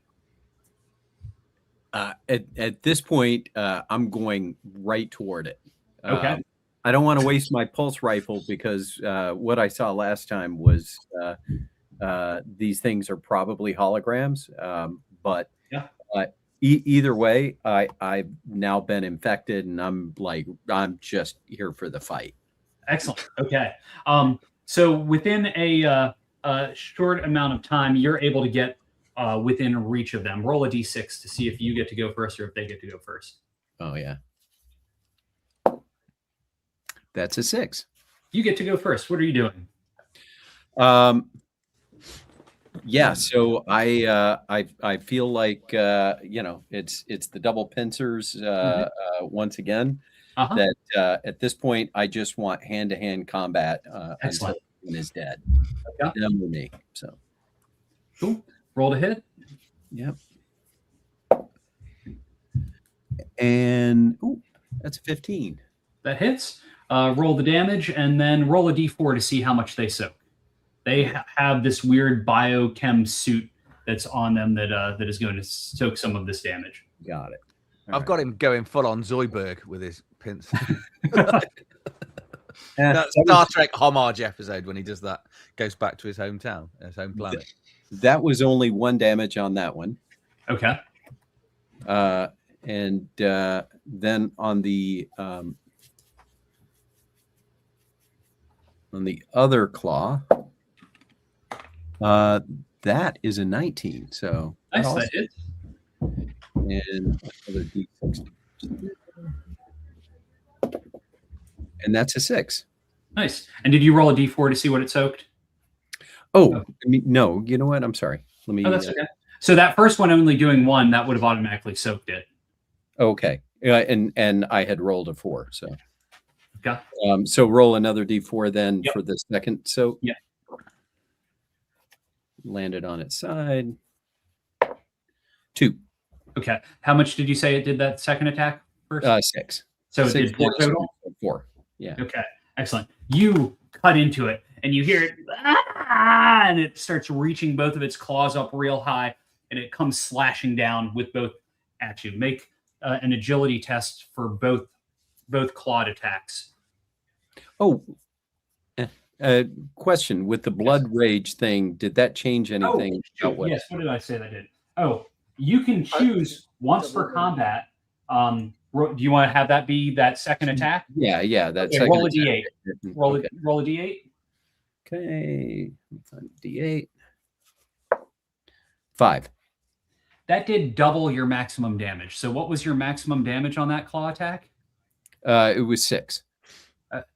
At this point, I'm going right toward it. Okay. I don't want to waste my pulse rifle because what I saw last time was these things are probably holograms. But either way, I've now been infected, and I'm just here for the fight. Excellent. Okay. So within a short amount of time, you're able to get within reach of them. Roll a d6 to see if you get to go first or if they get to go first. Oh, yeah. That's a 6. You get to go first. What are you doing? Yeah, so I feel like it's the double pincers once again. That at this point I just want hand-to-hand combat until one is dead. Okay. Done with me. So cool. Roll to hit. Yep. And that's a 15. That hits. Roll the damage and then roll a d4 to see how much they soak. They have this weird biochem suit that's on them that is going to soak some of this damage. Got it. I've got him going full on Zoidberg with his pins. Yeah, that Star Trek homage episode when he does that, goes back to his hometown, his home planet. That was only 1 damage on that one. Okay. And then on the other claw, That is a 19. So Nice, that hits. And another D6. And that's a 6. Nice. And did you roll a D4 to see what it soaked? Oh, I mean, no. You know what? I'm sorry. Let me. Oh, that's okay. So that first one only doing 1, that would have automatically soaked it. Okay. And I had rolled a 4. So. Okay. So roll another D4 then Yep. for the second. So. Yeah. Landed on its side. 2. Okay. How much did you say it did that second attack first? 6. So it 6 did 4 total? 4. Yeah. Okay. Excellent. You cut into it and you hear it, and it starts reaching both of its claws up real high, and it comes slashing down with both at you. Make an agility test for both clawed attacks. Oh, question. With the blood rage thing, did that change anything? Yes. What did I say that did? Oh, you can choose once per combat. Do you want to have that be that second attack? Yeah. That's Okay, roll a D8. Roll a D8. Okay. D8. 5. That did double your maximum damage. So what was your maximum damage on that claw attack? It was 6.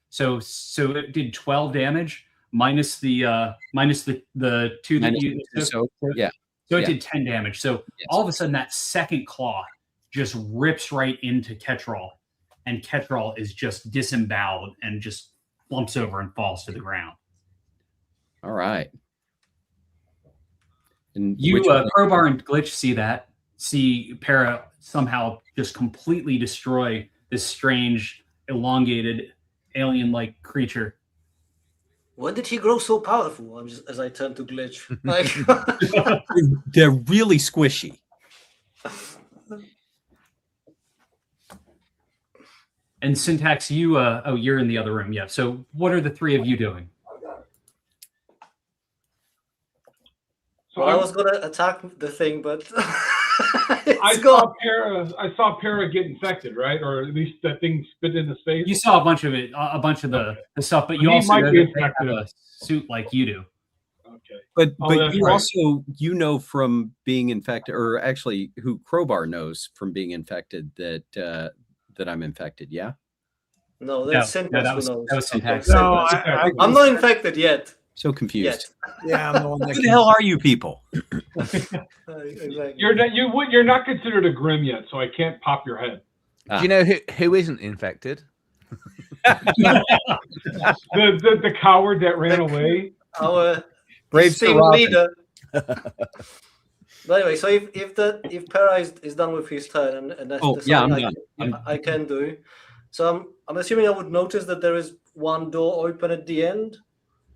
So it did 12 damage minus the 2 that you took. So it did 10 damage. So all of a sudden that second claw just rips right into Ketrol, and Ketrol is just disemboweled and just flumps over and falls to the ground. All right. And You, Crowbar and Glitch, see Para somehow just completely destroy this strange, elongated, alien-like creature. When did he grow so powerful? As I turn to Glitch. Like, they're really squishy. And Syntax, you're in the other room. Yeah. So what are the three of you doing? So I was gonna attack the thing, but I saw Para get infected, right? Or at least that thing spit in his face. You saw a bunch of it, a bunch of the stuff, but you also know that they have a suit like you do. Okay. But you right. also from being infected, or actually who Crowbar knows from being infected that I'm infected, yeah? No, that's Syntax who knows. That was Syntax. No, I'm not infected yet. So confused. Yeah, I'm the one that Who the hell are you people? Exactly. You're not considered a Grimm yet, so I can't pop your head. Do you know who isn't infected? The coward that ran away. Our Brave team Sir leader. But anyway, so if Para is done with his turn, and that's I'm something I can do. So I'm assuming I would notice that there is one door open at the end.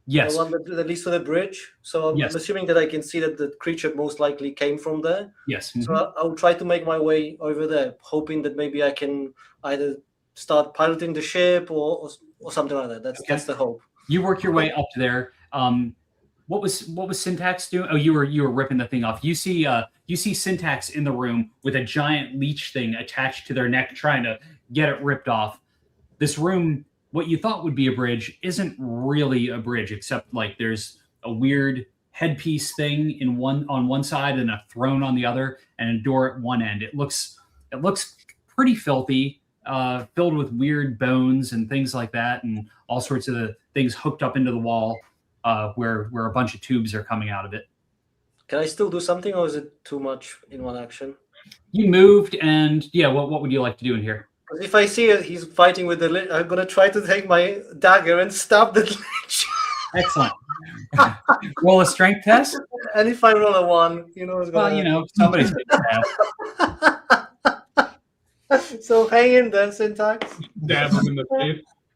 Yes. The one that leads to the bridge. So I'm assuming that I can see that the creature most likely came from there. Yes. So I'll try to make my way over there, hoping that maybe I can either start piloting the ship or something like that. That's the hope. You work your way up to there. What was Syntax doing? Oh, you were ripping the thing off. You see Syntax in the room with a giant leech thing attached to their neck, trying to get it ripped off. This room, what you thought would be a bridge, isn't really a bridge, except like there's a weird headpiece thing on one side and a throne on the other, and a door at one end. It looks pretty filthy, filled with weird bones and things like that, and all sorts of the things hooked up into the wall, where a bunch of tubes are coming out of it. Can I still do something, or is it too much in one action? You moved, and what would you like to do in here? If I see he's fighting with the lich, I'm gonna try to take my dagger and stab the lich. Excellent. Roll a strength test. And if I roll a 1, it's gonna. Somebody's gonna stab. So hang in there, Syntax. Stab him in the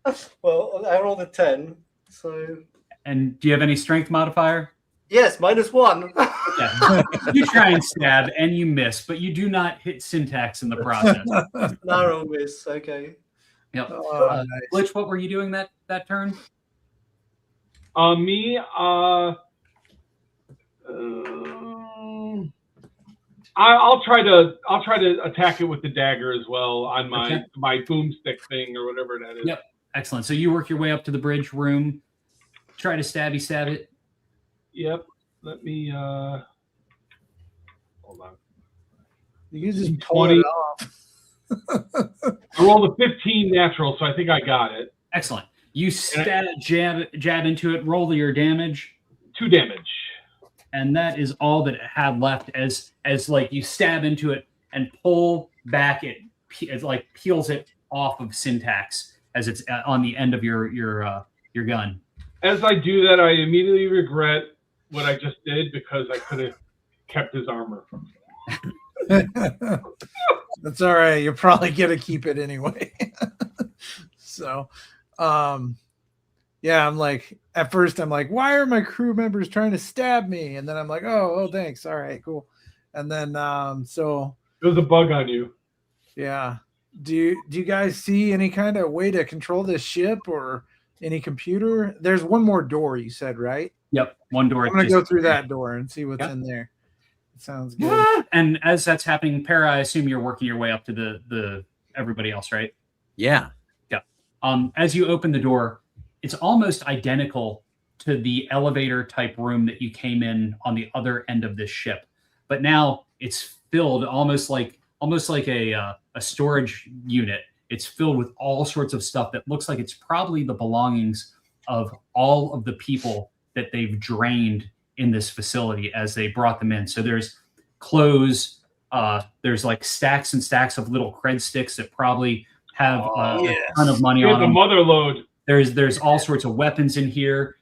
face. Well, I rolled a 10. So. And do you have any strength modifier? Yes, -1. Yeah. You try and stab and you miss, but you do not hit Syntax in the process. Narrow miss. Okay. Yep. nice. Glitch, what were you doing that turn? Me, I'll try to attack it with the dagger as well on my boomstick thing or whatever that is. Yep. Excellent. So you work your way up to the bridge room, try to stab it. Yep. Let me hold on. You can just pull it off. I rolled a 15 natural, so I think I got it. Excellent. You jab into it, roll your damage. 2 damage. And that is all that it had left as like you stab into it and pull back it like peels it off of Syntax as it's on the end of your gun. As I do that, I immediately regret what I just did because I could have kept his armor. That's all right. You're probably gonna keep it anyway. So, yeah, I'm like, at first I'm like, why are my crew members trying to stab me? And then I'm like, oh, thanks. All right, cool. And then, so There was a bug on you. yeah. Do you guys see any kind of way to control this ship or any computer? There's one more door, you said, right? Yep, one door. I'm gonna go through that door and see what's in there. Sounds good. And as that's happening, Para, I assume you're working your way up to the everybody else, right? Yeah. Yeah. As you open the door, it's almost identical to the elevator type room that you came in on the other end of this ship, but now it's filled almost like a storage unit. It's filled with all sorts of stuff that looks like it's probably the belongings of all of the people that they've drained in this facility as they brought them in. So there's clothes, there's like stacks and stacks of little cred sticks that probably have a ton of money on them. The mother load. There's all sorts of weapons in here.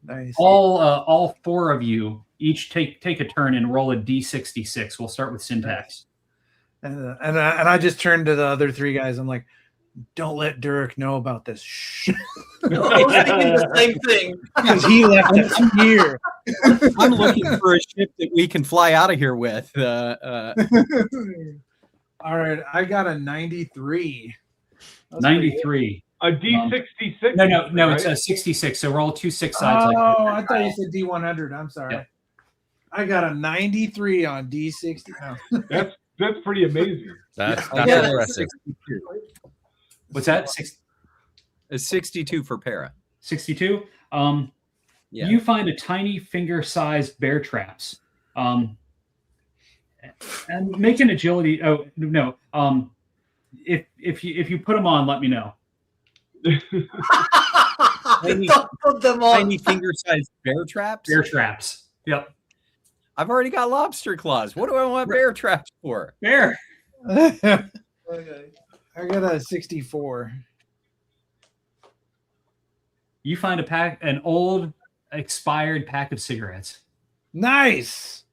Nice. All 4 of you each take a turn and roll a d66. We'll start with Syntax. And I just turned to the other 3 guys. I'm like, don't let Derek know about this. Shh. I was thinking the same thing. Because he left it here. I'm looking for a ship that we can fly out of here with. All right, I got a 93. 93. A D66? No, right? it's a 66. So roll 2 6 sides. Oh, I thought you said D100. I'm sorry. Yep. I got a 93 on D60. Oh. That's pretty amazing. That's Yeah, impressive. What's that? A 62 for Para. 62. Yeah. You find a tiny finger-sized bear traps. And make an agility. Oh no. If you put them on, let me know. Don't put them on. Tiny finger-sized bear traps? Bear traps. Yep. I've already got lobster claws. What do I want bear traps for? Bear. Okay. Okay. I got a 64. You find an old expired pack of cigarettes. Nice.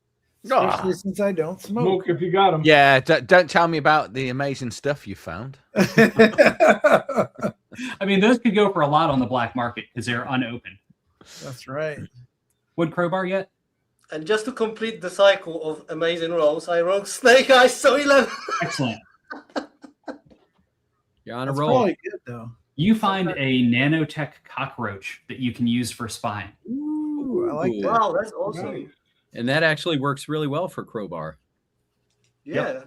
Especially since I don't smoke. Smoke if you got them. Yeah, don't tell me about the amazing stuff you found. I mean, those could go for a lot on the black market because they're unopened. That's right. Wood crowbar yet? And just to complete the cycle of amazing rolls, I rolled Snake Eyes, so 11. Excellent. You're on a That's roll. probably good though. You find a nanotech cockroach that you can use for spying. Ooh, I like that. Wow, that's awesome. Nice. And that actually works really well for crowbar. Yeah.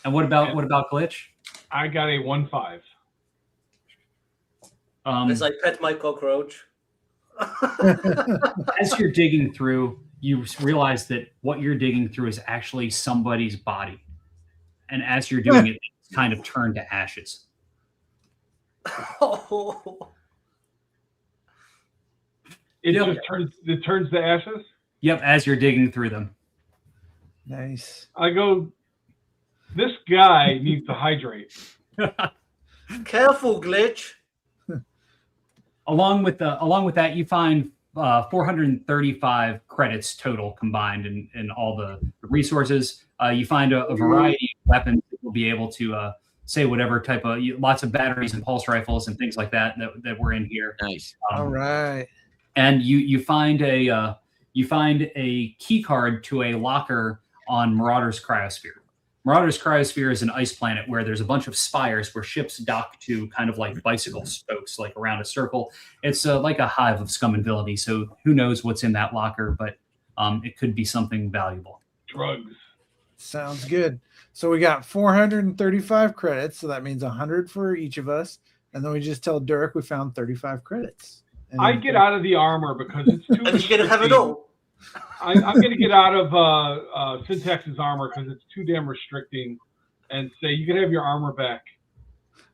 And what about Glitch? I got a 1-5. As I pet my cockroach. As you're digging through, you realize that what you're digging through is actually somebody's body. And as you're doing it, it's kind of turned to ashes. Oh. It Yep. just turns to ashes? Yep, as you're digging through them. Nice. I go, this guy needs to hydrate. Careful, Glitch. Along with that, you find 435 credits total combined in all the resources. You find a variety of weapons that will be able to say whatever type of lots of batteries and pulse rifles and things like that were in here. Nice. All right. And you find a key card to a locker on Marauder's Cryosphere. Marauder's Cryosphere is an ice planet where there's a bunch of spires where ships dock to kind of like bicycle spokes, like around a circle. It's like a hive of scum and villainy. So who knows what's in that locker, but it could be something valuable. Drugs. Sounds good. So we got 435 credits. So that means 100 for each of us. And then we just tell Dirk we found 35 credits. I get out of the armor because it's too. And you're gonna have it all. I'm going to get out of Syntax's armor because it's too damn restricting, and say you can have your armor back.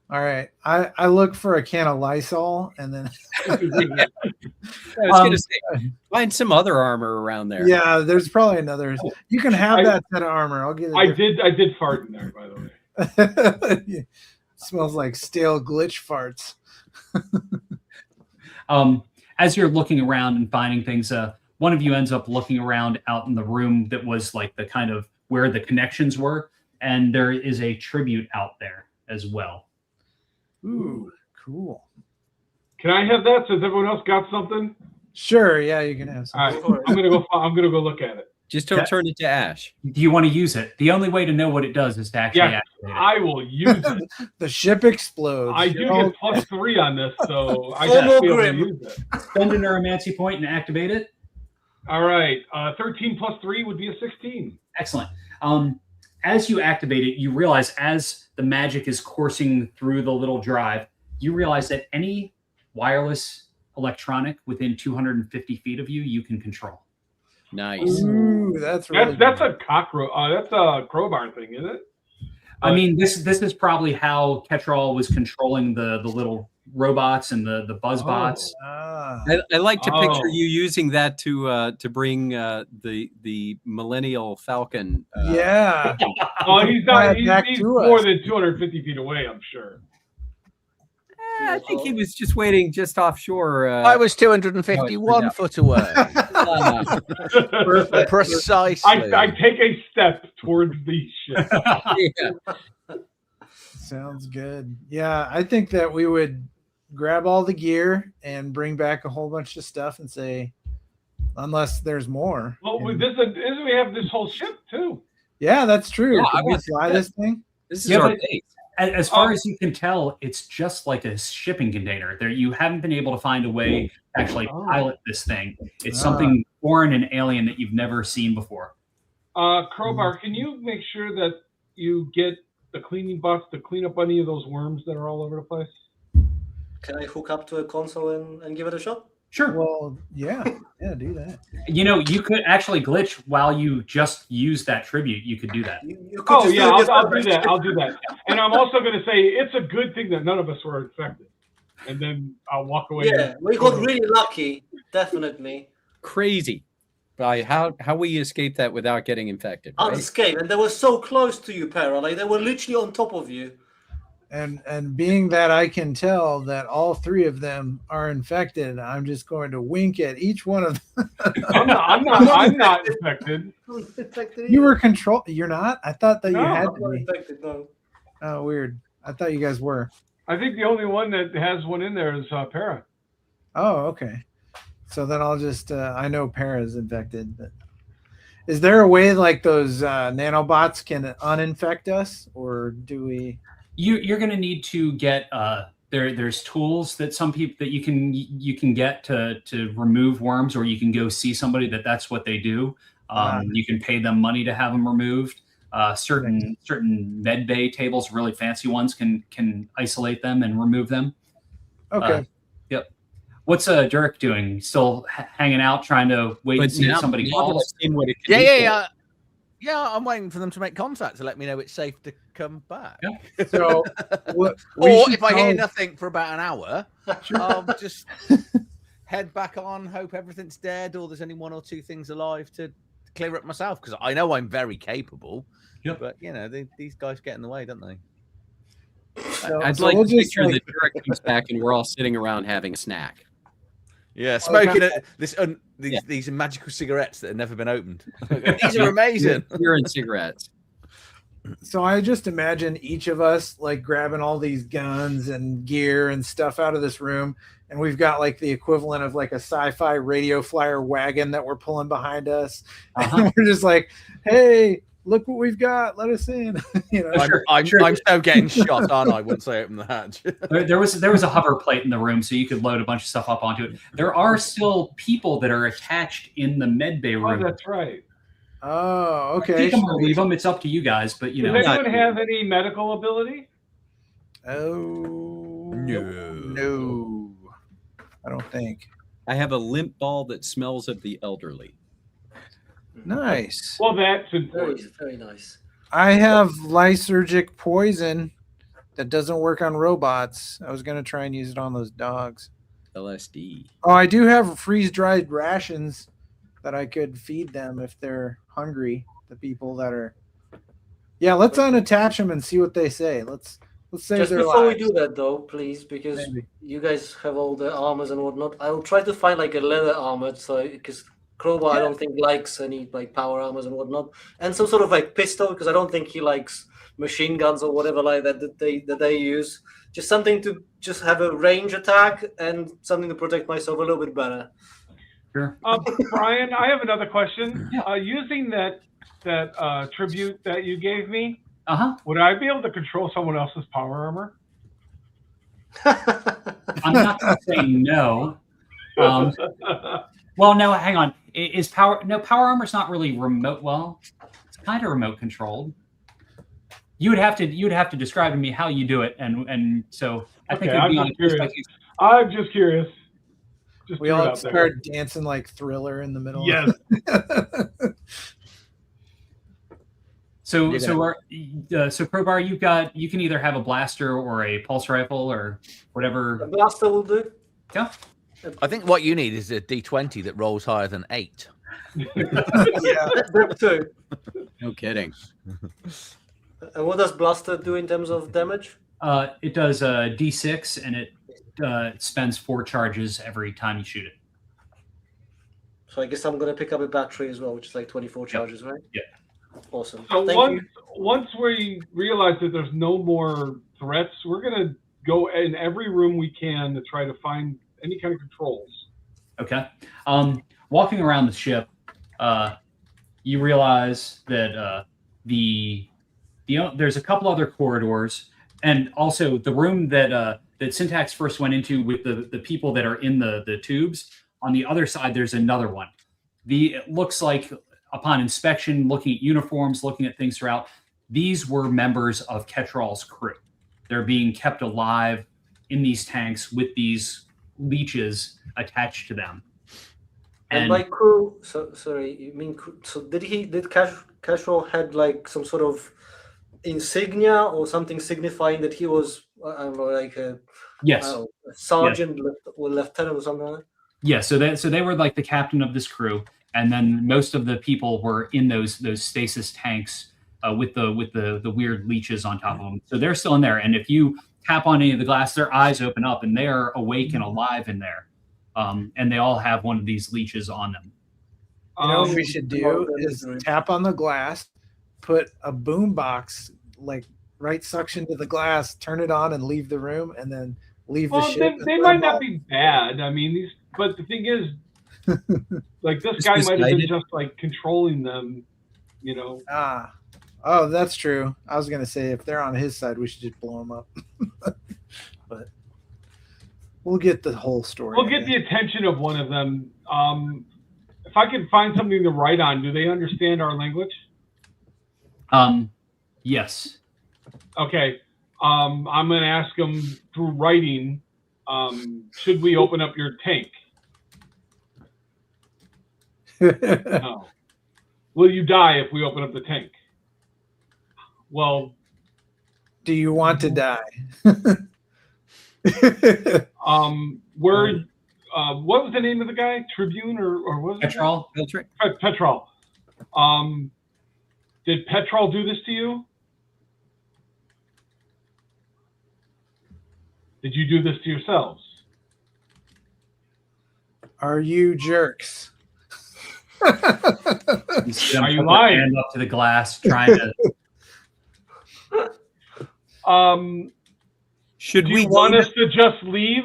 All right. I look for a can of Lysol and then. I was going to say, find some other armor around there. Yeah, there's probably another. You can have that set of armor. I'll get it. I did fart in there, by the way. It smells like stale glitch farts. As you're looking around and finding things, one of you ends up looking around out in the room that was like the kind of where the connections were, and there is a tribute out there as well. Ooh, cool. Can I have that since everyone else got something? Sure, yeah, you can have some. All right, I'm gonna go look at it. Just don't turn it to ash. Do you want to use it? The only way to know what it does is to actually activate it. I will use it. The ship explodes. I do get +3 on this, so I Full should be able to Grimm. use it. Spend a neuromancy point and activate it. All right, 13 + 3 would be a 16. Excellent. As you activate it, you realize as the magic is coursing through the little drive, you realize that any wireless electronic within 250 feet of you can control. Nice. Ooh, that's really That's a cockroach. That's a crowbar thing, isn't it? I mean, this is probably how Ketrol was controlling the little robots and the buzz bots. I like to picture you using that to bring the Millennial Falcon. Yeah. Oh, he's not. He's back to more us. than 250 feet away, I'm sure. I think he was just waiting just offshore. I was 251 foot away. Precisely. I take a step towards the ship. Yeah. Sounds good. Yeah, I think that we would grab all the gear and bring back a whole bunch of stuff and say, unless there's more. Well, we have this whole ship too. Yeah, that's true. Yeah, Can we fly this thing? This is Yeah, our but- base. As far as you can tell, it's just like a shipping container. There, you haven't been able to find a way to actually pilot this thing. It's something foreign and alien that you've never seen before. Crowbar, can you make sure that you get the cleaning bots to clean up any of those worms that are all over the place? Can I hook up to a console and give it a shot? Sure. Well, yeah, do that. You know, you could actually glitch while you just use that tribute. You could do that. You could Oh just yeah, do it I'll do yourself. that. I'll do that. And I'm also going to say it's a good thing that none of us were infected. And then I'll walk away. Yeah, we got really lucky, definitely. Crazy. By how we escaped that without getting infected. Right? Unscathed, and they were so close to you, Para. Like they were literally on top of you. And being that I can tell that all three of them are infected, I'm just going to wink at each one of them. I'm not infected. You were control. You're not? I thought that you No, had I'm to not be. infected, no. Oh, weird. I thought you guys were. I think the only one that has one in there is Para. Oh, okay. So then I'll just, I know Para's infected. But is there a way like those nanobots can uninfect us, or do we? You're going to need to get there's tools that some people that you can get to remove worms, or you can go see somebody that's what they do. You can pay them money to have them removed. Certain med bay tables, really fancy ones, can isolate them and remove them. Okay. Yep. What's Dirk doing? Still hanging out, trying to wait and see if somebody calls? Yeah, I'm waiting for them to make contact to let me know it's safe to come back. Yeah. So, or if I hear nothing for about an hour, I'll just head back on, hope everything's dead, or there's only one or two things alive to clear up myself, because I know I'm very capable. Yep. But you know, these guys get in the way, don't they? I'd like to picture that Derek comes back and we're all sitting around having a snack. Yeah, smoking these magical cigarettes that have never been opened. These are amazing. Beer and cigarettes. So I just imagine each of us like grabbing all these guns and gear and stuff out of this room, and we've got like the equivalent of like a sci-fi radio flyer wagon that we're pulling behind us. And we're just like, hey, look what we've got. Let us in. You know, I'm so getting shot, aren't I? Once I open the hatch. There was a hover plate in the room, so you could load a bunch of stuff up onto it. There are still people that are attached in the med bay room. Oh, that's right. Oh, okay. Take them or leave them. It's up to you guys, but you know. Does anyone have any medical ability? Oh No. I don't think. I have a limp ball that smells of the elderly. Nice. Well, that's Very, important. very nice. I have lysergic poison that doesn't work on robots. I was going to try and use it on those dogs. LSD. Oh, I do have freeze-dried rations that I could feed them if they're hungry. The people that are... Yeah, let's unattach them and see what they say. Let's save Just their before lives. we do that, though, please, because Maybe. you guys have all the armors and whatnot. I will try to find like a leather armor, so because Crowbar I don't think likes any like power armors and whatnot, and some sort of like pistol because I don't think he likes machine guns or whatever like that they use. Just something to just have a range attack and something to protect myself a little bit better. Sure. Brian, I have another question. Yeah. Using that tribute that you gave me, Uh-huh. would I be able to control someone else's power armor? I'm not going to say no. Well, no, hang on. Power armor's not really remote. Well, it's kind of remote controlled. You would have to describe to me how you do it, and so I think it'd be on. I'm just curious. Just We all start dancing like Thriller in the middle. Yes. So Crowbar, you can either have a blaster or a pulse rifle or whatever. A blaster will do. Yeah. I think what you need is a D20 that rolls higher than 8. Yeah, that too. No kidding. And what does blaster do in terms of damage? It does a D6, and it spends 4 charges every time you shoot it. So I guess I'm going to pick up a battery as well, which is like 24 charges, right? Yeah. Awesome. So Thank you. once we realize that there's no more threats, we're going to go in every room we can to try to find any kind of controls. Okay. Walking around the ship, you realize that there's a couple other corridors, and also the room that Syntax first went into with the people that are in the tubes. On the other side, there's another one. It looks like, upon inspection, looking at uniforms, looking at things throughout, these were members of Ketral's crew. They're being kept alive in these tanks with these leeches attached to them. And by crew, sorry, you mean crew, so did Casual had like some sort of insignia or something signifying that he was, I don't know, like a sergeant or lieutenant or something like that? Yeah, so they were like the captain of this crew, and then most of the people were in those stasis tanks with the weird leeches on top of them. So they're still in there, and if you tap on any of the glass, their eyes open up, and they are awake and alive in there. And they all have one of these leeches on them. You know what we should do is tap on the glass, put a boom box, like right suction to the glass, turn it on, and leave the room, and then leave the ship. They might not be bad. I mean, but the thing is, like this guy might have been just like controlling them, you know. Oh, that's true. I was gonna say if they're on his side, we should just blow them up. But we'll get the whole story. We'll get the attention of one of them. If I can find something to write on, do they understand our language? Yes. Okay. I'm going to ask them through writing, should we open up your tank? No. Will you die if we open up the tank? Well, do you want to die? What was the name of the guy? Tribune or what was it? Petrol. Did Petrol do this to you? Did you do this to yourselves? Are you jerks? Are you lying? Hand up to the glass, trying to. Should we want us to just leave?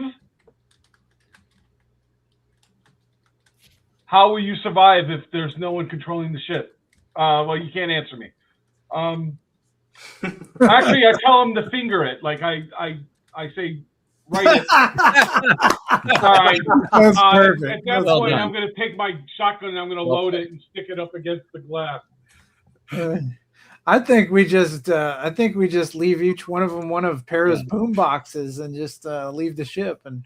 How will you survive if there's no one controlling the ship? Well, you can't answer me. Actually, I tell him to finger it. Like I say, write it. All right. That's perfect. At that point, I'm going to take my shotgun and I'm going to load it and stick it up against the glass. I think we just leave each one of them one of Para's boom boxes and just leave the ship. And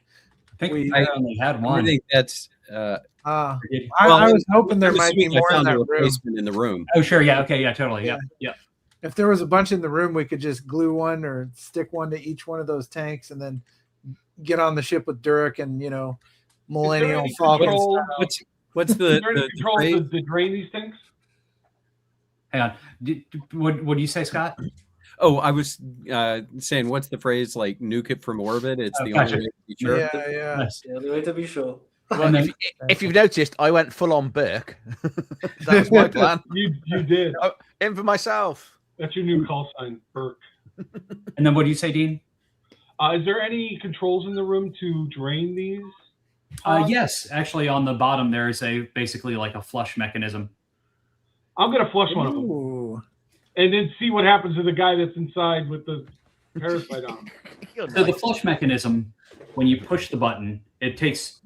think We, I only had I one. think that's. I was hoping there I'm might be assuming I more in found a that room. replacement in the room. Oh, sure. Yeah. Okay. Yeah. Totally. Yeah. Yeah. If there was a bunch in the room, we could just glue one or stick one to each one of those tanks, and then get on the ship with Durek and Millennial any Falcon. control- style. What's Is there any the controls phrase? to drain these things? Hang on. What do you say, Scott? Oh, I was saying, what's the phrase? Like nuke it from orbit. It's Oh, the gotcha. only way to be sure. Yeah. Nice. The only way to be sure. Well, And then- if you've noticed, I went full on Burke. That was my plan. You did. In for myself. That's your new call sign, Burke. And then what do you say, Dean? Is there any controls in the room to drain these? Yes, actually, on the bottom there is basically like a flush mechanism. I'm gonna flush one of them Ooh. and then see what happens to the guy that's inside with the parasite on him. So the flush mechanism, when you push the button, it takes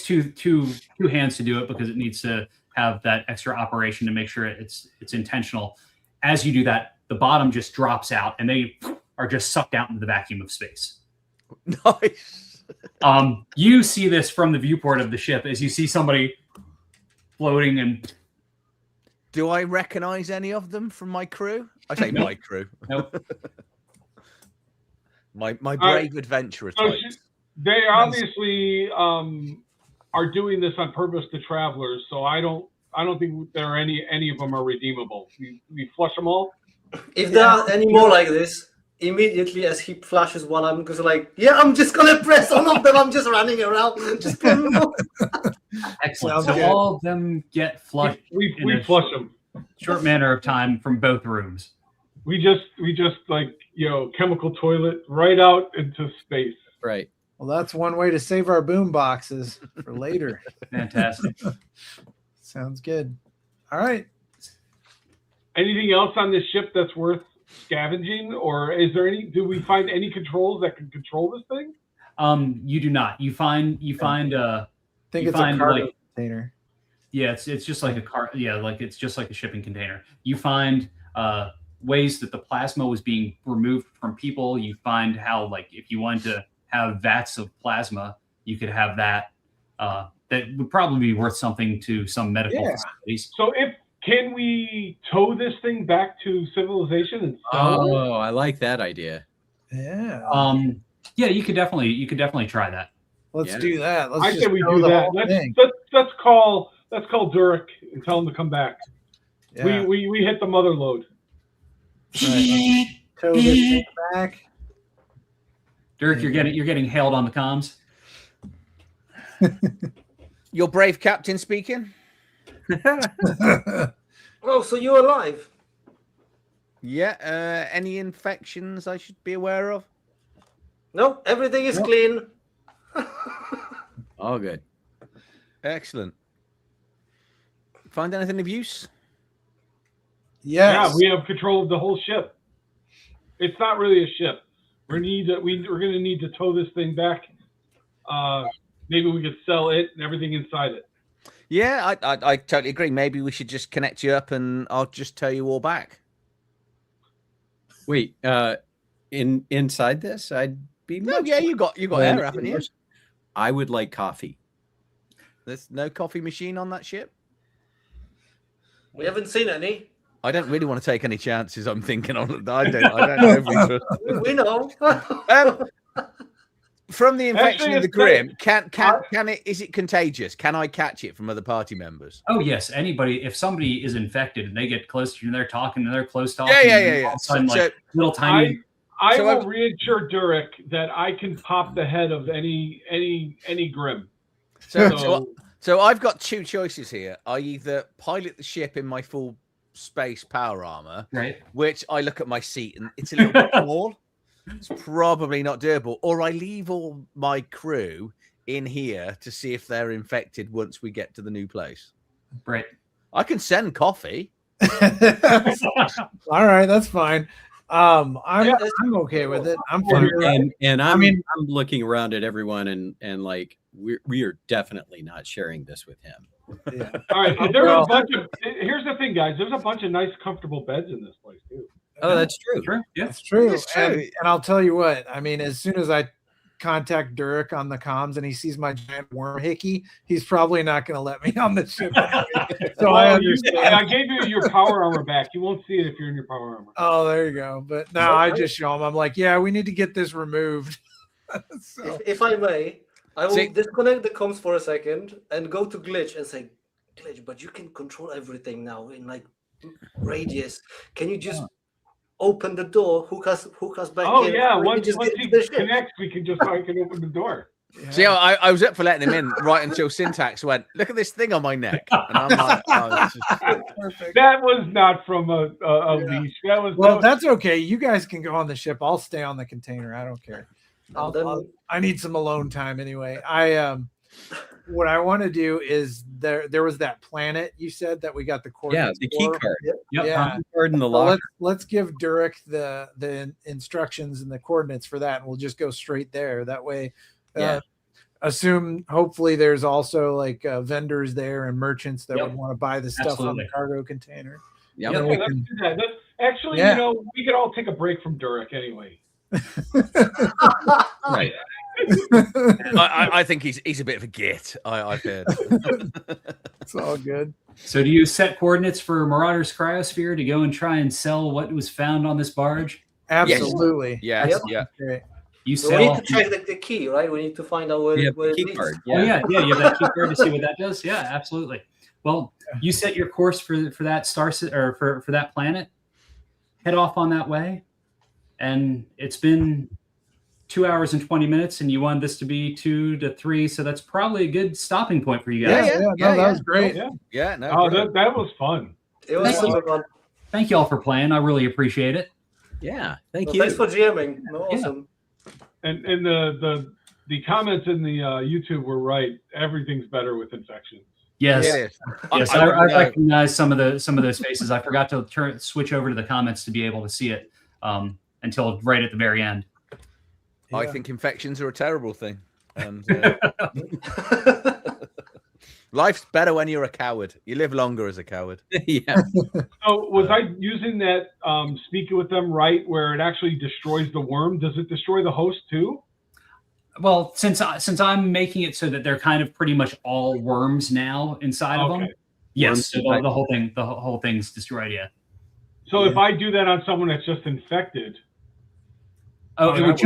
two hands to do it because it needs to have that extra operation to make sure it's intentional. As you do that, the bottom just drops out and they are just sucked out into the vacuum of space. Nice. You see this from the viewport of the ship as you see somebody floating and Do I recognize any of them from my crew? I say Nope. my crew. Nope. My brave adventurer So types. they obviously are doing this on purpose to travelers. So I don't think there are any of them are redeemable. We flush them all. If there are any more like this, immediately as he flashes one, I'm just like, yeah, I'm just gonna press all of them. I'm just running around. Just put them on. excellent. Sounds So good. all of them get flushed We in a flush them. short manner of time from both rooms. We just like chemical toilet right out into space. Right. Well, that's one way to save our boom boxes for later. Fantastic. Sounds good. All right. Anything else on this ship that's worth scavenging, or is there any? Do we find any controls that can control this thing? You do not. You find I think You it's find, a cargo like- container. yeah, it's just like a car. Yeah, like it's just like a shipping container. You find ways that the plasma was being removed from people. You find how, like, if you wanted to have vats of plasma, you could have that. That would probably be worth something to some medical Yeah. facilities. So can we tow this thing back to civilization and sell it? Oh, I like that idea. Yeah. Yeah, you could definitely try that. Let's Yeah. do that. Let's I just say we know do the that. whole thing. Let's call Durek and tell him to come back. Yeah. We hit the mother load. Right. Tow this thing back. Dirk, you're getting hailed on the comms. Your brave captain speaking? Oh, so you're alive? Yeah. Any infections I should be aware of? No, everything is Nope. clean. All good. Excellent. Find anything of use? Yes. Yeah, we have control of the whole ship. It's not really a ship. We're gonna need to tow this thing back. Maybe we could sell it and everything inside it. Yeah, I totally agree. Maybe we should just connect you up and I'll just tow you all back. Wait, inside this, I'd be. No, much yeah, more you got air, than haven't you? yours. I would like coffee. There's no coffee machine on that ship. We haven't seen any. I don't really want to take any chances. I'm thinking on. I don't know. If we trust. We know. From the infection Actually, of the it's great. Grim, can it? Is it contagious? Can I catch it from other party members? Oh yes, anybody. If somebody is infected and they get close to you and they're talking and they're close talking, Yeah. and all of a sudden, like little tiny. I So will I've- reassure Durek that I can pop the head of any Grim. So I've got two choices here. I either pilot the ship in my full space power armor, Right. which I look at my seat and it's a little bit small. It's probably not doable. Or I leave all my crew in here to see if they're infected once we get to the new place. Right. I can send coffee. All right, that's fine. I'm Yeah, okay with it. I'm fine. And I'm looking around at everyone and like we are definitely not sharing this with him. Yeah. All right, here's the thing, guys. There's a bunch of nice, comfortable beds in this place too. Oh, that's true. Sure. Yeah. That's true. It's true. And I'll tell you what, I mean, as soon as I contact Durek on the comms and he sees my giant worm hickey, he's probably not going to let me on the ship. So I understand. I gave you your power armor back. You won't see it if you're in your power armor. Oh, there you go. But now I just show him. I'm like, yeah, we need to get this removed. So. If I may, I will disconnect the comms for a second and go to Glitch and say, Glitch, but you can control everything now in like radius. Can you just open the door, hook us back in? Oh yeah, once he connects, I can open the door. Yeah. See, I was up for letting him in right until Syntax went, look at this thing on my neck. And I'm like, perfect. That was not from a leash. That's okay. You guys can go on the ship. I'll stay on the container. I don't care. I need some alone time anyway. What I want to do is there was that planet you said that we got the coordinates. Yeah, the key card. Yep. Yeah. Card in the locker. Let's give Durek the instructions and the coordinates for that, and we'll just go straight there. That way, hopefully there's also like vendors there and merchants that would want to buy the stuff on the cargo container. Let's do that. Actually, we could all take a break from Durek anyway. Right. I think he's a bit of a git. I've heard. It's all good. So do you set coordinates for Marauder's Cryosphere to go and try and sell what was found on this barge? Absolutely. Yes. Yeah. Great. We need to check the key, right? We need to find out where the it key leads. card. Yeah. Oh, yeah, you have that key card to see what that does. Yeah, absolutely. Well, you set your course for that for that planet. Head off on that way, and it's been 2 hours and 20 minutes, and you want this to be 2 to 3, so that's probably a good stopping point for you guys. That was great. That was fun. It was super fun. Thank you all for playing. I really appreciate it. Yeah, thank you. Thanks for GMing. Awesome. And the comments in the YouTube were right. Everything's better with Infections. Yes, I recognize some of those faces. I forgot to switch over to the comments to be able to see it until right at the very end. I think infections are a terrible thing, and life's better when you're a coward. You live longer as a coward. Yeah. So was I using that speaking with them right, where it actually destroys the worm? Does it destroy the host too? Well, since I'm making it so that they're kind of pretty much all worms now inside of them. Yes, so the whole thing's destroyed. Yeah. So if I do that on someone that's just infected. Oh, it would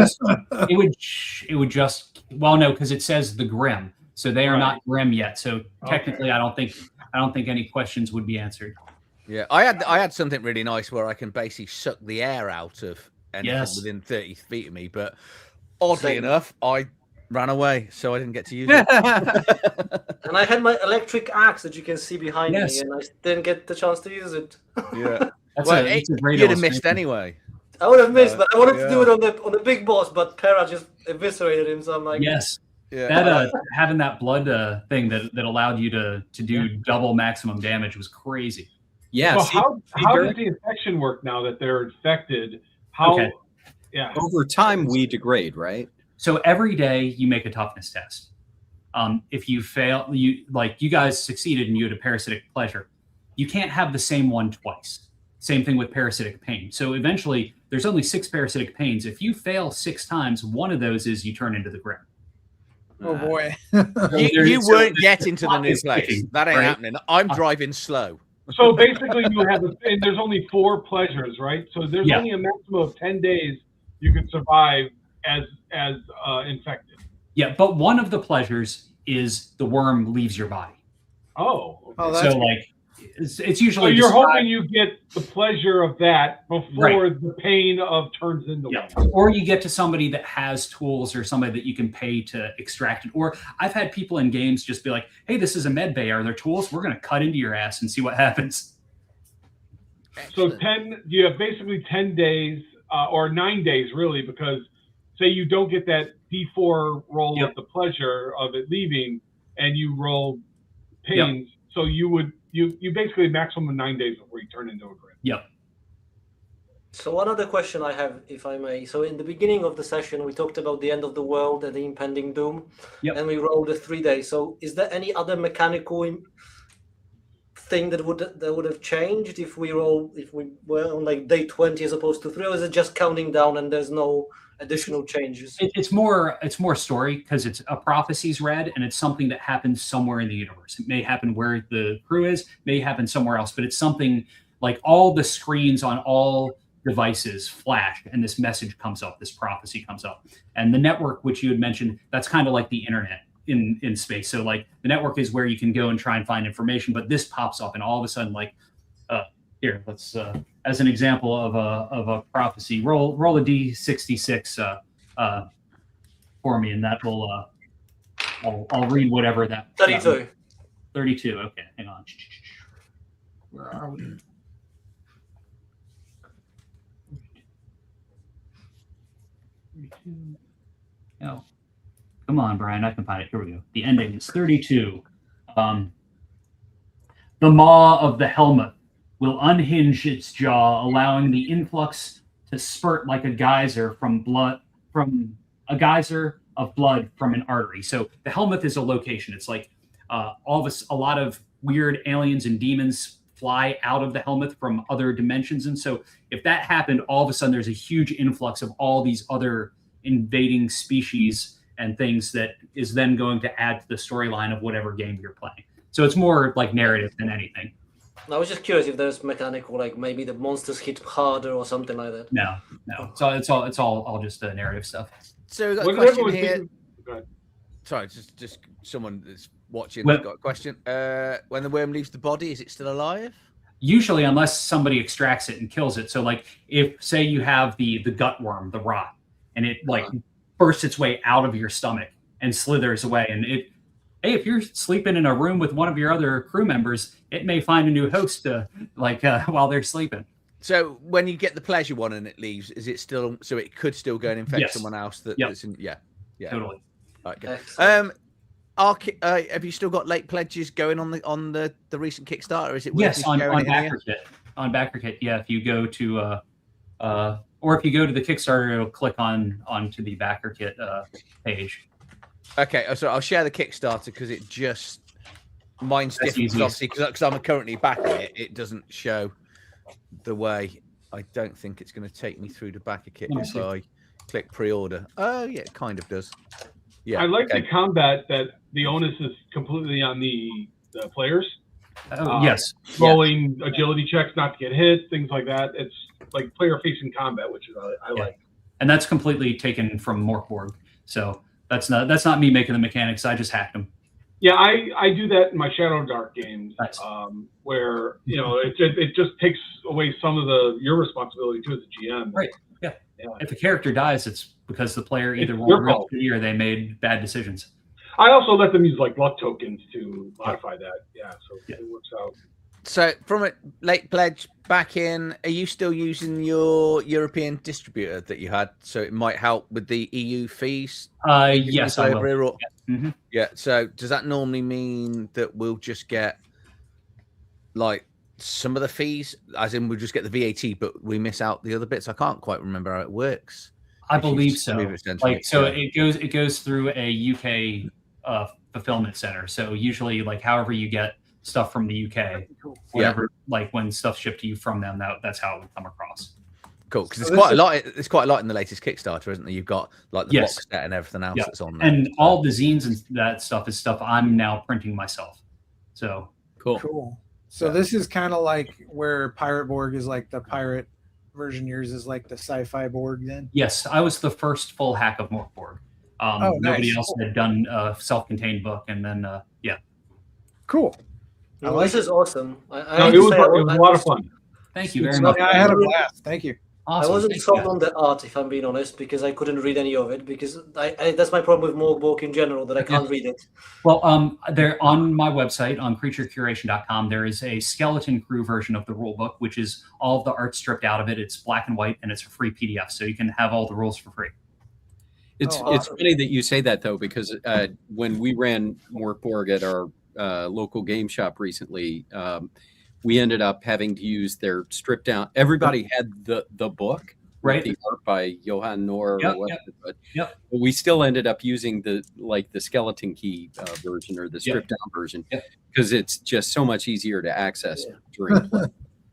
just well, no, because it says the Grimm, so they are not Grimm yet. So technically, I don't think any questions would be answered. Yeah, I had something really nice where I can basically suck the air out of anything within 30 feet of me, but oddly enough, I ran away, so I didn't get to use it. And I had my electric axe that you can see behind me, and I didn't get the chance to use it. Yeah, that's a great you'd have missed anyway. I would have missed, but I wanted to do it on the big boss, but Para just eviscerated him. So I'm like, that having that blood thing that allowed you to do double maximum damage was crazy. Yeah. So how does the infection work now that they're infected? Over time we degrade, right? So every day you make a toughness test. If you fail, you guys succeeded and you had a parasitic pleasure. You can't have the same one twice. Same thing with parasitic pain. So eventually, there's only 6 parasitic pains. If you fail 6 times, one of those is you turn into the Grimm. Oh boy! you won't get into the new place. That ain't happening. I'm driving slow. So basically, and there's only 4 pleasures, right? So there's only a maximum of 10 days you can survive as infected. Yeah, but one of the pleasures is the worm leaves your body. Oh, so it's usually. So you're hoping you get the pleasure of that before the pain of turns into one. Or you get to somebody that has tools or somebody that you can pay to extract it. Or I've had people in games just be like, "Hey, this is a med bay. Are there tools? We're going to cut into your ass and see what happens." So you have basically 10 days or 9 days really, because say you don't get that D4 roll of the pleasure of it leaving, and you roll pains. So you basically maximum 9 days before you turn into a Grimm. Yep. So one other question I have, if I may. So in the beginning of the session, we talked about the end of the world and the impending doom, and we rolled a 3 days. So is there any other mechanical thing that would have changed if we were on like day 20 as opposed to 3, or is it just counting down and there's no additional changes? It's more story, because it's a prophecy's read, and it's something that happens somewhere in the universe. It may happen where the crew is, may happen somewhere else, but it's something like all the screens on all devices flash, and this message comes up, this prophecy comes up. And the network, which you had mentioned, that's kind of like the internet in space. So like the network is where you can go and try and find information, but this pops up, and all of a sudden, like here, let's as an example of a prophecy, roll a D66 for me, and that will I'll read whatever that 32. 32. Okay, hang on. Where are we? Oh, come on, Brian. I can find it. Here we go. The ending is 32. The maw of the helmet will unhinge its jaw, allowing the influx to spurt like a geyser of blood from an artery. So the helmet is a location. It's like a lot of weird aliens and demons fly out of the helmet from other dimensions. And so if that happened, all of a sudden there's a huge influx of all these other invading species and things that is then going to add to the storyline of whatever game you're playing. So it's more like narrative than anything. I was just curious if there's mechanical, like maybe the monsters hit harder or something like that. No. So it's all just narrative stuff. So we've got What a question everyone here. thinks- Go ahead. Sorry, just someone that's watching has got a question. When the worm leaves the body, is it still alive? Usually, unless somebody extracts it and kills it. So like if, say, you have the gut worm, the rot, and it like bursts its way out of your stomach and slithers away, and if you're sleeping in a room with one of your other crew members, it may find a new host while they're sleeping. So when you get the pleasure one and it leaves, is it still, so it could still go and infect Yes. someone else Yep. that's in, yeah. Totally. Right, good. Excellent. Have you still got late pledges going on the recent Kickstarter? Is it worth Yes, me on sharing it in here? BackerKit. On BackerKit, yeah. If you go to or if you go to the Kickstarter, it'll click onto the BackerKit page. Okay, so I'll share the Kickstarter because it just mine's That's different, easiest. obviously, because I'm currently backing it. It doesn't show the way. I don't think it's going to take me through the backer kit Let me if see. I click pre-order. Oh yeah, it kind of does. Yeah, I like okay. the combat that the onus is completely on the players. Yes. Rolling agility checks not to get hit, things like that. It's like player-facing combat, which is I like. And that's completely taken from Mörk Borg. So that's not me making the mechanics. I just hacked them. Yeah, I do that in my Shadow Dark games, Nice. where it just takes away some of your responsibility too as a GM. Right. Yeah. Yeah. If a character dies, it's because the player either It's rolled your real fault. shitty or they made bad decisions. I also let them use like luck tokens to modify that. Yeah, so Yeah. it works out. So from a late pledge back in, are you still using your European distributor that you had? So it might help with the EU fees. Yes, I will. Over here, or- Mhm. Yeah. So does that normally mean that we'll just get like some of the fees, as in we'll just get the VAT, but we miss out the other bits? I can't quite remember how it works. I If you believe just so. move it centrally, Like so, yeah. it goes through a UK fulfillment center. So usually, like however you get stuff from the UK, whatever, like when stuff's shipped to you from them, that's how it would come across. Cool, because So there's quite a this lot. There's quite a lot in the latest Kickstarter, isn't there? You've got like the Yes. box set and everything else Yeah. that's on there. And So- all the zines and that stuff is stuff I'm now printing myself. So Cool. Cool. So Yeah. this is kind of like where Pirate Borg is like the pirate version. Yours is like the Sci-Fi Borg. Then. yes, I was the first full hack of Mörk Borg. Oh, Nobody nice. else had done a self-contained book, and then yeah. Cool. I Well, like this is awesome. I No, have it to was say, a lot of fun. Thank you very So, much. yeah, I had a blast. Thank you. I Awesome. wasn't Thanks, sold guys. on the art, if I'm being honest, because I couldn't read any of it. Because that's my problem with Mörk Borg in general, that I can't read it. Well, there on my website on creaturecuration.com, there is a skeleton crew version of the rule book, which is all of the art stripped out of it. It's black and white, and it's a free PDF, so you can have all the rules for free. It's Oh, it's awesome. funny that you say that though, because when we ran Mörk Borg at our local game shop recently, we ended up having to use their stripped down. Everybody had the book, Right. The art by Johan Noor, Yep, or whatever, but Yep. we still ended up using the skeleton key version or the Yep. stripped down version Yep. because it's just so much easier to access during play.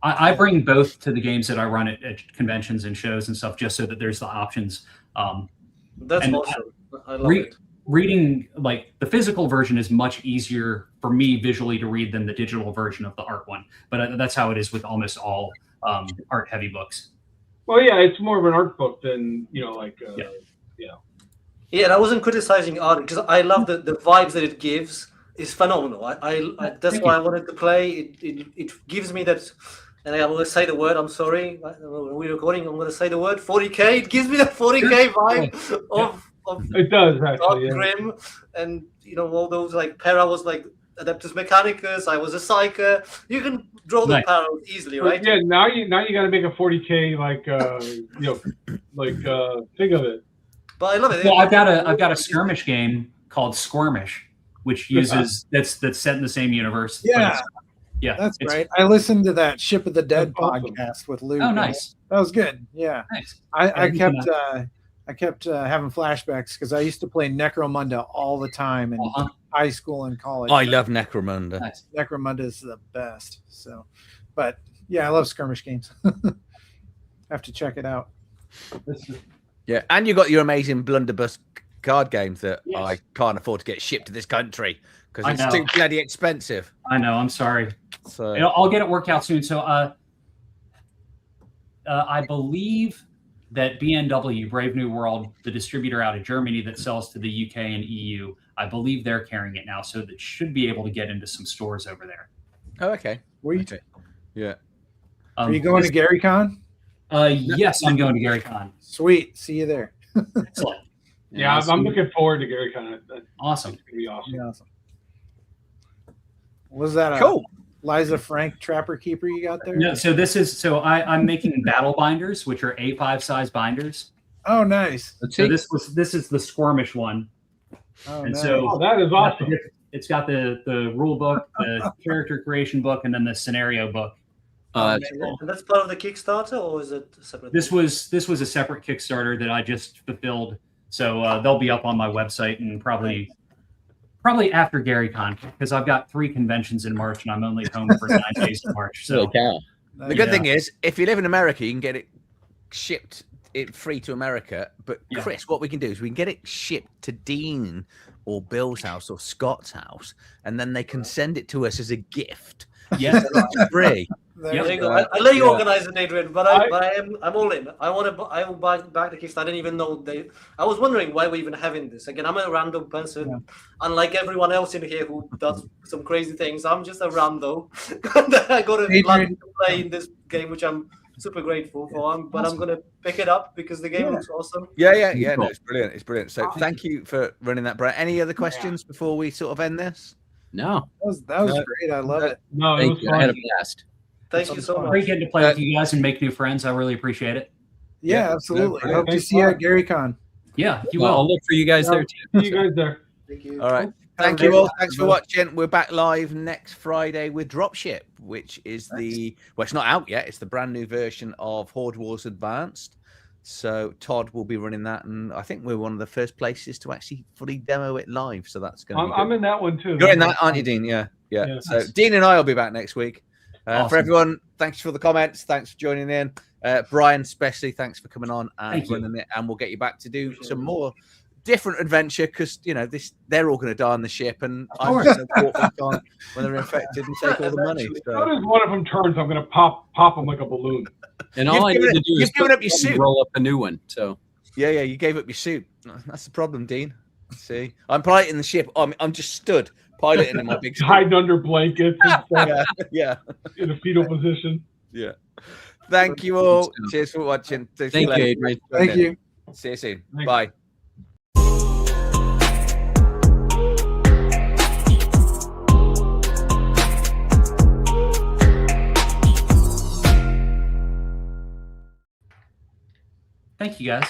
I bring both to the games that I run at conventions and shows and stuff, just so that there's the options. That's and awesome. I love it. Reading, like, the physical version is much easier for me visually to read than the digital version of the art one. But that's how it is with almost all art-heavy books. Well, yeah, it's more of an art book than, Yeah, and I wasn't criticizing art because I love the vibes that it gives. It's phenomenal. That's why I wanted to play. It gives me that, and I'm going to say the word. I'm sorry, when we're recording, I'm going to say the word 40K. It gives me the 40K vibe of it does actually. Vast Grimm, and all those, like, Para was like Adeptus Mechanicus. I was a Psyker. You can draw the parallels easily, right? Yeah. Now you got to make a 40K think of it. But I love it. Well, I've got a skirmish game called Squirmish, which uses that's set in the same universe. Yeah. Yeah, that's right. I listened to that Ship of the Dead awesome. podcast with Luke. Oh, nice. That was good. Yeah. Nice. I kept having flashbacks because I used to play Necromunda all the time in high school and college. I love Necromunda. Nice. Necromunda is the best. So, but yeah, I love skirmish games. Have to check it out. Yeah, and you got your amazing blunderbuss card games that I can't afford to get shipped to this country because it's too bloody expensive. I know. I'm sorry. So I'll get it worked out soon. So I believe that BNW, Brave New World, the distributor out of Germany that sells to the UK and EU, I believe they're carrying it now, so that should be able to get into some stores over there. Oh, okay. Okay. Yeah. Are you going to GaryCon? Yes, I'm going to GaryCon. Sweet. See you there. Excellent. Yeah, I'm looking forward to GaryCon. Awesome. It's gonna be awesome. Yeah, awesome. Was that cool? Liza Frank Trapper Keeper you got there? No, so I'm making battle binders, which are A5 size binders. Oh, nice. So this is the Squirmish one. Oh, and nice. so that is awesome. It's got the rule book, the character creation book, and then the scenario book. And that's part of the Kickstarter, or is it separate? This was a separate Kickstarter that I just fulfilled. So they'll be up on my website and probably after GaryCon, because I've got 3 conventions in March and I'm only home for 9 days in March. So the good thing is, if you live in America, you can get it shipped free to America. But Chris, what we can do is we can get it shipped to Dean or Bill's house or Scott's house, and then they can send it to us as a gift. Yes, free. There you go. I'll let you organize it, Adrian, but I'm all in. I will buy back the Kickstarter. I didn't even know I was wondering why we're even having this. Again, I'm a random person. Yeah. Unlike everyone else in here who does some crazy things, I'm just a rando. I got a to play in this game, which I'm super grateful for. But I'm gonna pick it up because the game looks awesome. Yeah. No, it's brilliant. It's brilliant. So thank you for running that, Brian. Any other questions before we sort of end this? No. That was great. I love it. No, Thank you. I had a blast. Thank you so much. Great getting to play with you guys and make new friends. I really appreciate it. Yeah, absolutely. Hope to see you at GaryCon. Yeah, you I'll will. look for you guys there too. See you guys there. Thank you. All right. Thank you all. Thanks for watching. We're back live next Friday with Dropship, which is it's not out yet. It's the brand new version of Horde Wars Advanced. So Todd will be running that, and I think we're one of the first places to actually fully demo it live. So that's going to be good. I'm in that one too. You're in that, aren't you, Dean? Yeah. So Dean and I will be back next week. Awesome. For everyone, thanks for the comments. Thanks for joining in. Brian, especially, thanks for coming on and running it. And we'll get you back to do some more different adventure because, they're all going to die on the ship. And I'm just going to walk on when they're infected and take all the money. So. As soon as one of them turns, I'm going to pop them like a balloon. And all I need to do is given up your suit. Roll up a new one. So yeah, you gave up your suit. That's the problem, Dean. See, I'm piloting the ship. I'm just stood piloting in my big suit. Hiding under blankets and stuff. Yeah. In a fetal position. Yeah. Thank you all. Cheers for watching. thank you, Adrian. Thank you. See you soon. Thanks. Bye. Thank you, guys.